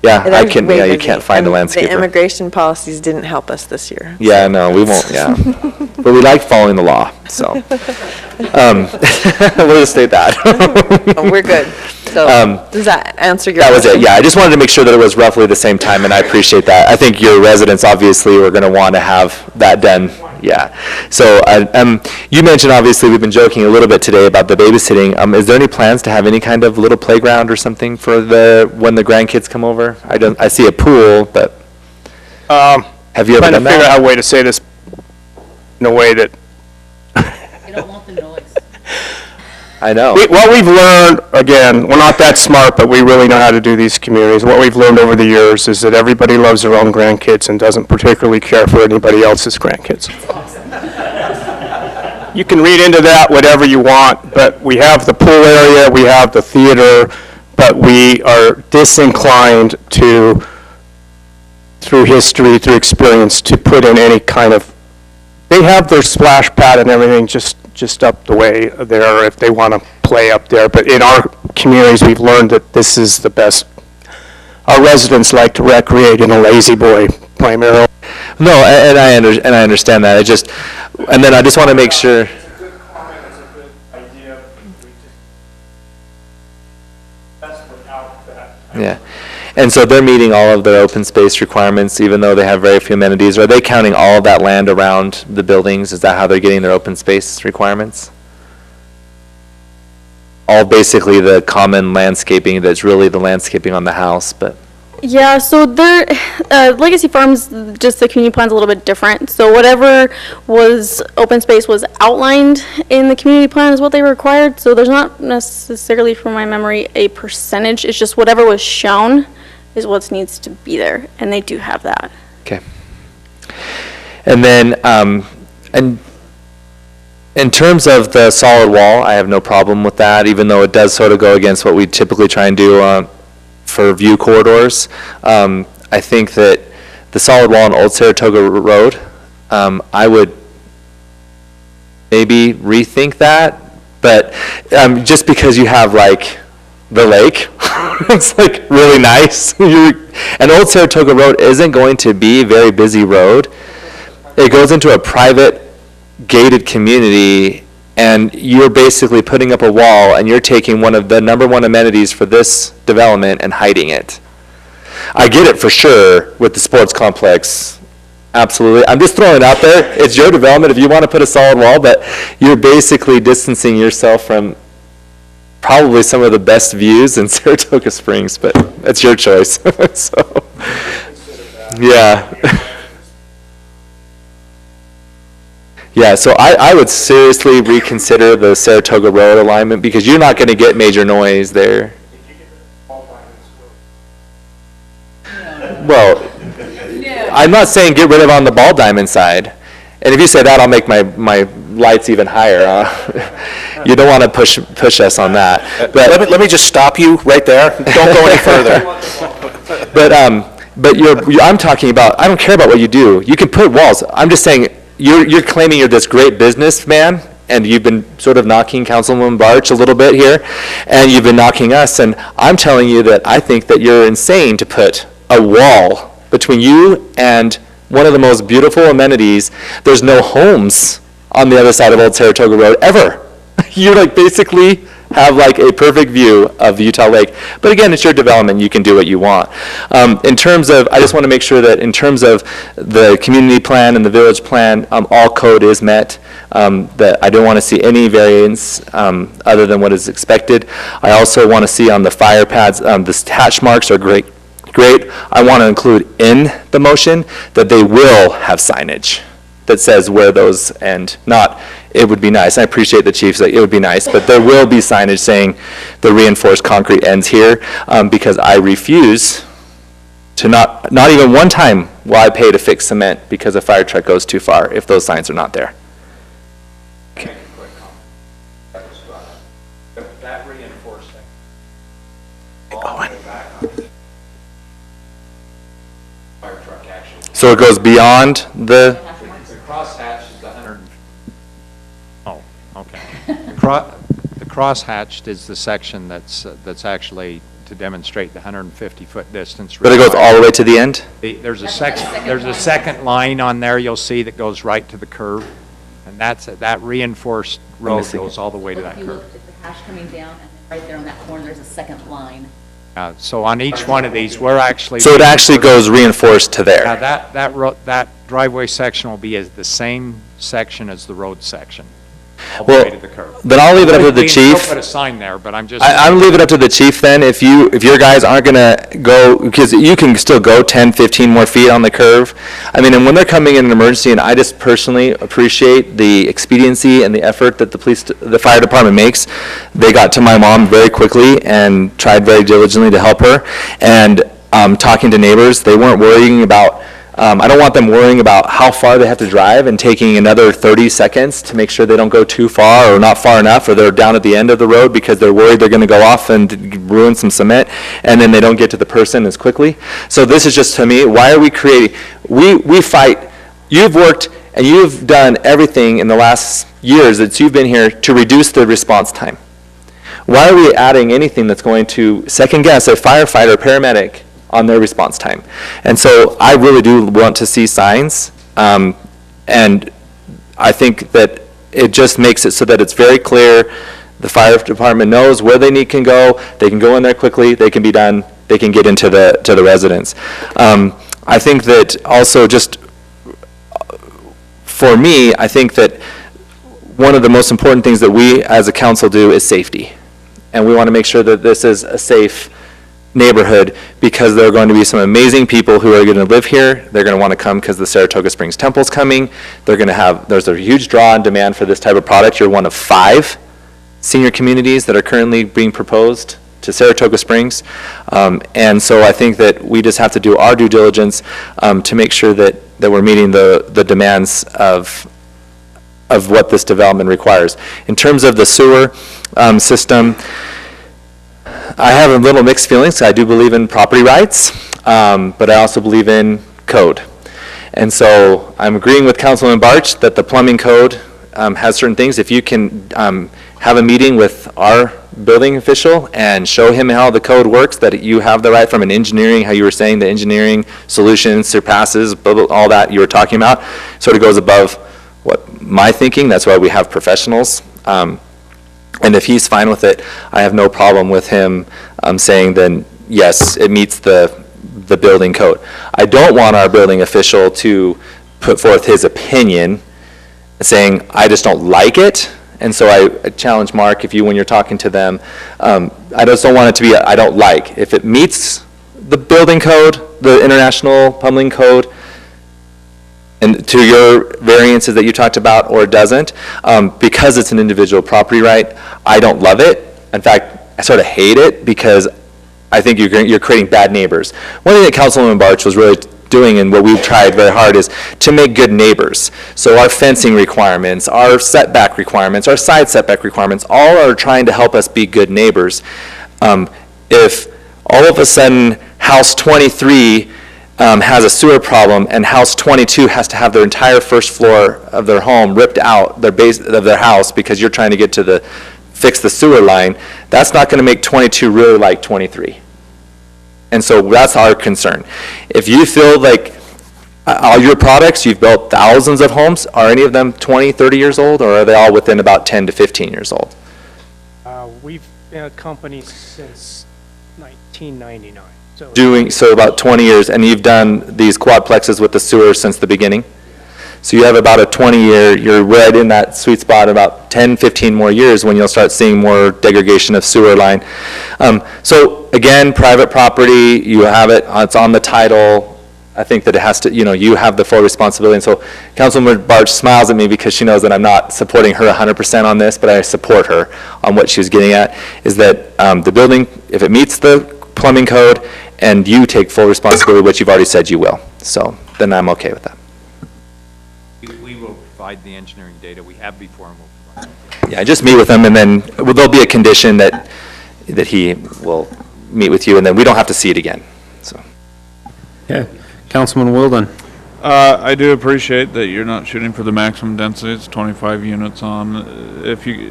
Yeah, They're way you busy. can't find a And The landscaper. immigration policies didn't help us this year. Yeah, no, we won't, yeah. But we like following the law, so. We'll just state that. Oh, we're good. So, does that answer your That was question? it, yeah. I just wanted to make sure that it was roughly the same time, and I appreciate that. I think your residents obviously were going to want to have that done, yeah. So, you mentioned, obviously, we've been joking a little bit today about the babysitting. Is there any plans to have any kind of little playground or something for when the grandkids come over? I see a pool, but have you ever Trying to done figure that? out a way to say this in a way that, I know. what we've learned, again, we're not that smart, but we really know how to do these communities. What we've learned over the years is that everybody loves their own grandkids and doesn't particularly care for anybody else's grandkids. You can read into that whatever you want, but we have the pool area, we have the theater, but we are disinclined to, through history, through experience, to put in any kind of, they have their splash pad and everything just up the way there if they want to play up there. But in our communities, we've learned that this is the best. Our residents like to recreate in a lazy boy primarily. No, and I understand that. And then I just want to make sure. Yeah. And so they're meeting all of their open space requirements, even though they have very few amenities. Are they counting all of that land around the buildings? Is that how they're getting their open space requirements? All basically the common landscaping that's really the landscaping on the house, but. Yeah, so Legacy Farms, just the community plan's a little bit different. So whatever was, open space was outlined in the community plan is what they required. So there's not necessarily, from my memory, a percentage. It's just whatever was shown is what needs to be there, and they do have that. Okay. And then, and in terms of the solid wall, I have no problem with that, even though it does sort of go against what we typically try and do for view corridors. I think that the solid wall on Old Saratoga Road, I would maybe rethink that, but just because you have like the lake, it's like really nice. And Old Saratoga Road isn't going to be a very busy road. It goes into a private gated community, and you're basically putting up a wall and you're taking one of the #1 amenities for this development and hiding it. I get it for sure with the sports complex. Absolutely. I'm just throwing it out there. It's your development if you want to put a solid wall, but you're basically distancing yourself from probably some of the best views in Saratoga Springs, but that's your choice. So, yeah. Yeah, so I would seriously reconsider the Saratoga Road alignment, because you're not going to get major noise there. Well, I'm not saying get rid of on the ball diamond side. And if you say that, I'll make my lights even higher. You don't want to push us on that. But Let me just stop you right there. Don't go any further. But I'm talking about, I don't care about what you do. You can put walls. I'm just saying, you're claiming you're this great businessman, and you've been sort of knocking Councilwoman Barch a little bit here, and you've been knocking us, and I'm telling you that I think that you're insane to put a wall between you and one of the most beautiful amenities. There's no homes on the other side of Old Saratoga Road, ever. You like basically have like a perfect view of the Utah Lake. But again, it's your development, you can do what you want. In terms of, I just want to make sure that in terms of the community plan and the village plan, all code is met, that I don't want to see any variance other than what is expected. I also want to see on the fire pads, the hatch marks are great. I want to include in the motion that they will have signage that says where those end, not it would be nice. I appreciate the chief saying it would be nice, but there will be signage saying the reinforced concrete ends here, because I refuse to not even one time will I pay to fix cement because a fire truck goes too far if those signs are not there. Okay. fire truck actually. So it goes beyond the, The crosshatched is the 100. Oh, okay. The crosshatched is the section that's actually to demonstrate the 150-foot distance. but it goes all the way to the end? There's a second line on there you'll see that goes right to the curve, and that reinforced road goes all the way to that If you curve. look at the hash coming down, and then right there on that corner, there's a second line. So on each one of these, we're actually. So it actually goes reinforced to there? Now, that driveway section will be the same section as the road section, all the Well, way to the curb. then I'll leave it up to the We'll chief. put a sign there, but I'm just. I'm leaving it up to the chief then, if your guys aren't gonna go, because you can still go 10, 15 more feet on the curve. I mean, and when they're coming in an emergency, and I just personally appreciate the expediency and the effort that the fire department makes. They got to my mom very quickly and tried very diligently to help her. And, talking to neighbors, they weren't worrying about, I don't want them worrying about how far they have to drive and taking another 30 seconds to make sure they don't go too far or not far enough, or they're down at the end of the road because they're worried they're going to go off and ruin some cement, and then they don't get to the person as quickly. So this is just, to me, why are we creating, we fight, you've worked and you've done everything in the last years that you've been here to reduce the response time. Why are we adding anything that's going to second guess a firefighter, paramedic on their response time? And so I really do want to see signs, and I think that it just makes it so that it's very clear, the fire department knows where they can go in there quickly, they can be done, they can get into the residents. I think that also just, for me, I think that one of the most important things that we as a council do is safety. And we want to make sure that this is a safe neighborhood, because there are going to be some amazing people who are going to live here. They're going to want to come because the Saratoga Springs Temple's coming. There's a huge draw and demand for this type of product. You're one of 5 senior communities that are currently being proposed to Saratoga Springs. And so I think that we just have to do our due diligence to make sure that we're meeting the demands of what this development requires. In terms of the sewer system, I have a little mixed feelings. I do believe in property rights, but I also believe in code. And so I'm agreeing with Councilman Barch that the plumbing code has certain things. If you can have a meeting with our building official and show him how the code works, that you have the right from an engineering, how you were saying the engineering solution surpasses all that you were talking about, sort of goes above what my thinking. That's why we have professionals. And if he's fine with it, I have no problem with him saying then, yes, it meets the building code. I don't want our building official to put forth his opinion saying, I just don't like it. And so I challenge Mark, when you're talking to them, I just don't want it to be, I don't like. If it meets the building code, the international plumbing code, and to your variances that you talked about, or it doesn't, because it's an individual property right, I don't love it. In fact, I sort of hate it, because I think you're creating bad neighbors. One thing that Councilwoman Barch was really doing, and what we've tried very hard, is to make good neighbors. So our fencing requirements, our setback requirements, our side setback requirements, all are trying to help us be good neighbors. If all of a sudden house 23 has a sewer problem, and house 22 has to have their entire first floor of their home ripped out, their base of their house, because you're trying to get to fix the sewer line, that's not going to make 22 really like 23. And so that's our concern. If you feel like all your products, you've built thousands of homes, are any of them 20, 30 years old, or are they all within about 10 to 15 years old? We've been a company since 1999. So about 20 years, and you've done these quadplexes with the sewer since the beginning? So you have about a 20-year, you're right in that sweet spot, about 10, 15 more years when you'll start seeing more degradation of sewer line. So again, private property, you have it, it's on the title. I think that it has to, you have the full responsibility. And so Councilwoman Barch smiles at me because she knows that I'm not supporting her 100% on this, but I support her on what she was getting at, is that the building, if it meets the plumbing code, and you take full responsibility, which you've already said you will. So then I'm okay with that. We will provide the engineering data we have before, and we'll provide. Yeah, just meet with him, and then there'll be a condition that he will meet with you, and then we don't have to see it again. So. Yeah. Councilman Wilden. I do appreciate that you're not shooting for the maximum density. It's 25 units on,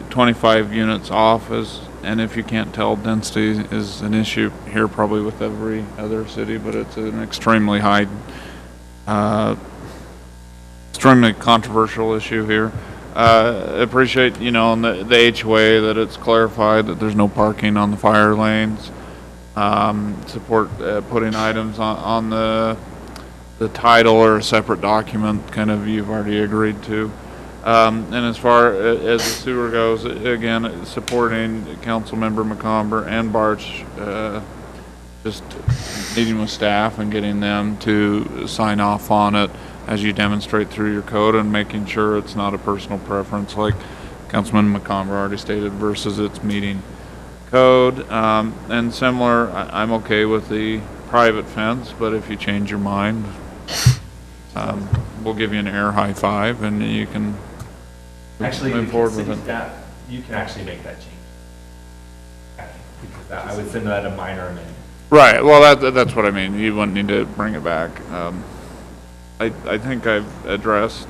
25 units off is, and if you can't tell, density is an issue here probably with every other city, but it's an extremely high, extremely controversial issue here. Appreciate, you know, in the HOA that it's clarified that there's no parking on the fire lanes. Support putting items on the title or a separate document, kind of you've already agreed to. And as far as the sewer goes, again, supporting Councilmember McComber and Barch, just meeting with staff and getting them to sign off on it as you demonstrate through your code and making sure it's not a personal preference like Councilman McComber already stated versus it's meeting code. And similar, I'm okay with the private fence, but if you change your mind, we'll give you an air high five and you can Actually, move forward with it. Staff, you can actually make that change. Because I would send that a minor amendment. Right, well, that's what I mean. You wouldn't need to bring it back. I think I've addressed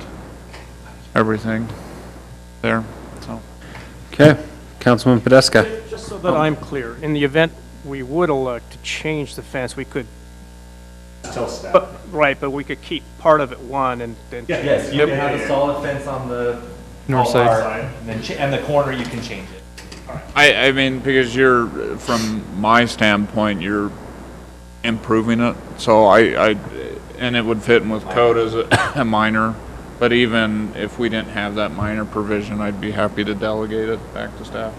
everything there, so. Okay, Councilman Podeska. Just so that I'm clear, in the event we would elect to change the fence, we could, right, but we could keep part of it one and then. Yes, you can have a solid fence on the North side. and then and the corner you can change it. I mean, because you're, from my standpoint, you're improving it, so and it would fit in with code as a minor, but even if we didn't have that minor provision, I'd be happy to delegate it back to staff.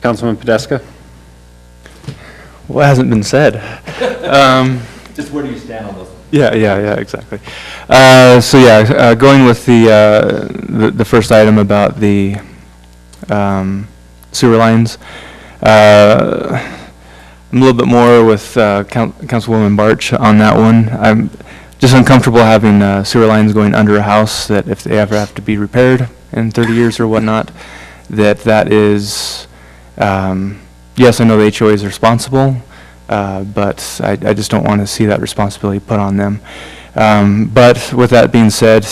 Councilman Podeska. Well, it hasn't been said. Just where do you stand on those? Yeah, exactly. So yeah, going with the first item about the sewer lines, I'm a little bit more with Councilwoman Barch on that one. I'm just uncomfortable having sewer lines going under a house that if they ever have to be repaired in 30 years or whatnot, that is, yes, I know the HOA is responsible, but I just don't want to see that responsibility put on them. But with that being said,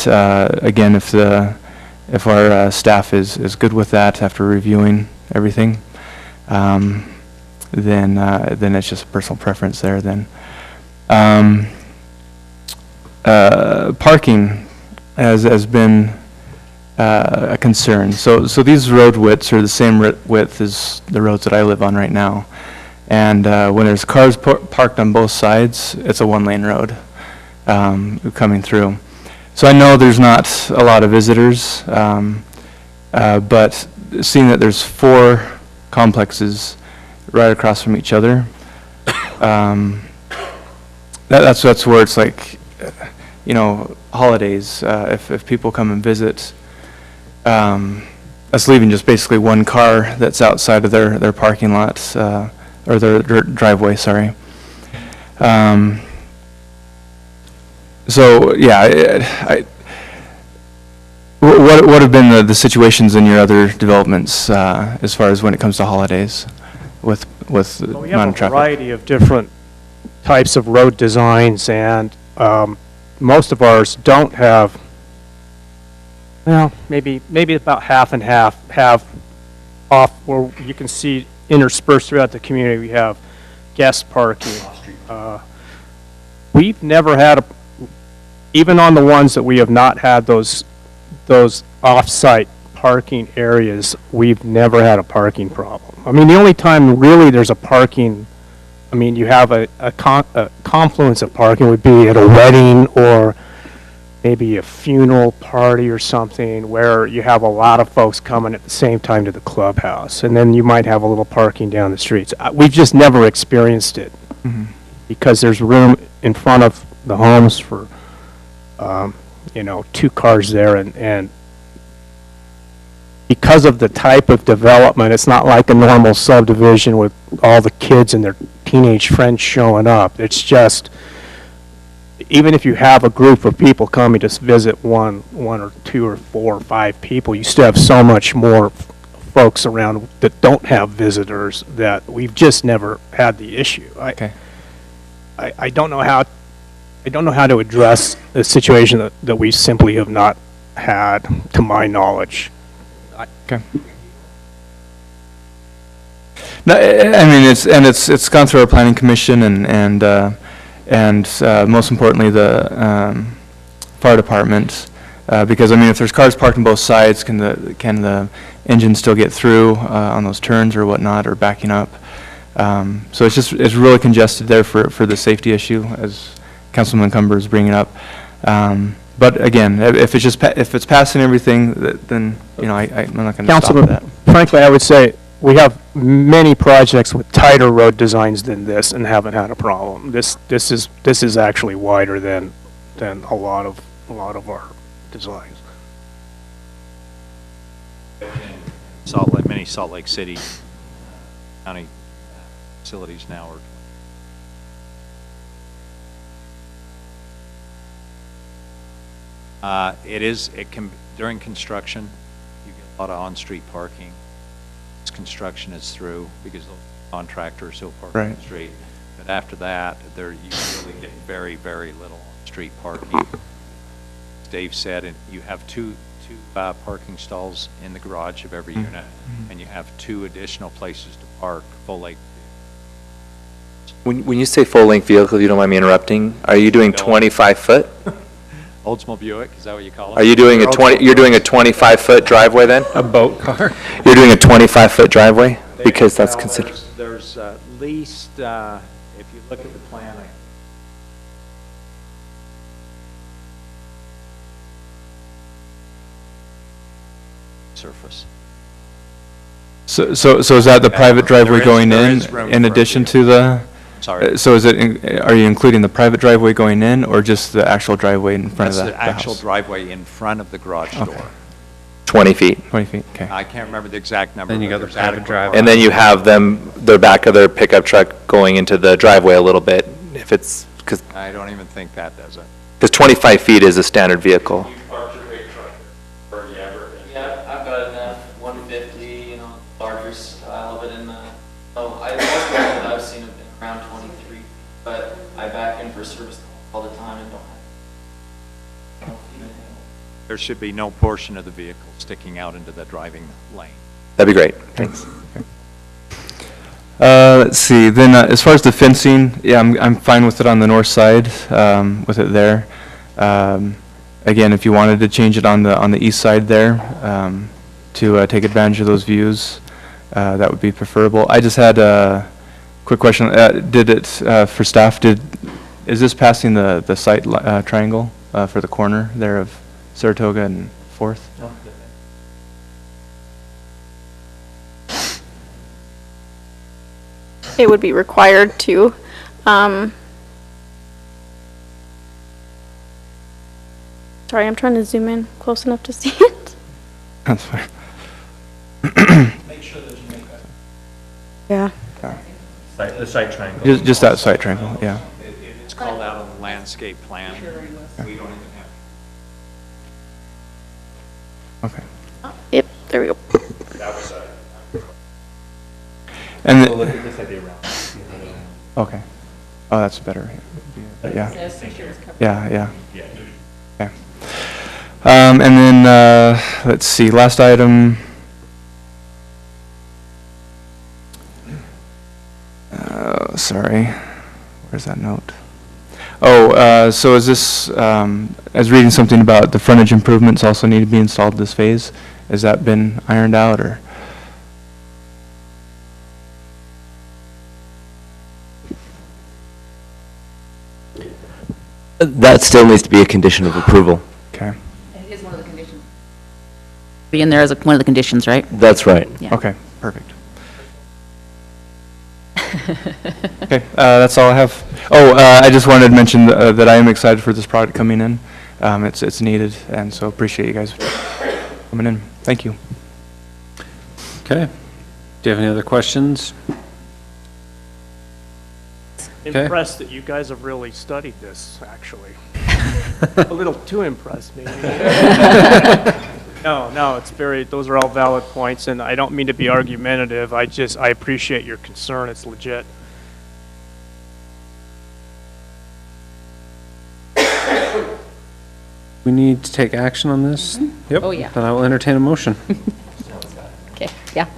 again, if our staff is good with that after reviewing everything, then it's just a personal preference there then. Parking has been a concern. So these road widths are the same width as the roads that I live on right now. And when there's cars parked on both sides, it's a one-lane road coming through. So I know there's not a lot of visitors, but seeing that there's 4 complexes right across from each other, that's where it's like, you know, holidays, if people come and visit, that's leaving just basically one car that's outside of their parking lot, or their driveway, sorry. So, yeah, what have been the situations in your other developments as far as when it comes to holidays with Well, we have a non-traffic? variety of different types of road designs, and most of ours don't have, well, maybe about half and half have off where you can see interspersed throughout the community. We have guest parking. We've never had even on the ones that we have not had those off-site parking areas, we've never had a parking problem. I mean, the only time really there's a parking, I mean, you have a confluence of parking would be at a wedding or maybe a funeral party or something where you have a lot of folks coming at the same time to the clubhouse. And then you might have a little parking down the streets. We've just never experienced it because there's room in front of the homes for, you know, 2 cars there, and because of the type of development, it's not like a normal subdivision with all the kids and their teenage friends showing up. It's just, even if you have a group of people coming to visit one or 2 or 4 or 5 people, you still have so much more folks around that don't have visitors that we've just never had the issue. Okay. I don't know how to address a situation that we simply have not had, to my knowledge. Okay. No, I mean, it's gone through our planning commission and most importantly, the fire department. Because, I mean, if there's cars parked on both sides, can the engine still get through on those turns or whatnot, or backing up? So it's really congested there for the safety issue, as Councilman Cumber is bringing up. But again, if it's passing everything, then, you know, I'm not going to stop Councilman, that. frankly, I would say we have many projects with tighter road designs than this and haven't had a problem. This is actually wider than a lot of our designs. Many Salt Lake City County facilities now are. During construction, you get a lot of on-street parking. As construction is through, because those contractors will park on the street. But after that, you really get very, very little on-street parking. As Dave said, and you have two parking stalls in the garage of every unit, and you have 2 additional places to park full-length. When you say full-length vehicle, you don't mind me interrupting, are you doing 25 foot? Oldsmobile Buick, is that what you call it? Are you doing you're doing a 25-foot driveway then? A boat car? You're doing a 25-foot driveway? Because that's considered. There's at least, if you look at the plan, surface. So is that the private driveway going in addition to the? Sorry. So are you including the private driveway going in, or just the actual driveway in front of the house? That's the actual driveway in front of the garage door. 20 feet. 20 feet, okay. I can't remember the exact number. Then you got the private driveway. And then you have their back of their pickup truck going into the driveway a little bit, if it's, because I don't even think that does it. 25 feet is a standard vehicle. Yeah, I've got an F-150, you know, larger style of it in the, I've seen it around 23, but I back in for service all the time and don't have. There should be no portion of the vehicle sticking out into the driving lane. That'd be great, thanks. Let's see, then as far as the fencing, yeah, I'm fine with it on the north side, with it there. Again, if you wanted to change it on the east side there, to take advantage of those views, that would be preferable. I just had a quick question. For staff, is this passing the sight triangle for the corner there of Saratoga and 4th? No. It would be required to. Sorry, I'm trying to zoom in close enough to see it. That's fine. Make sure that you make that. Yeah. The site triangle. Just that sight triangle, yeah. It's called out on the landscape plan. We don't even have. Okay. Yep, there we go. That was And So look at this idea around. okay. Oh, that's better. Yeah. Yeah. Okay. And then, let's see, last item. Sorry, where's that note? Oh, so is this, I was reading something about the frontage improvements also need to be installed this phase. Has that been ironed out, or? That still needs to be a condition of approval. Okay. It is one of the conditions. Be in there as one of the conditions, right? That's right. Yeah. Okay, perfect. Okay, that's all I have. Oh, I just wanted to mention that I am excited for this product coming in. It's needed, and so appreciate you guys coming in. Thank you. Okay. Do you have any other questions? Okay. Impressed that you guys have really studied this, actually. A little too impressed, maybe. No, it's those are all valid points, and I don't mean to be argumentative. I appreciate your concern. It's legit. We need to take action on this? Yep. Oh, yeah. Then I will entertain a motion. Okay, yeah.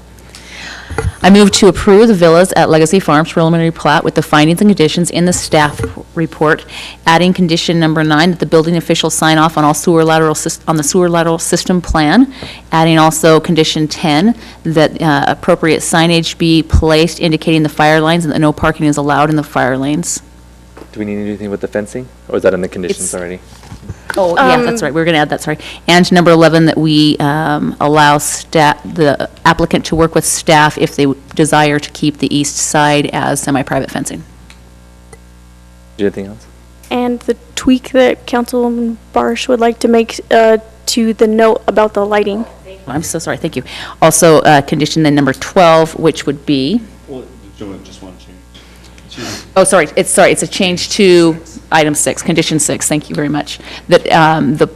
I move to approve the villas at Legacy Farms preliminary plat with the findings and conditions in the staff report, adding condition number 9 that the building officials sign off on all sewer lateral, on the sewer lateral system plan, adding also condition 10 that appropriate signage be placed indicating the fire lines and that no parking is allowed in the fire lanes. Do we need to do anything with the fencing, or is that in the conditions already? Oh, yeah, that's right, we're going to add that, sorry. And number 11, that we allow the applicant to work with staff if they desire to keep the east side as semi-private fencing. Anything else? And the tweak that Councilwoman Barsh would like to make to the note about the lighting. I'm so sorry, thank you. Also, condition then number 12, which would be, Well, just one change. oh, sorry, it's a change to item 6, condition 6, thank you very much. That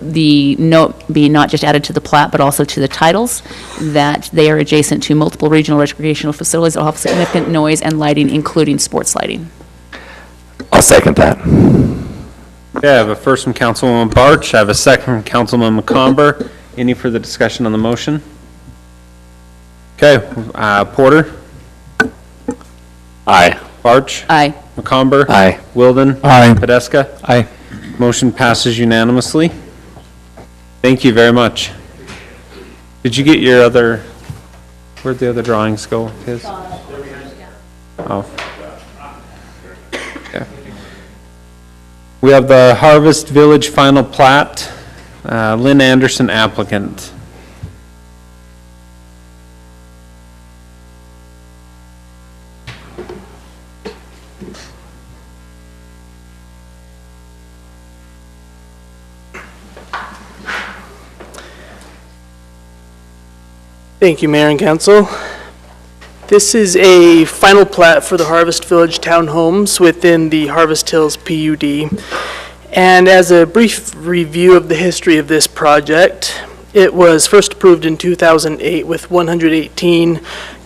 the note be not just added to the plat, but also to the titles, that they are adjacent to multiple regional recreational facilities that will have significant noise and lighting, including sports lighting. I'll second that. Okay, I have a first from Councilwoman Barch, I have a second from Councilman McComber. Any further discussion on the motion? Okay, Porter? Aye. Barch? Aye. McComber? Aye. Wilden? Aye. Podeska? Aye. Motion passes unanimously. Thank you very much. Did you get your other, where'd the other drawings go? His? Oh. Okay. We have the Harvest Village final plat. Lynn Anderson applicant. Thank you, Mayor and Council. This is a final plat for the Harvest Village Townhomes within the Harvest Hills PUD. And as a brief review of the history of this project, it was first approved in 2008 with 118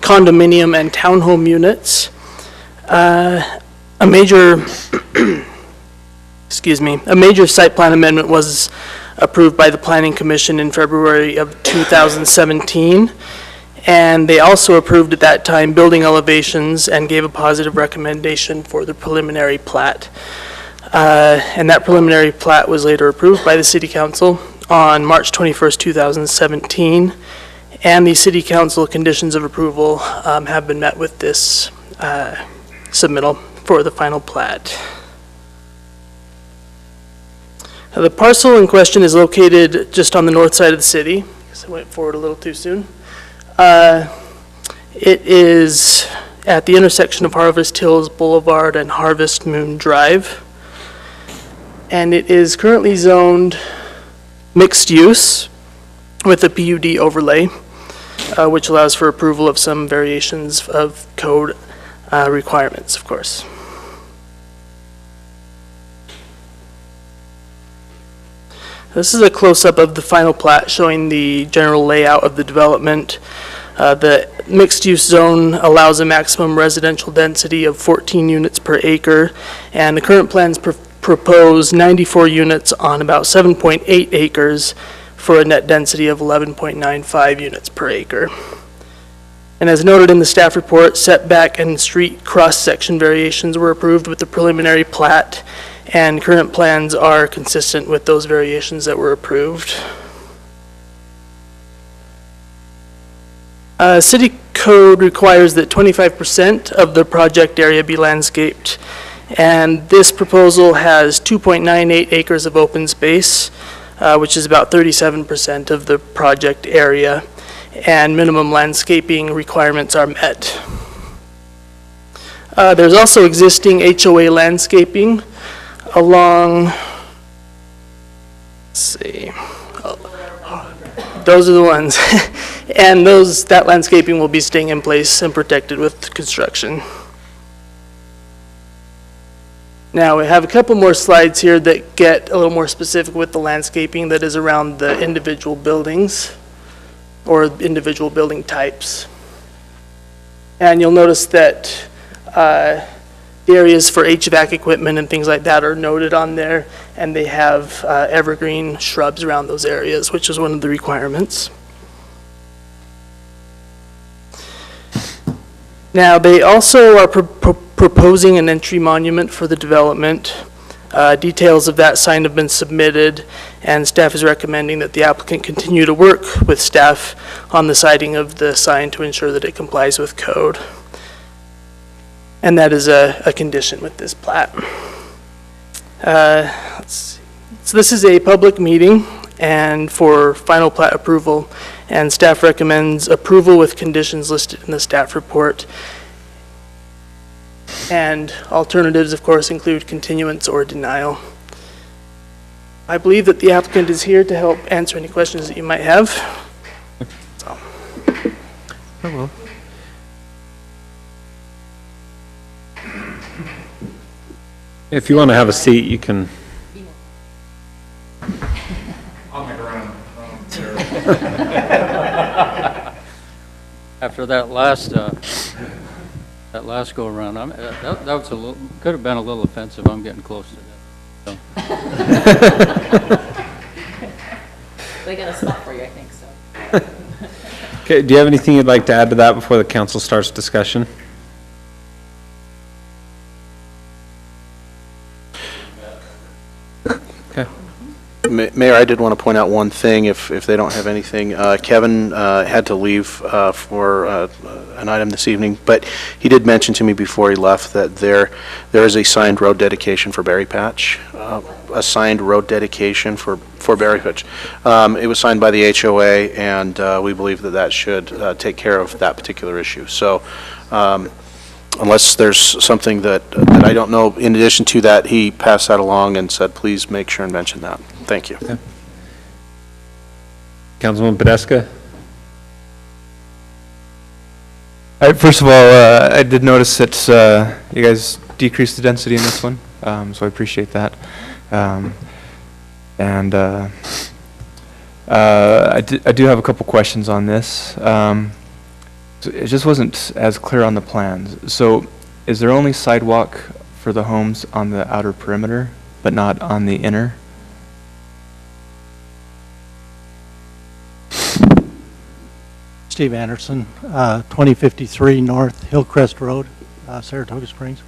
condominium and townhome units. A major site plan amendment was approved by the Planning Commission in February of 2017. And they also approved at that time building elevations and gave a positive recommendation for the preliminary plat. And that preliminary plat was later approved by the City Council on March 21st, 2017. And the City Council conditions of approval have been met with this submittal for the final plat. The parcel in question is located just on the north side of the city. I guess I went forward a little too soon. It is at the intersection of Harvest Hills Boulevard and Harvest Moon Drive. And it is currently zoned mixed use with a PUD overlay, which allows for approval of some variations of code requirements, of course. This is a close-up of the final plat showing the general layout of the development. The mixed-use zone allows a maximum residential density of 14 units per acre, and the current plans propose 94 units on about 7.8 acres for a net density of 11.95 units per acre. And as noted in the staff report, setback and street cross-section variations were approved with the preliminary plat, and current plans are consistent with those variations that were approved. City code requires that 25% of the project area be landscaped, and this proposal has 2.98 acres of open space, which is about 37% of the project area, and minimum landscaping requirements are met. There's also existing HOA landscaping along, let's see, those are the ones. And that landscaping will be staying in place and protected with construction. Now we have a couple more slides here that get a little more specific with the landscaping that is around the individual buildings or individual building types. And you'll notice that The areas for HVAC equipment and things like that are noted on there, and they have evergreen shrubs around those areas, which is one of the requirements. Now, they also are proposing an entry monument for the development. Details of that sign have been submitted, and staff is recommending that the applicant continue to work with staff on the siding of the sign to ensure that it complies with code. And that is a condition with this plat. Let's see. So this is a public meeting and for final plat approval, and staff recommends approval with conditions listed in the staff report. And alternatives, of course, include continuance or denial. I believe that the applicant is here to help answer any questions that you might have. So. Hello. If you want to have a seat, you can. I'll make around. After that last go around, that was a little, could have been a little offensive. I'm getting close to that. They got a spot for you, I think, so. Okay, do you have anything you'd like to add to that before the council starts discussion? Mayor, I did want to point out one thing, if they don't have anything. Kevin had to leave for an item this evening, but he did mention to me before he left that there is a signed road dedication for Berry Patch, a signed road dedication for Berry Patch. It was signed by the HOA, and we believe that that should take care of that particular issue. So unless there's something that I don't know, in addition to that, he passed that along and said, please make sure and mention that. Thank you. Okay. Councilman Podeska? First of all, I did notice that you guys decreased the density in this one, so I appreciate that. I do have a couple questions on this. So it just wasn't as clear on the plans. So is there only sidewalk for the homes on the outer perimeter, but not on the inner? Steve Anderson, 2053 North Hillcrest Road, Saratoga Springs.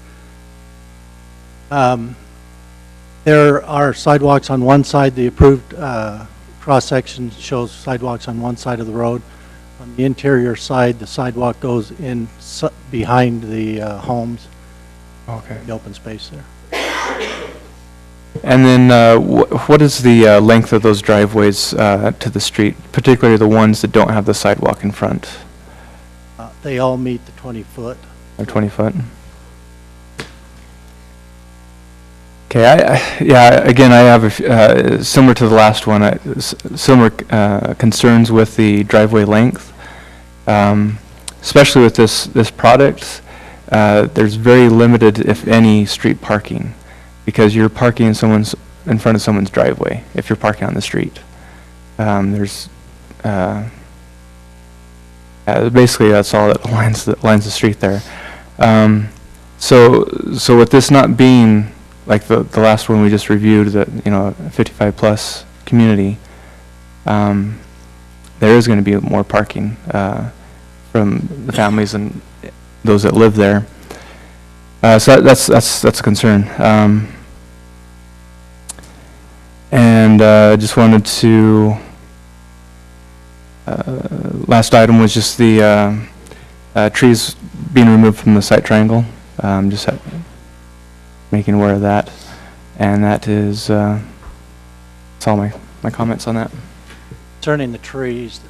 There are sidewalks on one side. The approved cross-section shows sidewalks on one side of the road. On the interior side, the sidewalk goes in behind the homes. Okay. The open space there. And then what is the length of those driveways to the street, particularly the ones that don't have the sidewalk in front? They all meet the 20-foot. Or 20 foot? Okay, yeah, again, I have, similar to the last one, similar concerns with the driveway length. Especially with this product, there's very limited, if any, street parking, because you're parking in front of someone's driveway if you're parking on the street. Basically that's all that lines the street there. So with this not being like the last one we just reviewed, that 55 plus community, there is going to be more parking from the families and those that live there. So that's a concern. Just wanted to, last item was just the trees being removed from the site triangle. Just making aware of that. And that is, that's all my comments on that. Concerning the trees,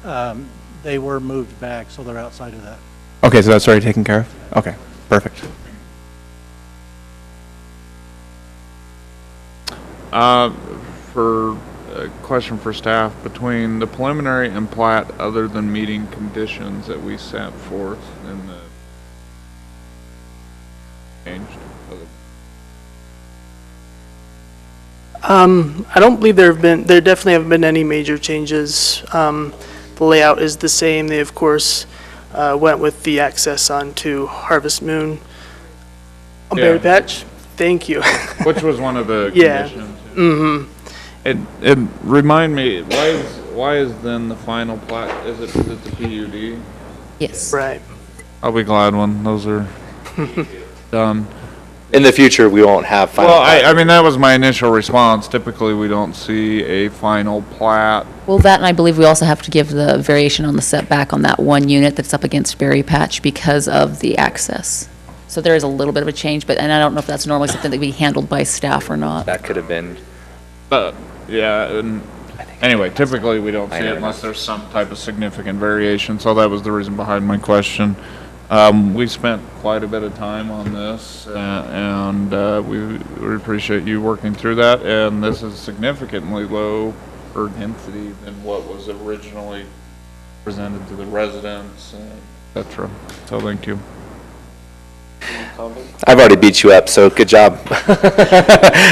they were moved back, so they're outside of that. Okay, so that's already taken care of? Okay, perfect. For a question for staff, between the preliminary and plat, other than meeting conditions that we set forth in the changed? I don't believe there definitely haven't been any major changes. The layout is the same. They, of course, went with the access onto Harvest Moon. A berry Yeah. patch? Thank you. Which was one of the Yeah. conditions. Mm-hmm. It remind me, why is then the final plat, is it the PUD? Yes. Right. I'll be glad when those are done. In the future, we won't have final. Well, I mean, that was my initial response. Typically, we don't see a final plat. Well, that, and I believe we also have to give the variation on the setback on that one unit that's up against Berry Patch because of the access. So there is a little bit of a change, but, and I don't know if that's normally something that would be handled by staff or not. That could have been. But, yeah, and anyway, typically, we don't see it unless there's some type of significant variation, so that was the reason behind my question. We spent quite a bit of time on this, and we appreciate you working through that, and this is significantly low per density than what was originally presented to the residents, et cetera. So thank you. I've already beat you up, so good job.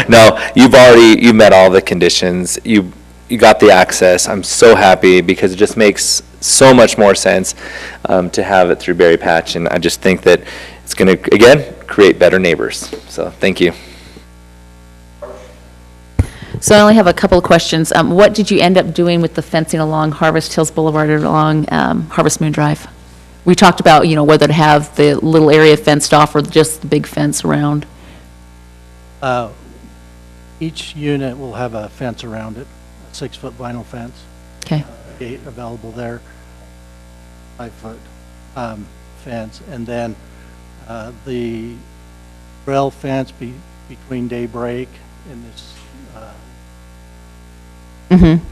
No, you met all the conditions. You got the access. I'm so happy because it just makes so much more sense to have it through Berry Patch, and I just think that it's going to, again, create better neighbors. So thank you. So I only have a couple of questions. What did you end up doing with the fencing along Harvest Hills Boulevard or along Harvest Moon Drive? We talked about, whether to have the little area fenced off or just the big fence around. Each unit will have a fence around it, a 6-foot vinyl fence. Okay. Gate available there, 5-foot fence, and then the rail fence between Daybreak and this. Mm-hmm.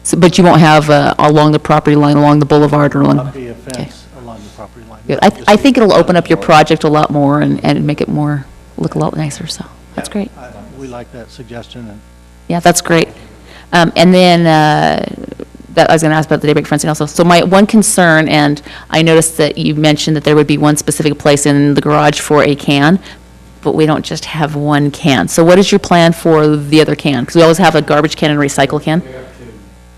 So, but you won't have along the property line, along the boulevard or along? There'll be a fence along the property line. Good. I think it'll open up your project a lot more and make it look a lot nicer, so that's great. We like that suggestion. And Yeah, that's great. And then, that I was going to ask about the Daybreak fencing also. So my one concern, and I noticed that you mentioned that there would be one specific place in the garage for a can, but we don't just have one can. So what is your plan for the other can? Because we always have a garbage can and a recycle can.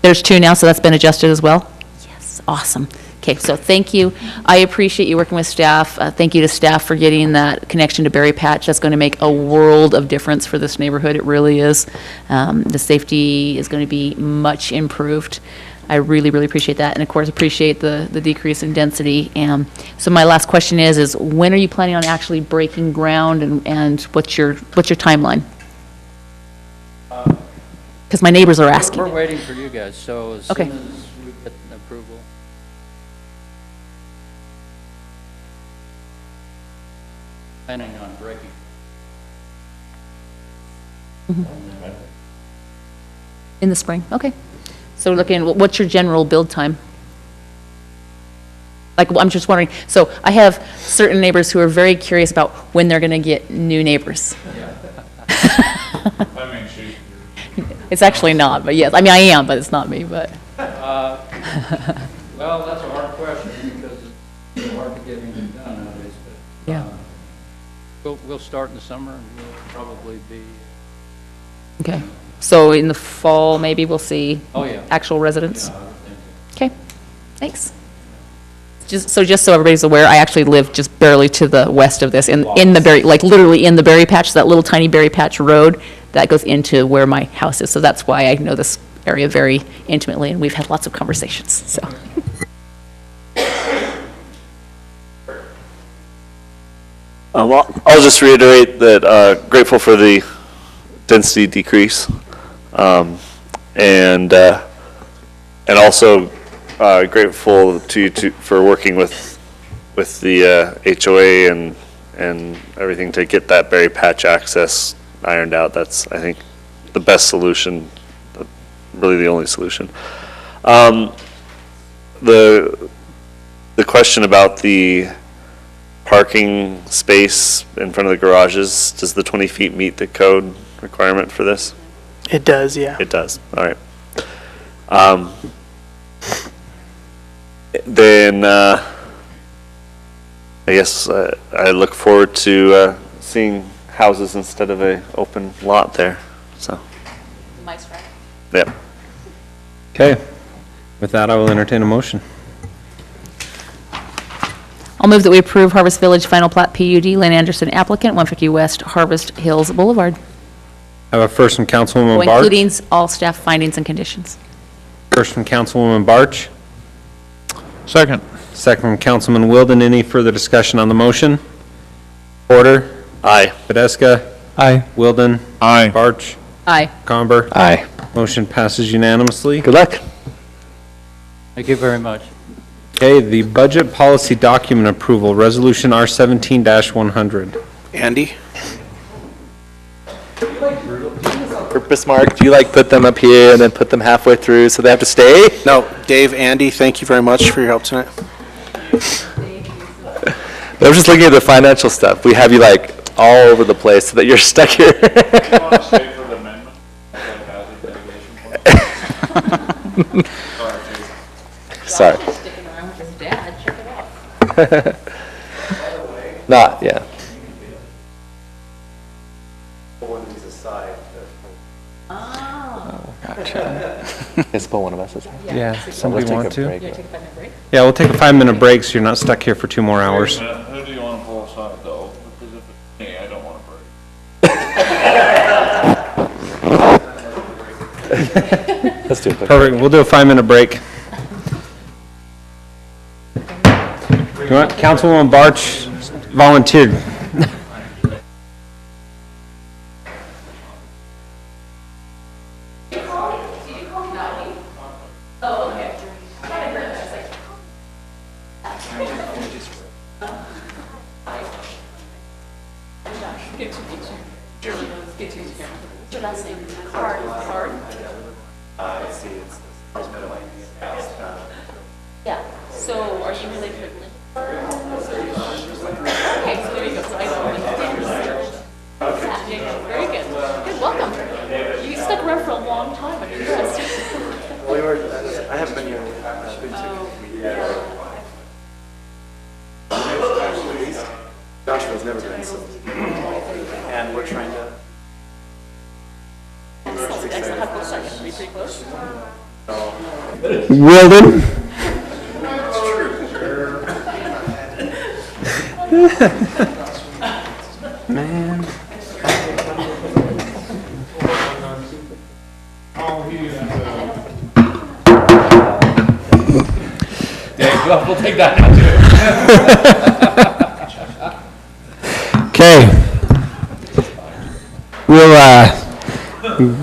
There's two now, so that's been adjusted as well? Yes, awesome. Okay, so thank you. I appreciate you working with staff. Thank you to staff for getting that connection to Berry Patch. That's going to make a world of difference for this neighborhood. It really is. The safety is going to be much improved. I really, really appreciate that, and of course, appreciate the decrease in density. So my last question is when are you planning on actually breaking ground, and what's your timeline? Because my neighbors are asking. We're waiting for you guys, so as Okay. soon as we get an approval. Planning on breaking. In the spring, okay. So we're looking, what's your general build time? Like, I'm just wondering, so I have certain neighbors who are very curious about when they're going to get new neighbors. It's actually not, but yes, I mean, I am, but it's not me, but. Well, that's a hard question because it's hard to get anything done nowadays. But, Yeah. We'll start in the summer and we'll probably be. Okay, so in the fall, maybe we'll see Oh, yeah. actual residents? Okay, thanks. Just so everybody's aware, I actually live just barely to the west of this, in the Berry, like literally in the Berry Patch, that little tiny Berry Patch road that goes into where my house is. So that's why I know this area very intimately, and we've had lots of conversations, so. Well, I'll just reiterate that grateful for the density decrease, and also grateful to you for working with the HOA and everything to get that Berry Patch access ironed out. That's, I think, the best solution, really the only solution. The question about the parking space in front of the garages, does the 20 feet meet the code requirement for this? It does, yeah. It does, all right. Then I guess I look forward to seeing houses instead of a open lot there, so. Mike's right. Yep. Okay. With that, I will entertain a motion. I'll move that we approve Harvest Village Final Plat PUD, Lane Anderson applicant, 150 West Harvest Hills Boulevard, I have a first from Councilwoman Barch. including all staff findings and conditions. First from Councilwoman Barch. Second. Second from Councilman Wilden. Any further discussion on the motion? Porter? Aye. Podeska? Aye. Wilden? Aye. Barch? Aye. Comber? Aye. Motion passes unanimously. Good luck. Thank you very much. Okay, the budget policy document approval, Resolution R17-100. Andy? Purpose, Mark, do you like put them up here and then put them halfway through so they have to stay? No, Dave, Andy, thank you very much for your help tonight. I was just looking at the financial stuff. We have you like all over the place so that you're stuck here. Sorry. Not, yeah. Oh, gotcha. Is pull one of us aside? Yeah, somebody Let's take want a to? break. Yeah, we'll take a 5-minute break so you're not stuck here for 2 more hours. Who do you want to pull aside, though? Because if it's me, I don't want to break. Let's do it. Perfect, we'll do a 5-minute break. You want, Councilwoman Barch volunteered. Yeah, so are you related to Lynn? Okay, so there you go, so I know. Okay. Very good, good, welcome. You stuck around for a long time, I'm impressed. I haven't been here. Joshua's never been, so. And we're trying to. Wilden? Man. Yeah, we'll take that now, too. Okay. We'll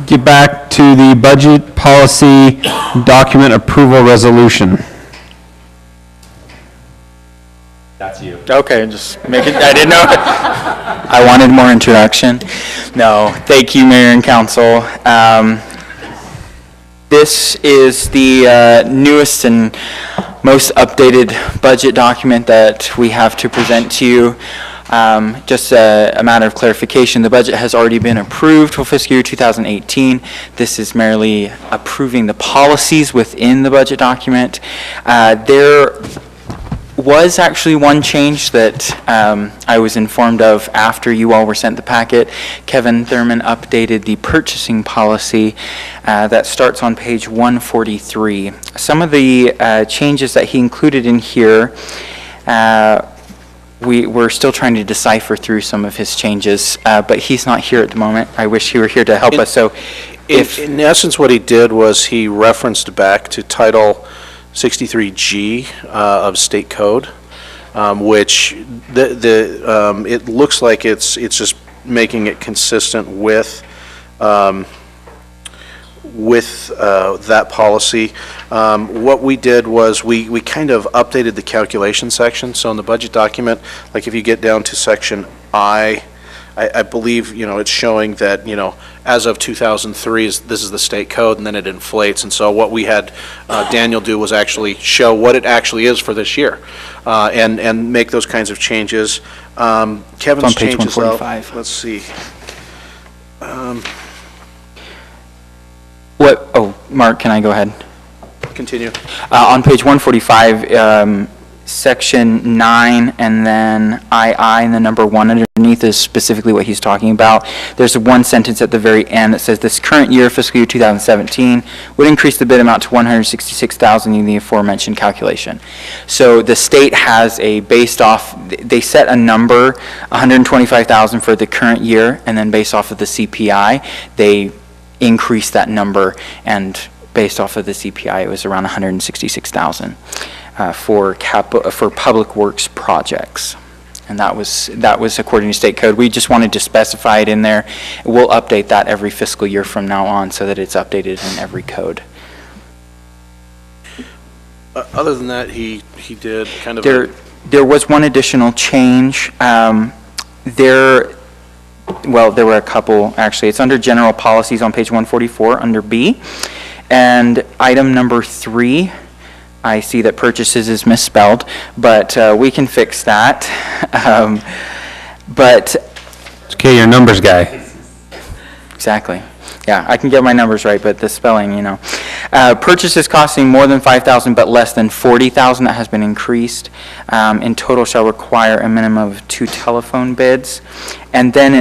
get back to the budget policy document approval resolution. That's you. Okay, just make it, I didn't know. I wanted more introduction. No, thank you, Mayor and Council. This is the newest and most updated budget document that we have to present to you. Just a matter of clarification, the budget has already been approved for fiscal year 2018. This is merely approving the policies within the budget document. There was actually one change that I was informed of after you all were sent the packet. Kevin Thurman updated the purchasing policy that starts on page 143. Some of the changes that he included in here, we're still trying to decipher through some of his changes, but he's not here at the moment. I wish he were here to help us. So In essence, what he did was he referenced back to Title 63G of State Code, which it looks like it's just making it consistent with that policy. What we did was we kind of updated the calculation section. So in the budget document, like if you get down to section I believe, it's showing that, as of 2003, this is the state code, and then it inflates. And so what we had Daniel do was actually show what it actually is for this year, and make those kinds of changes. Kevin's on page changes, 145. let's see. Mark, can I go ahead? Continue. On page 145, section 9 and then II and the number 1 underneath is specifically what he's talking about. There's one sentence at the very end that says this current year, fiscal year 2017, would increase the bid amount to $166,000 in the aforementioned calculation. So the state has a based off, they set a number, $125,000 for the current year, and then based off of the CPI, they increase that number, and based off of the CPI, it was around $166,000. For public works projects. And that was according to state code. We just wanted to specify it in there. We'll update that every fiscal year from now on so that it's updated in every code. Other than that, he did kind of... There was one additional change. There were a couple, actually. It's under general policies on page 144 under B. And item number 3, I see that purchases is misspelled, but we can fix that. But It's okay, you're a numbers guy. exactly. Yeah, I can get my numbers right, but the spelling, you know. Purchases costing more than $5,000 but less than $40,000, that has been increased. In total shall require a minimum of 2 telephone bids. And then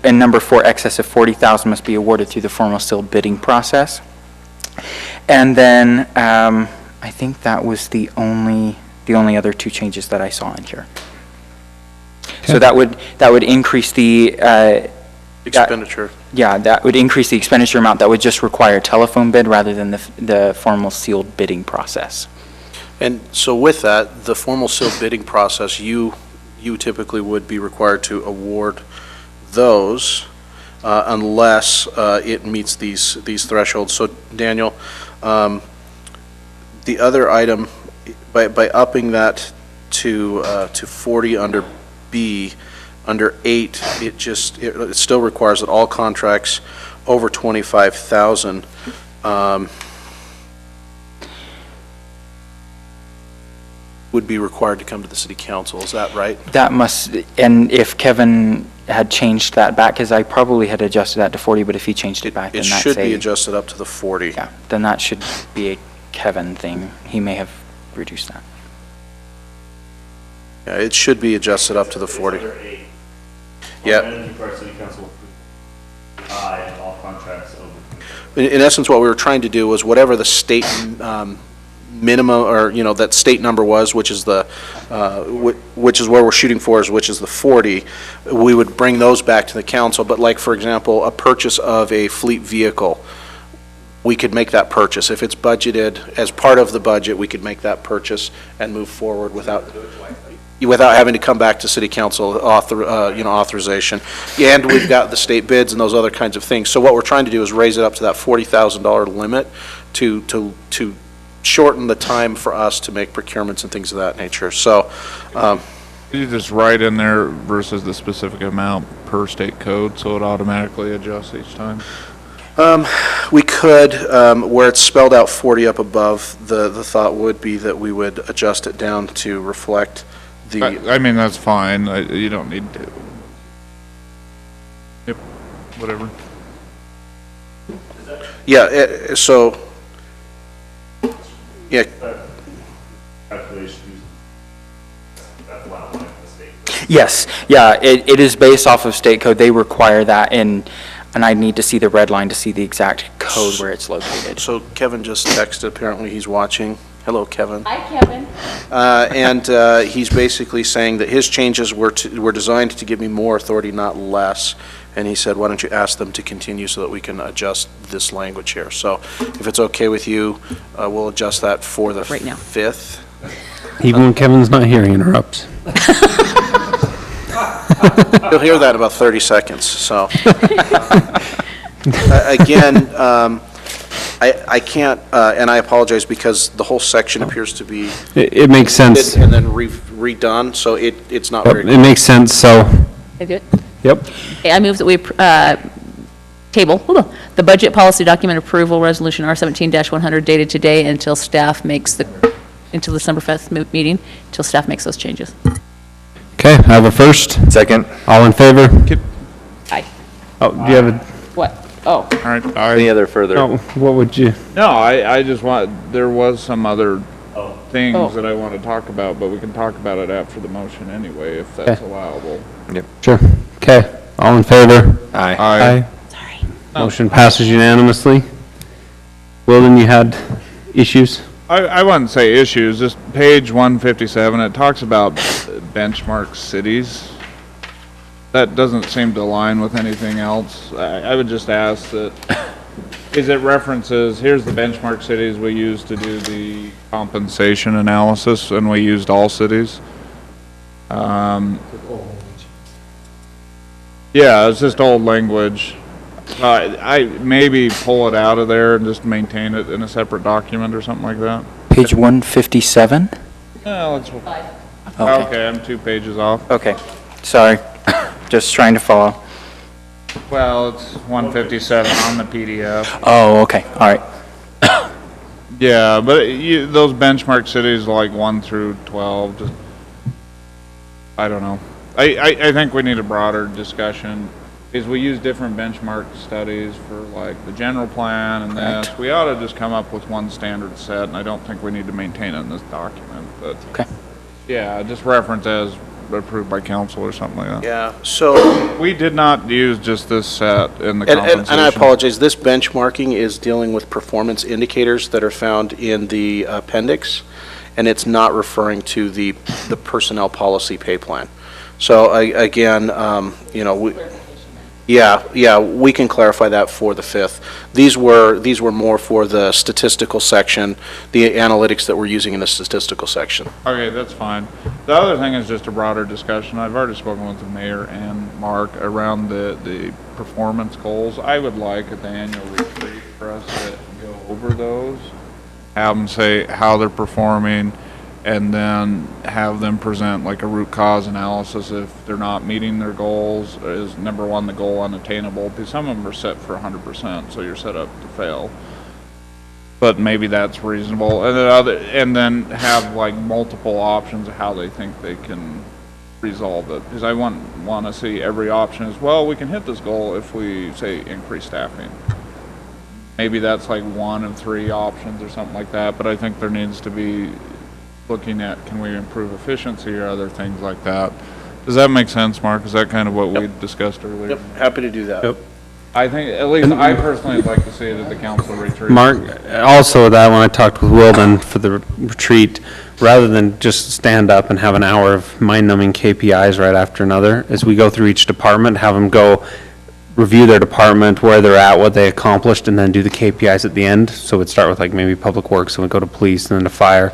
in number 4, excess of $40,000 must be awarded through the formal sealed bidding process. And then I think that was the only other 2 changes that I saw in here. So that would increase the expenditure. That would increase the expenditure amount. That would just require a telephone bid rather than the formal sealed bidding process. And so with that, the formal sealed bidding process, you typically would be required to award those unless it meets these thresholds. So Daniel, the other item, by upping that to 40 under B, under 8, it still requires that all contracts over 25,000 would be required to come to the city council. Is that right? That must, and if Kevin had changed that back, because I probably had adjusted that to 40, but if he changed it back, then It that's should be adjusted up to the 40. Yeah, then that should be a Kevin thing. He may have reduced that. Yeah, it should be adjusted up to the 40. Yeah. In essence, what we were trying to do was whatever the state minimum, or that state number was, which is which is where we're shooting for, which is the 40. We would bring those back to the council. But like, for example, a purchase of a fleet vehicle, we could make that purchase if it's budgeted as part of the budget. We could make that purchase and move forward without having to come back to city council authorization. And we've got the state bids and those other kinds of things. So what we're trying to do is raise it up to that $40,000 limit to shorten the time for us to make procurements and things of that nature. So you just write in there versus the specific amount per state code, so it automatically adjusts each time? We could, where it's spelled out 40 up above, the thought would be that we would adjust it down to reflect the... I mean, that's fine. You don't need to. Yep, whatever. Yeah, so... Yeah. Yes, yeah, it is based off of state code. They require that, and I need to see the red line to see the exact code where it's located. So Kevin just texted, apparently he's watching. Hello, Kevin. Hi, Kevin. And he's basically saying that his changes were designed to give me more authority, not less. And he said, why don't you ask them to continue so that we can adjust this language here. So if it's okay with you, we'll adjust that for the right now. 5th. Even when Kevin's not here, he interrupts. You'll hear that in about 30 seconds, so. Again, I can't, and I apologize because the whole section appears to be. It makes sense. And then redone, so it's not very. It makes sense, so. Can I do it? Yep. Okay, I move that we table the budget policy document approval resolution R17-100 dated today until staff makes until the December 5th meeting, until staff makes those changes. Okay, I have a first. Second. All in favor? Aye. Oh, do you have a? What? Oh. All right. Any other further? Oh, what would you? No, I just want, there was some other things that I want to talk about, but we can talk about it after the motion anyway, if that's allowable. Yep. Sure. Okay, all in favor? Aye. Aye. Motion passes unanimously. Wilden, you had issues? I wouldn't say issues, just page 157, it talks about benchmark cities. That doesn't seem to align with anything else. I would just ask that, is it references, here's the benchmark cities we used to do the compensation analysis, and we used all cities. Yeah, it's just old language. I maybe pull it out of there and just maintain it in a separate document or something like that. Page 157? Let's. Okay, I'm 2 pages off. Okay, sorry. Just trying to follow. Well, it's 157 on the PDF. Oh, okay, all right. Yeah, but those benchmark cities like 1 through 12, just, I don't know. I think we need a broader discussion. Is we use different benchmark studies for like the general plan and this. We ought to just come up with one standard set, and I don't think we need to maintain it in this document, but. Okay. Yeah, just reference as approved by council or something like that. Yeah, so. We did not use just this set in the compensation. And I apologize, this benchmarking is dealing with performance indicators that are found in the appendix, and it's not referring to the personnel policy pay plan. So again, you know, we can clarify that for the 5th. These were more for the statistical section, the analytics that we're using in the statistical section. Okay, that's fine. The other thing is just a broader discussion. I've already spoken with the mayor and Mark around the performance goals. I would like at the annual retreat for us to go over those, have them say how they're performing, and then have them present like a root cause analysis if they're not meeting their goals. Is number one, the goal unattainable? Because some of them are set for 100%, so you're set up to fail. But maybe that's reasonable. And then have like multiple options of how they think they can resolve it. Because I want to see every option as well. We can hit this goal if we say increase staffing. Maybe that's like 1 of 3 options or something like that. But I think there needs to be looking at, can we improve efficiency or other things like that. Does that make sense, Mark? Is that kind of what we discussed earlier? Yep, happy to do that. Yep. I think, at least I personally would like to see it at the council retreat. Mark, also that when I talked with Wilden for the retreat, rather than just stand up and have an hour of mind-numbing KPIs right after another, as we go through each department, have them go review their department, where they're at, what they accomplished, and then do the KPIs at the end. So we'd start with like maybe public works, and we'd go to police, and then to fire,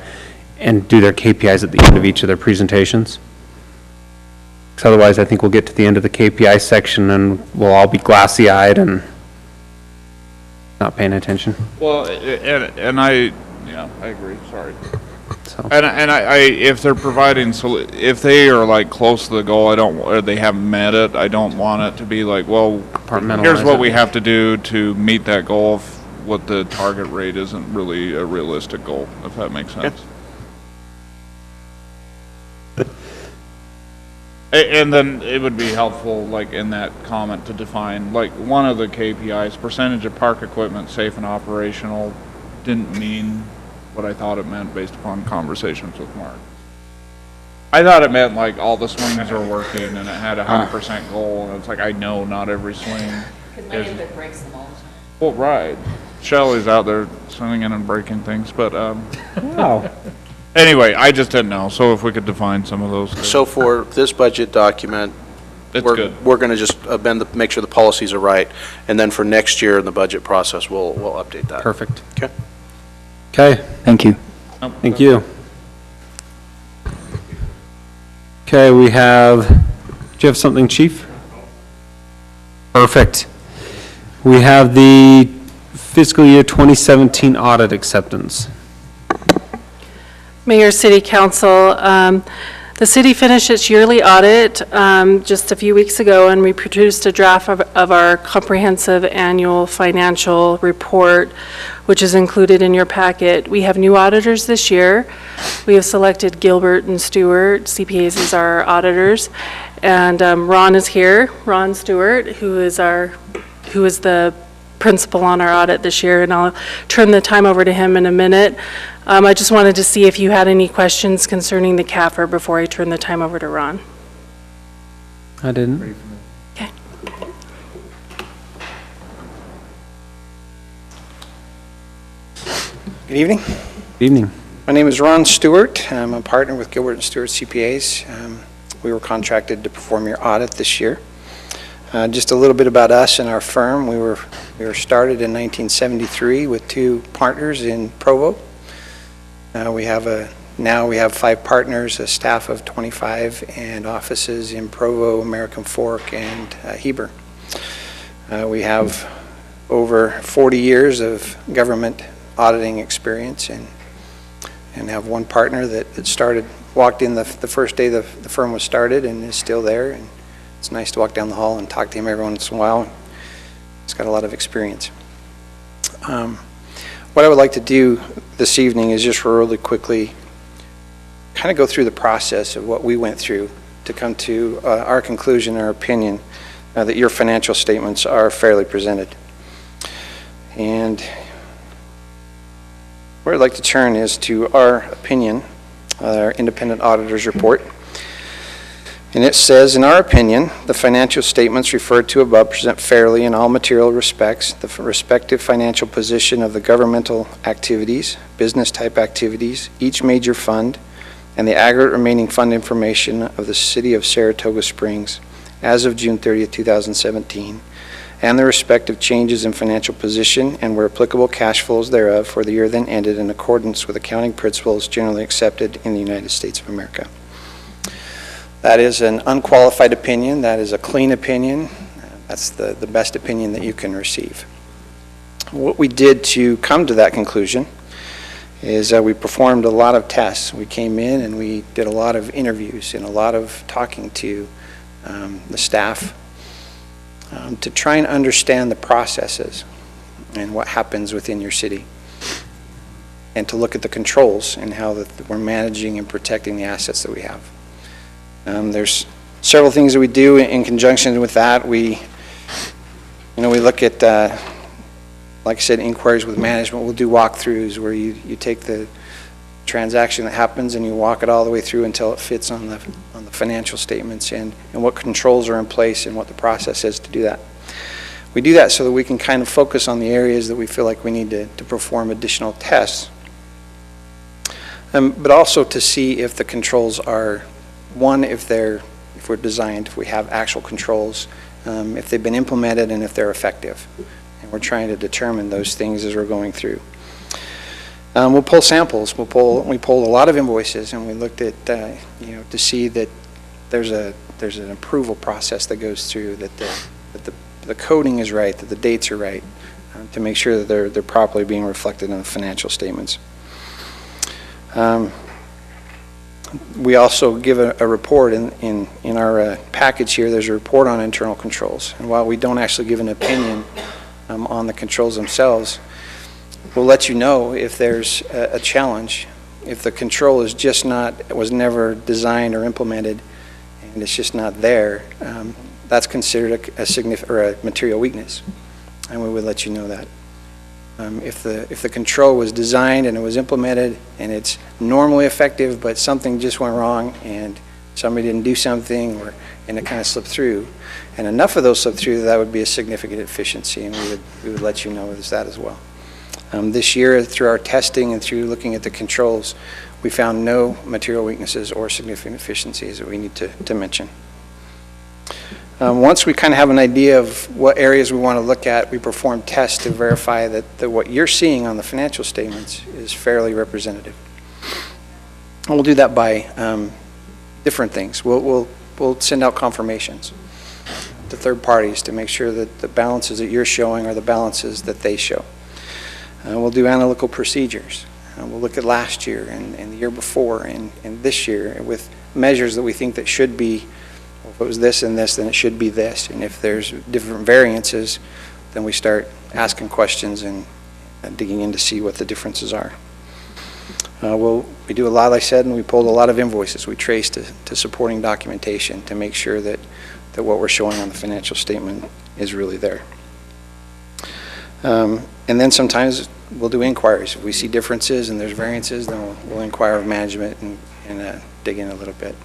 and do their KPIs at the end of each of their presentations. Because otherwise, I think we'll get to the end of the KPI section and we'll all be glassy-eyed and not paying attention. Well, and I agree, sorry. So. And I, if they're providing, if they are like close to the goal, or they haven't met it, I don't want it to be like, well, here's what we have to do to meet that goal, if what the target rate isn't really a realistic goal, if that makes sense. Okay. And then it would be helpful, like in that comment, to define, like one of the KPIs, percentage of park equipment safe and operational, didn't mean what I thought it meant based upon conversations with Mark. I thought it meant like all the swings are working and it had a 100% goal, and it's like, I know not every swing is. Breaks them all the time. Well, right. Shelley's out there swinging and breaking things, but wow. Anyway, I just didn't know, so if we could define some of those. So for this budget document, we're going to just make sure the policies are right, and then for next year in the budget process, we'll update that. Perfect. Okay. Okay. Thank you. Thank you. Okay, we have, do you have something, Chief? Perfect. We have the fiscal year 2017 audit acceptance. Mayor, City Council, the city finished its yearly audit just a few weeks ago, and we produced a draft of our comprehensive annual financial report, which is included in your packet. We have new auditors this year. We have selected Gilbert and Stewart, CPAs, as our auditors, and Ron is here, Ron Stewart, who is the principal on our audit this year, and I'll turn the time over to him in a minute. I just wanted to see if you had any questions concerning the CAFR before I turn the time over to Ron. I didn't. Okay. Good evening. Good evening. My name is Ron Stewart. I'm a partner with Gilbert & Stewart CPAs. We were contracted to perform your audit this year. Just a little bit about us and our firm. We were started in 1973 with 2 partners in Provo. Now we have 5 partners, a staff of 25, and offices in Provo, American Fork, and Heber. We have over 40 years of government auditing experience, and have 1 partner that walked in the first day the firm was started and is still there. And it's nice to walk down the hall and talk to him every once in a while. He's got a lot of experience. What I would like to do this evening is just really quickly kind of go through the process of what we went through to come to our conclusion, our opinion, that your financial statements are fairly presented. And where I'd like to turn is to our opinion, our independent auditor's report. And it says, in our opinion, the financial statements referred to above present fairly in all material respects the respective financial position of the governmental activities, business type activities, each major fund, and the aggregate remaining fund information of the City of Saratoga Springs as of June 30th, 2017, and the respective changes in financial position and, where applicable, cash flows thereof for the year then ended in accordance with accounting principles generally accepted in the United States of America. That is an unqualified opinion. That is a clean opinion. That's the best opinion that you can receive. What we did to come to that conclusion is we performed a lot of tests. We came in and we did a lot of interviews and a lot of talking to the staff to try and understand the processes and what happens within your city, and to look at the controls and how that we're managing and protecting the assets that we have. There's several things that we do in conjunction with that. We look at, like I said, inquiries with management. We'll do walkthroughs where you take the transaction that happens and you walk it all the way through until it fits on the financial statements, and what controls are in place and what the process is to do that. We do that so that we can kind of focus on the areas that we feel like we need to perform additional tests, but also to see if the controls are, one, if we're designed, if we have actual controls, if they've been implemented, and if they're effective. And we're trying to determine those things as we're going through. We'll pull samples. We pulled a lot of invoices, and we looked at, to see that there's an approval process that goes through, that the coding is right, that the dates are right, to make sure that they're properly being reflected in the financial statements. We also give a report in our package here. There's a report on internal controls, and while we don't actually give an opinion on the controls themselves, we'll let you know if there's a challenge. If the control is just was never designed or implemented, and it's just not there, that's considered a material weakness, and we would let you know that. If the control was designed and it was implemented and it's normally effective, but something just went wrong and somebody didn't do something, and it kind of slipped through, and enough of those slipped through, that would be a significant deficiency, and we would let you know as that as well. This year, through our testing and through looking at the controls, we found no material weaknesses or significant deficiencies that we need to mention. Once we kind of have an idea of what areas we want to look at, we perform tests to verify that what you're seeing on the financial statements is fairly representative. And we'll do that by different things. We'll send out confirmations to third parties to make sure that the balances that you're showing are the balances that they show. We'll do analytical procedures. We'll look at last year and the year before and this year with measures that we think that should be, well, if it was this and this, then it should be this. And if there's different variances, then we start asking questions and digging in to see what the differences are. We do a lot, like I said, and we pulled a lot of invoices. We traced to supporting documentation to make sure that what we're showing on the financial statement is really there. And then sometimes we'll do inquiries. If we see differences and there's variances, then we'll inquire of management and dig in a little bit.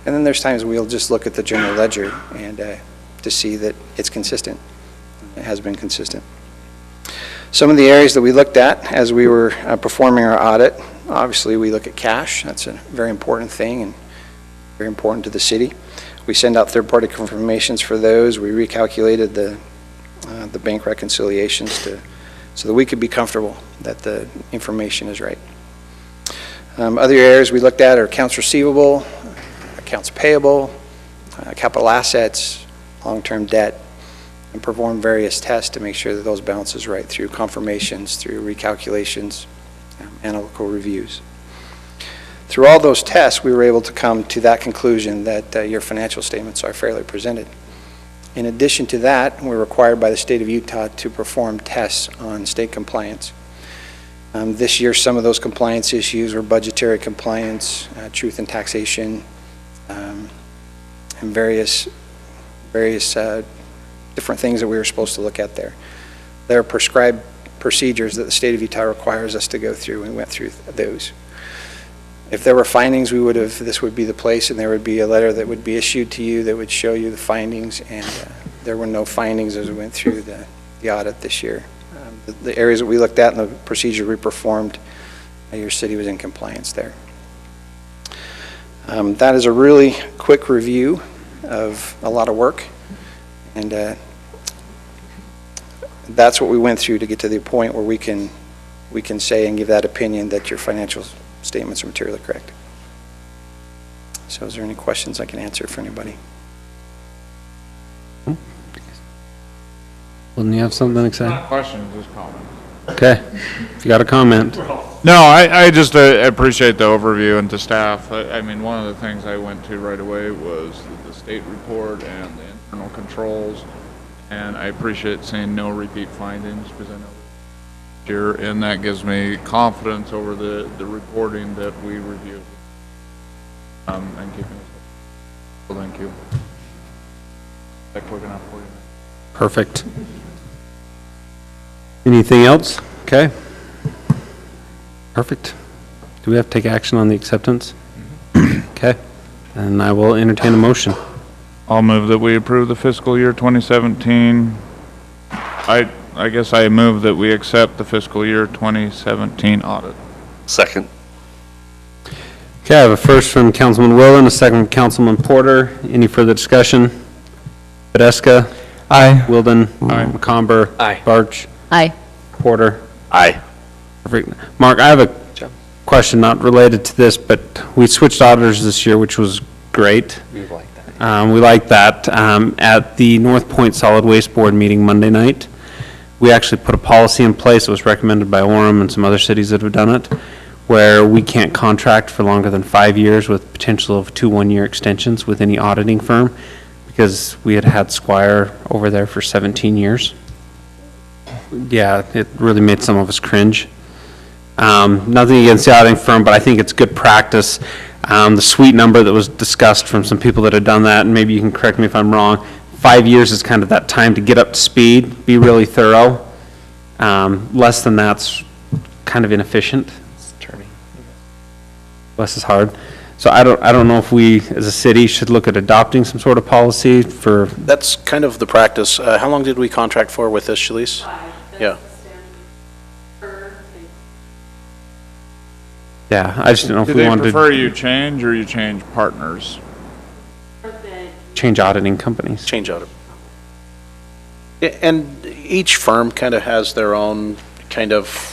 And then there's times we'll just look at the general ledger and to see that it's consistent. It has been consistent. Some of the areas that we looked at as we were performing our audit, obviously we look at cash. That's a very important thing and very important to the city. We send out third-party confirmations for those. We recalculated the bank reconciliations so that we could be comfortable that the information is right. Other areas we looked at are accounts receivable, accounts payable, capital assets, long-term debt, and perform various tests to make sure that those balances right through confirmations, through recalculations, analytical reviews. Through all those tests, we were able to come to that conclusion that your financial statements are fairly presented. In addition to that, we're required by the state of Utah to perform tests on state compliance. This year, some of those compliance issues were budgetary compliance, truth in taxation, and various different things that we were supposed to look at there. There are prescribed procedures that the state of Utah requires us to go through, and we went through those. If there were findings, this would be the place, and there would be a letter that would be issued to you that would show you the findings, and there were no findings as we went through the audit this year. The areas that we looked at and the procedure we performed, your city was in compliance there. That is a really quick review of a lot of work, and that's what we went through to get to the point where we can say and give that opinion that your financial statements are materially correct. So is there any questions I can answer for anybody? Wouldn't you have something to say? Not questions, just comments. Okay, if you got a comment. No, I just appreciate the overview, and to staff, I mean, one of the things I went to right away was the state report and the internal controls, and I appreciate seeing no repeat findings, because I know here, and that gives me confidence over the reporting that we review. And keeping it. So thank you. Is that quick enough for you? Perfect. Anything else? Okay. Perfect. Do we have to take action on the acceptance? Okay. And I will entertain a motion. I'll move that we approve the fiscal year 2017. I guess I move that we accept the fiscal year 2017 audit. Second. Okay, I have a first from Councilman Willen, a second from Councilman Porter. Any further discussion? Badesca? Aye. Wilden? Aye. McComber? Aye. Barch? Aye. Porter? Aye. Perfect. Mark, I have a question not related to this, but we switched auditors this year, which was great. We like that. We like that. At the North Point Solid Waste Board meeting Monday night, we actually put a policy in place that was recommended by Orem and some other cities that have done it, where we can't contract for longer than 5 years with potential of 2 one-year extensions with any auditing firm, because we had Squire over there for 17 years. Yeah, it really made some of us cringe. Nothing against the auditing firm, but I think it's good practice. The sweet number that was discussed from some people that had done that, and maybe you can correct me if I'm wrong, 5 years is kind of that time to get up to speed, be really thorough. Less than that's kind of inefficient. Less is hard. So I don't know if we, as a city, should look at adopting some sort of policy for... That's kind of the practice. How long did we contract for with this, Shalice? Yeah. Yeah, I just don't know if Do we they wanted prefer to you change or you change partners? change auditing companies. Change audit. And each firm kind of has their own kind of,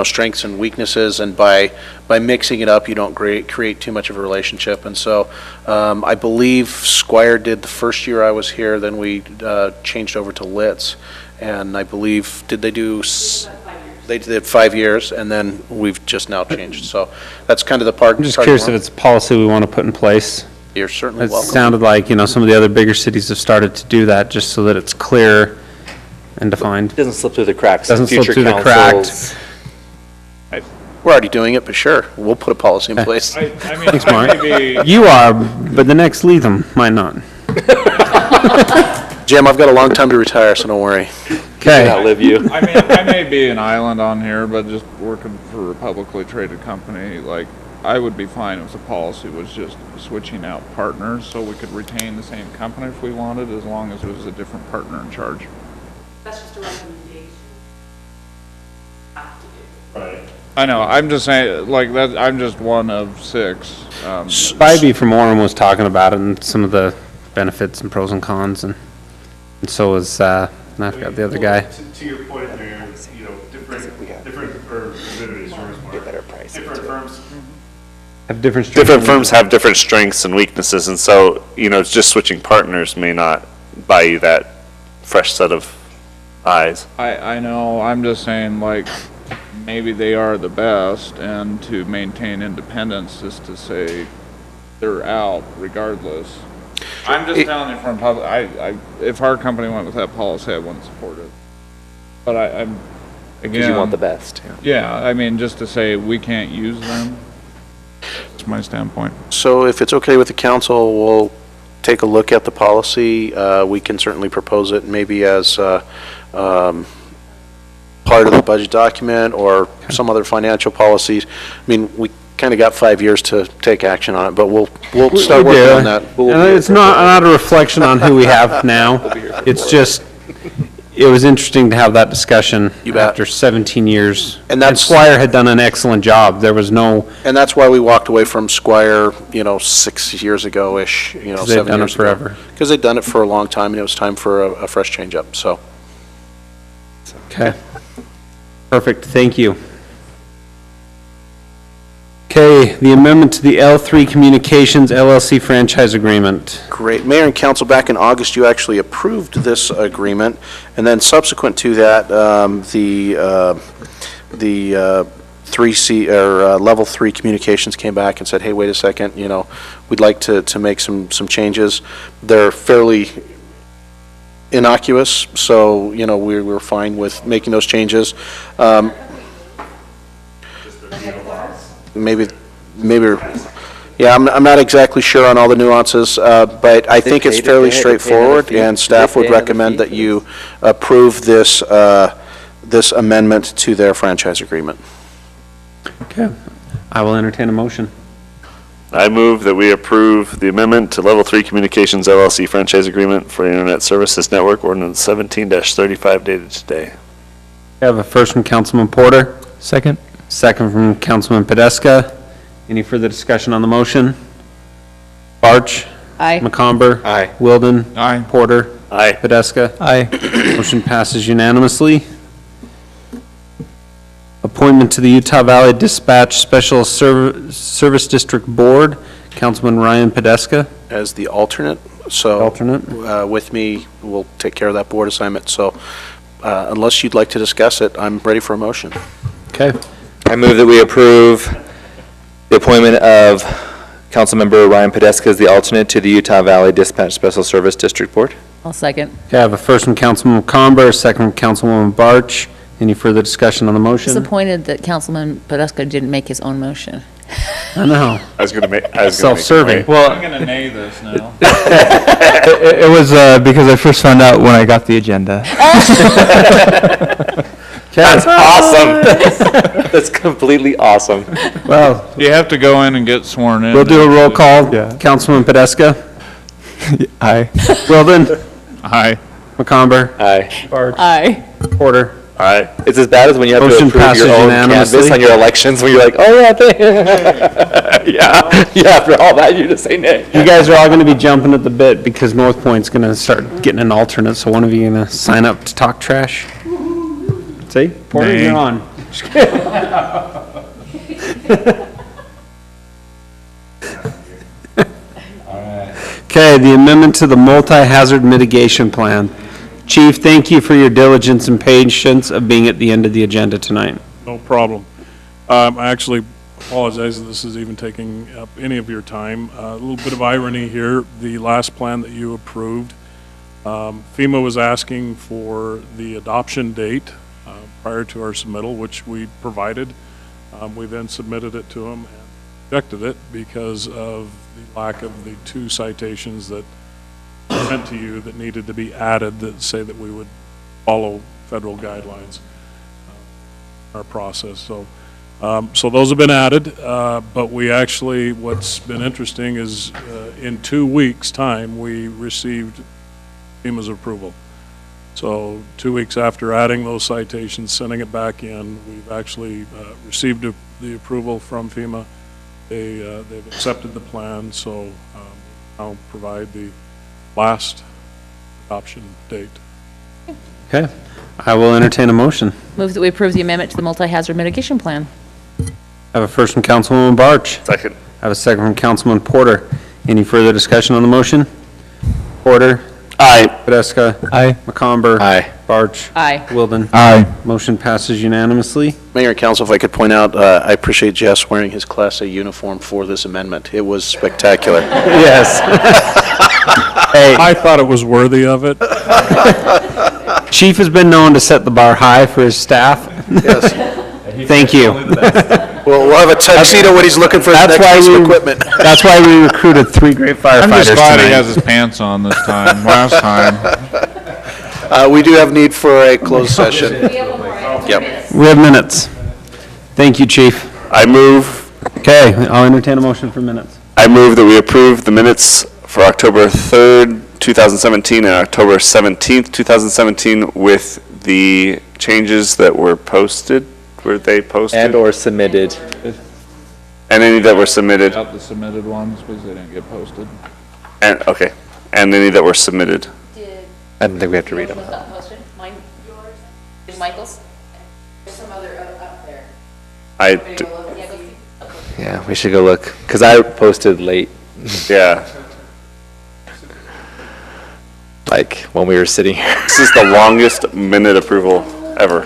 strengths and weaknesses, and by mixing it up, you don't create too much of a relationship. And so I believe Squire did the first year I was here, then we changed over to Litz, and I believe, did they do... They did 5 years, and then we've just now changed. So that's kind of the part. I'm just curious if it's a policy we want to put in place. You're certainly It welcome. sounded like, some of the other bigger cities have started to do that, just so that it's clear and defined. Doesn't slip through the cracks. Doesn't slip Future through the councils- cracks. We're already doing it, but sure, we'll put a policy in place. I mean, Thanks, I Mark. may be- You are, but the next Leatham might not. Jim, I've got a long time to retire, so don't worry. Okay. Outlive you. I mean, I may be an island on here, but just working for a publicly traded company, like, I would be fine if the policy was just switching out partners, so we could retain the same company if we wanted, as long as it was a different partner in charge. That's just a recommendation. Right. I know, I'm just saying, like, that, I'm just one of 6. Spivey from Orem was talking about it and some of the benefits and pros and cons, and so was, I forgot the other guy. To your point there, you know, different firms Have different strengths. Different firms have different strengths and weaknesses, and so, you know, just switching partners may not buy you that fresh set of eyes. I know, I'm just saying, like, maybe they are the best, and to maintain independence is to say they're out regardless. I'm just telling you from public, if our company went with that policy, I wouldn't support it. But I'm, again. Because you want the best. Yeah, I mean, just to say we can't use them, that's my standpoint. So if it's okay with the council, we'll take a look at the policy. We can certainly propose it maybe as part of the budget document or some other financial policies. I mean, we kind of got 5 years to take action on it, but we'll start working on that. And it's not a reflection on who we have now. It's just, it was interesting to have that discussion after 17 years. And Squire had done an excellent job. There was no. And that's why we walked away from Squire, you know, 6 years ago-ish, you know, 7 years ago. They've done it forever. Because they'd done it for a long time, and it was time for a fresh change-up, so. Okay. Perfect, thank you. Okay, the amendment to the L3 Communications LLC franchise agreement. Great. Mayor and council, back in August, you actually approved this agreement, and then subsequent to that, the 3C, or Level 3 Communications came back and said, hey, wait a second, you know, we'd like to make some changes. They're fairly innocuous, so, you know, we're fine with making those changes. Maybe, yeah, I'm not exactly sure on all the nuances, but I think it's fairly straightforward, and staff would recommend that you approve this, this amendment to their franchise agreement. Okay, I will entertain a motion. I move that we approve the amendment to Level 3 Communications LLC franchise agreement for Internet Services Network Ordinance 17-35 dated today. I have a first from Councilman Porter. Second. Second from Councilman Podeska. Any further discussion on the motion? Barch? Aye. McComber? Aye. Wilden? Aye. Porter? Aye. Podeska? Aye. Motion passes unanimously. Appointment to the Utah Valley Dispatch Special Service District Board, Councilman Ryan Podeska. As the alternate, so. Alternate. With me, we'll take care of that board assignment, so unless you'd like to discuss it, I'm ready for a motion. Okay. I move that we approve the appointment of Councilmember Ryan Podeska as the alternate to the Utah Valley Dispatch Special Service District Board. I'll second. Okay, I have a first from Councilman McComber, a second from Councilwoman Barch. Any further discussion on the motion? Disappointed that Councilman Podeska didn't make his own motion. I know. I was going to make. Self-serving. Well, I'm gonna nay this now. it was because I first found out when I got the agenda. That's awesome. That's completely awesome. Well, You have to go in and get sworn in. we'll do a roll call. Yeah. Councilman Podeska. Aye. Wilden. Aye. McComber. Aye. Barch. Aye. Porter. All right. It's as bad as when you have Motion to approve passes your own unanimously. canvas on your elections, when you're like, oh, yeah, yeah, after all that, you just say nay. You guys are all going to be jumping at the bit because North Point's going to start getting an alternate, so one of you going to sign up to talk trash? See? Porter, Nay. you're on. Okay, the amendment to the multi-hazard mitigation plan. Chief, thank you for your diligence and patience of being at the end of the agenda tonight. No problem. I actually apologize that this is even taking up any of your time. A little bit of irony here. The last plan that you approved, FEMA was asking for the adoption date prior to our submittal, which we provided. We then submitted it to them and rejected it because of the lack of the 2 citations that sent to you that needed to be added that say that we would follow federal guidelines, our process. So those have been added, but we actually, what's been interesting is in 2 weeks' time, we received FEMA's approval. So 2 weeks after adding those citations, sending it back in, we've actually received the approval from FEMA. They've accepted the plan, so I'll provide the last adoption date. Okay, I will entertain a motion. Move that we approve the amendment to the multi-hazard mitigation plan. I have a first from Councilwoman Barch. Second. I have a second from Councilman Porter. Any further discussion on the motion? Porter? Aye. Podeska? Aye. McComber? Aye. Barch? Aye. Wilden? Aye. Motion passes unanimously. Mayor and council, if I could point out, I appreciate Jess wearing his Class A uniform for this amendment. It was spectacular. Yes. Hey, I thought it was worthy of it. Chief has been known to set the bar high for his staff. Yes. Thank you. We'll have a tuxedo when he's looking for his next piece of equipment. That's why we recruited 3 great firefighters I'm just glad he tonight. has his pants on this time. Last time. We do have need for a closed session. Yep. We have minutes. Thank you, Chief. I move, Okay, I'll entertain a motion for minutes. I move that we approve the minutes for October 3rd, 2017 and October 17th, 2017 with the changes that were posted. Were they posted? And/or submitted. And any that were submitted. Out the submitted ones because they didn't get posted. And, okay. And any that were submitted. I don't think we have to read them. Mine, yours, Michael's. There's some other up there. Yeah, we should go look, because I posted late, Yeah. like, when we were sitting here. This is the longest minute approval ever.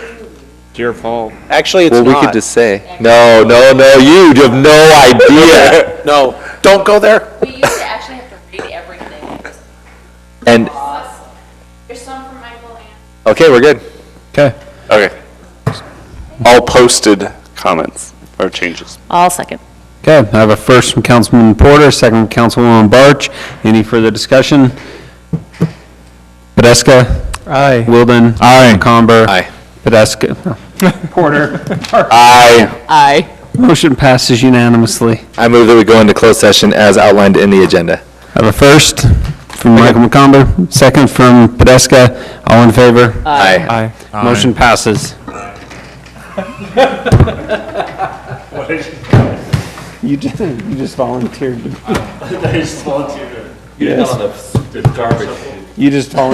It's your fault. Actually, it's Well, we not. could just say, no, you have no idea. No, don't go there. We used to actually have to read everything. And, There's some from Michael and. okay, we're good. Okay. Okay. All posted comments or changes. I'll second. Okay, I have a first from Councilman Porter, second from Councilwoman Barch. Any further discussion? Podeska? Aye. Wilden? Aye. McComber? Aye. Podeska? Porter? Aye. Aye. Motion passes unanimously. I move that we go into closed session as outlined in the agenda. I have a first from Michael McComber, second from Podeska. All in favor? Aye. Aye. Motion passes. You just volunteered. I just volunteered. Yes. The garbage. You just volunteered.